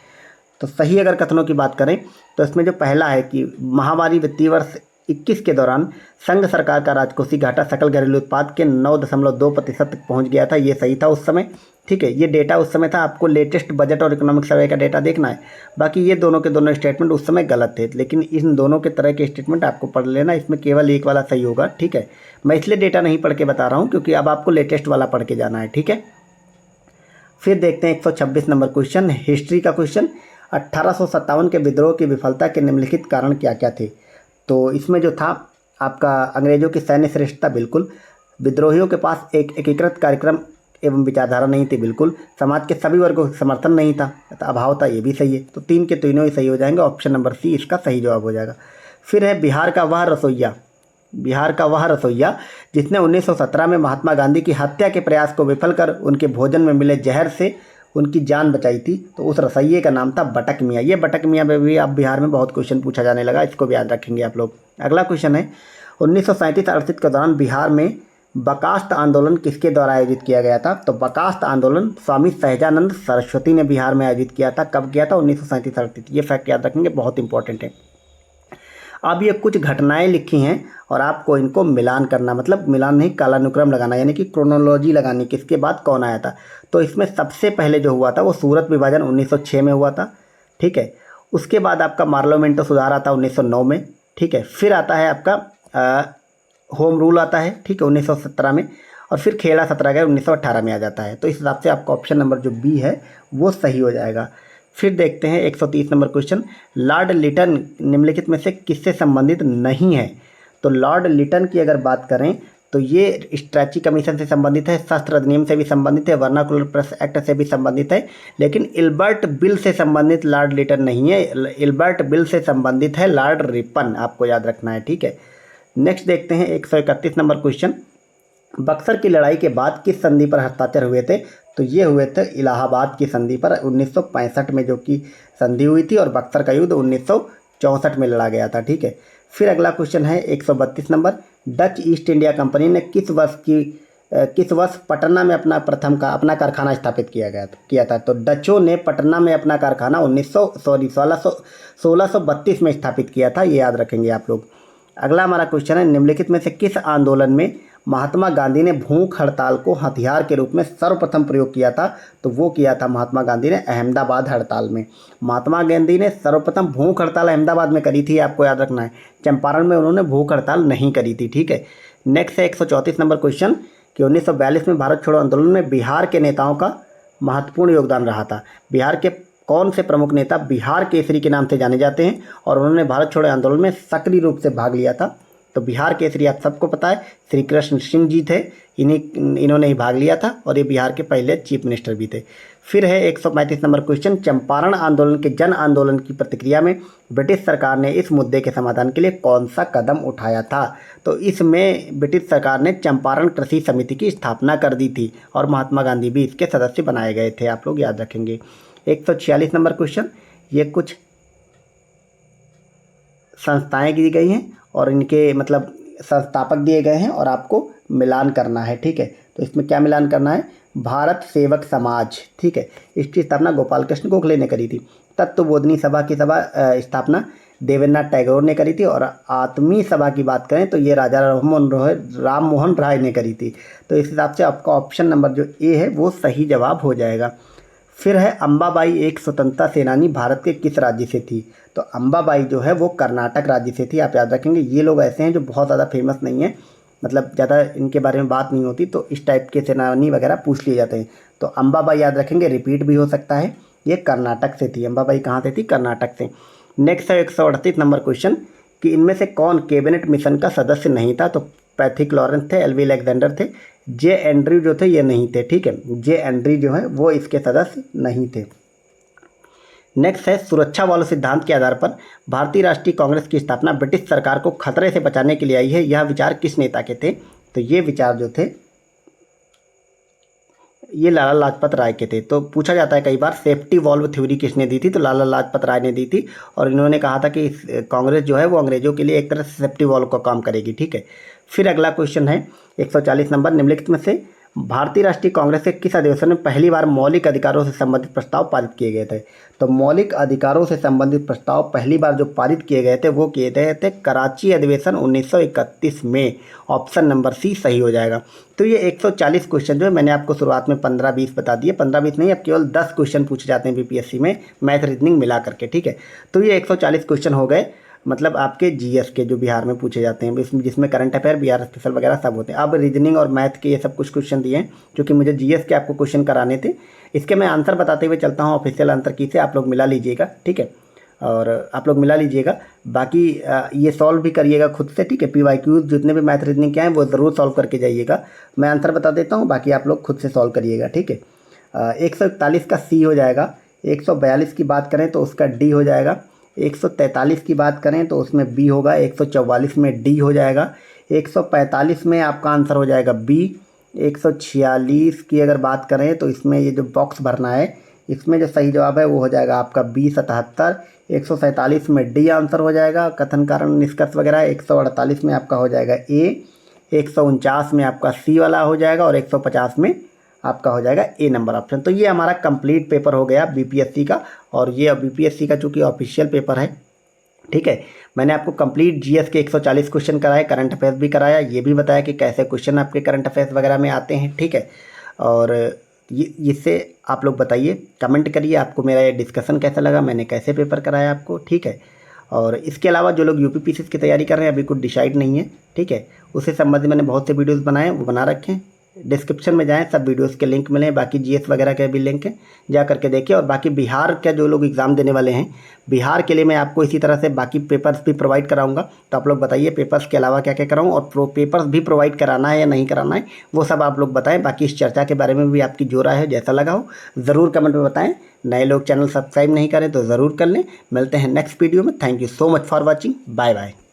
तो सही अगर कथनों की बात करें तो इसमें जो पहला है कि महामारी वित्तीय वर्ष 21 के दौरान संघ सरकार का राजकोषीय घाटा सकल घरेलू उत्पाद के 9.2% तक पहुंच गया था। ये सही था उस समय। ठीक है, ये डेटा उस समय था। आपको लेटेस्ट बजट और इकोनॉमिक सर्वे का डेटा देखना है। बाकी ये दोनों के दोनों स्टेटमेंट उस समय गलत थे, लेकिन इन दोनों के तरह के स्टेटमेंट आपको पढ़ लेना। इसमें केवल एक वाला सही होगा। ठीक है, मैं इसलिए डेटा नहीं पढ़ के बता रहा हूँ क्योंकि अब आपको लेटेस्ट वाला पढ़ के जाना है। ठीक है। फिर देखते हैं 126 नंबर क्वेश्चन, हिस्ट्री का क्वेश्चन। 1857 के विद्रोह की विफलता के निम्नलिखित कारण क्या क्या थे? तो इसमें जो था आपका अंग्रेजों की सैन्य श्रेष्ठता, बिल्कुल। विद्रोहियों के पास एक एकीकृत कार्यक्रम एवं विचारधारा नहीं थी, बिल्कुल। समाज के सभी वर्गों को समर्थन नहीं था, अभाव था, ये भी सही है। तो 3 के तीनों ही सही हो जाएंगे, ऑप्शन नंबर सी इसका सही जवाब हो जाएगा। फिर है बिहार का वह रसोइया जिसने 1917 में महात्मा गांधी की हत्या के प्रयास को विफल कर उनके भोजन में मिले जहर से उनकी जान बचाई थी, तो उस रसोइये का नाम था बटक मियाँ। ये बटक मियाँ पे भी अब बिहार में बहुत क्वेश्चन पूछा जाने लगा, इसको भी याद रखेंगे आप लोग। अगला क्वेश्चन है 1937-38 के दौरान बिहार में बकास्त आंदोलन किसके द्वारा आयोजित किया गया था? तो बकास्त आंदोलन स्वामी सहजानंद सरस्वती ने बिहार में आयोजित किया था। कब किया था? 1937-38। ये फैक्ट याद रखेंगे, बहुत इंपॉर्टेंट है। अब ये कुछ घटनाएं लिखी हैं और आपको इनको मिलान करना, मतलब मिलान नहीं, कालानुक्रम लगाना, यानी कि क्रोनोलॉजी लगानी, किसके बाद कौन आया था। तो इसमें सबसे पहले जो हुआ था वो सूरत विभाजन 1906 में हुआ था, ठीक है। उसके बाद आपका मार्लोमेंटो सुधार आता है 1909 में, ठीक है। फिर आता है आपका होम रूल आता है, ठीक है, 1917 में। और फिर खेड़ा सत्याग्रह 1918 में आ जाता है। तो इस हिसाब से आपका ऑप्शन नंबर जो बी है वो सही हो जाएगा। फिर देखते हैं 130 नंबर क्वेश्चन, लॉर्ड लिटन निम्नलिखित में से किससे संबंधित नहीं है? तो लॉर्ड लिटन की अगर बात करें तो ये स्ट्रैची कमीशन से संबंधित है, शस्त्र अधिनियम से भी संबंधित है, वर्नाकुलर प्रेस एक्ट से भी संबंधित है, लेकिन इल्बर्ट बिल से संबंधित लॉर्ड लिटन नहीं है। इल्बर्ट बिल से संबंधित है लॉर्ड रिपन, आपको याद रखना है, ठीक है। नेक्स्ट देखते हैं 131 नंबर क्वेश्चन, बक्सर की लड़ाई के बाद किस संधि पर हस्ताक्षर हुए थे? तो ये हुए थे इलाहाबाद की संधि पर 1965 में, जो कि संधि हुई थी, और बक्सर का युद्ध 1964 में लड़ा गया था, ठीक है। फिर अगला क्वेश्चन है 132 number, Dutch east India company ने किस वर्ष पटना में अपना कारखाना स्थापित किया था? तो डचों ने पटना में अपना कारखाना 1632 में स्थापित किया था, ये याद रखेंगे आप लोग। अगला हमारा क्वेश्चन है, निम्नलिखित में से किस आंदोलन में महात्मा गांधी ने भूख हड़ताल को हथियार के रूप में सर्वप्रथम प्रयोग किया था? तो वो किया था महात्मा गांधी ने अहमदाबाद हड़ताल में। महात्मा गांधी ने सर्वप्रथम भूख हड़ताल अहमदाबाद में करी थी, आपको याद रखना है। चंपारण में उन्होंने भूख हड़ताल नहीं करी थी, ठीक है। नेक्स्ट है 134 नंबर क्वेश्चन कि 1942 में भारत छोड़ो आंदोलन में बिहार के नेताओं का महत्वपूर्ण योगदान रहा था। बिहार के कौन से प्रमुख नेता बिहार केसरी के नाम से जाने जाते हैं और उन्होंने भारत छोड़ो आंदोलन में सक्रिय रूप से भाग लिया था? तो बिहार केसरी आप सबको पता है, श्री कृष्ण सिंह जी थे, इन्होंने ही भाग लिया था, और ये बिहार के पहले चीफ मिनिस्टर भी थे। फिर है 135 नंबर क्वेश्चन, चंपारण आंदोलन के जन आंदोलन की प्रतिक्रिया में ब्रिटिश सरकार ने इस मुद्दे के समाधान के लिए कौन सा कदम उठाया था? तो इसमें ब्रिटिश सरकार ने चंपारण कृषि समिति की स्थापना कर दी थी और महात्मा गांधी भी इसके सदस्य बनाए गए थे, आप लोग याद रखेंगे। 146 नंबर क्वेश्चन, ये कुछ संस्थाएं दी गई हैं और इनके मतलब संस्थापक दिए गए हैं और आपको मिलान करना है, ठीक है। तो इसमें क्या मिलान करना है? भारत सेवक समाज, ठीक है, इसकी स्थापना गोपाल कृष्ण गोखले ने करी थी। तत्वबोधिनी सभा की स्थापना देवेंद्रनाथ टैगोर ने करी थी, और आत्मीय सभा की बात करें तो ये राजा राम मोहन राय ने करी थी। तो इस हिसाब से आपका ऑप्शन नंबर जो ए है वो सही जवाब हो जाएगा। फिर है अंबाबाई एक स्वतंत्रता सेनानी भारत के किस राज्य से थी? तो अंबाबाई जो है वो कर्नाटक राज्य से थी, आप याद रखेंगे। ये लोग ऐसे हैं जो बहुत ज़्यादा फेमस नहीं है, मतलब ज़्यादा इनके बारे में बात नहीं होती, तो इस टाइप के सेनानी वगैरह पूछ लिए जाते हैं। तो अंबाबाई याद रखेंगे, रिपीट भी हो सकता है, ये कर्नाटक से थी। अंबाबाई कहाँ से थी? कर्नाटक से। नेक्स्ट है 138 नंबर क्वेश्चन कि इनमें से कौन कैबिनेट मिशन का सदस्य नहीं था? तो पैथिक लॉरेंस थे, एलवी अलेक्जेंडर थे, जे एंड्रयू जो थे ये नहीं थे, ठीक है। जे एंड्रयू जो है वो इसके सदस्य नहीं थे। नेक्स्ट है सुरक्षा वालों सिद्धांत के आधार पर भारतीय राष्ट्रीय कांग्रेस की स्थापना ब्रिटिश सरकार को खतरे से बचाने के लिए आई है, यह विचार किस नेता के थे? तो ये विचार जो थे ये लाला लाजपत राय के थे। तो पूछा जाता है कई बार सेफ्टी वॉल्व थ्योरी किसने दी थी? तो लाला लाजपत राय ने दी थी, और इन्होंने कहा था कि कांग्रेस जो है वो अंग्रेजों के लिए एक तरह से सेफ्टी वॉल्व का काम करेगी, ठीक है। फिर अगला क्वेश्चन है 140 नंबर, निम्नलिखित में से भारतीय राष्ट्रीय कांग्रेस के किस अधिवेशन में पहली बार मौलिक अधिकारों से संबंधित प्रस्ताव पारित किए गए थे? तो मौलिक अधिकारों से संबंधित प्रस्ताव पहली बार जो पारित किए गए थे वो किए गए थे कराची अधिवेशन 1931 में। ऑप्शन नंबर सी सही हो जाएगा। तो ये 140 क्वेश्चन जो है मैंने आपको शुरुआत में 15-20 बता दिए, 15-20 नहीं, अब केवल 10 क्वेश्चन पूछे जाते हैं बीपीएससी में मैथ रीजनिंग मिला करके, ठीक है। तो ये 140 क्वेश्चन हो गए, मतलब आपके जीएस के जो बिहार में पूछे जाते हैं, जिसमें करंट अफेयर, बिहार स्पेशल वगैरह सब होते हैं। अब रीजनिंग और मैथ के ये सब कुछ क्वेश्चन दिए हैं जो कि मुझे जीएस के आपको क्वेश्चन कराने थे। इसके मैं आंसर बताते हुए चलता हूँ, ऑफिशियल आंसर की से आप लोग मिला लीजिएगा, ठीक है। और आप लोग मिला लीजिएगा। बाकी ये सॉल्व भी करिएगा खुद से, ठीक है। PYQ जितने भी मैथ रीजनिंग के हैं वो ज़रूर सॉल्व करके जाइएगा। मैं आंसर बता देता हूँ, बाकी आप लोग खुद से सॉल्व करिएगा, ठीक है। 141 का C हो जाएगा। 142 की बात करें तो उसका D हो जाएगा। 143 की बात करें तो उसमें B होगा। 144 में D हो जाएगा। 145 में आपका आंसर हो जाएगा B। 146 की अगर बात करें तो इसमें ये जो बॉक्स भरना है, इसमें जो सही जवाब है वो हो जाएगा आपका B77। 147 में D आंसर हो जाएगा, कथन कारण निष्कर्ष वगैरह। 148 में आपका हो जाएगा A। 149 में आपका C वाला हो जाएगा और 150 में आपका हो जाएगा A नंबर ऑप्शन। तो ये हमारा कंप्लीट पेपर हो गया BPSC का। और ये BPSC का चूँकि ऑफिशियल पेपर है, ठीक है। मैंने आपको कंप्लीट GS के 140 क्वेश्चन कराए, करंट अफेयर्स भी कराया, ये भी बताया कि कैसे क्वेश्चन आपके करंट अफेयर्स वगैरह में आते हैं, ठीक है। और इससे आप लोग बताइए, कमेंट करिए आपको मेरा ये डिस्कशन कैसा लगा, मैंने कैसे पेपर कराया आपको, ठीक है। और इसके अलावा जो लोग UPPCS की तैयारी कर रहे हैं, अभी कुछ डिसाइड नहीं है, ठीक है, उससे संबंधित मैंने बहुत से वीडियोस बनाए, वो बना रखे हैं। डिस्क्रिप्शन में जाएं, सब वीडियोस के लिंक मिले, बाकी GS वगैरह के भी लिंक है, जा करके देखिए। और बाकी बिहार के जो लोग एग्ज़ाम देने वाले हैं, बिहार के लिए मैं आपको इसी तरह से बाकी पेपर्स भी प्रोवाइड कराऊंगा। तो आप लोग बताइए पेपर्स के अलावा क्या क्या कराऊं, और पेपर्स भी प्रोवाइड कराना है या नहीं कराना है, वो सब आप लोग बताएं। बाकी इस चर्चा के बारे में भी आपकी जो राय है, जैसा लगा हो ज़रूर कमेंट में बताएं। नए लोग चैनल सब्सक्राइब नहीं करें तो ज़रूर कर लें। मिलते हैं नेक्स्ट वीडियो में। Thank you so much for watching. Bye bye.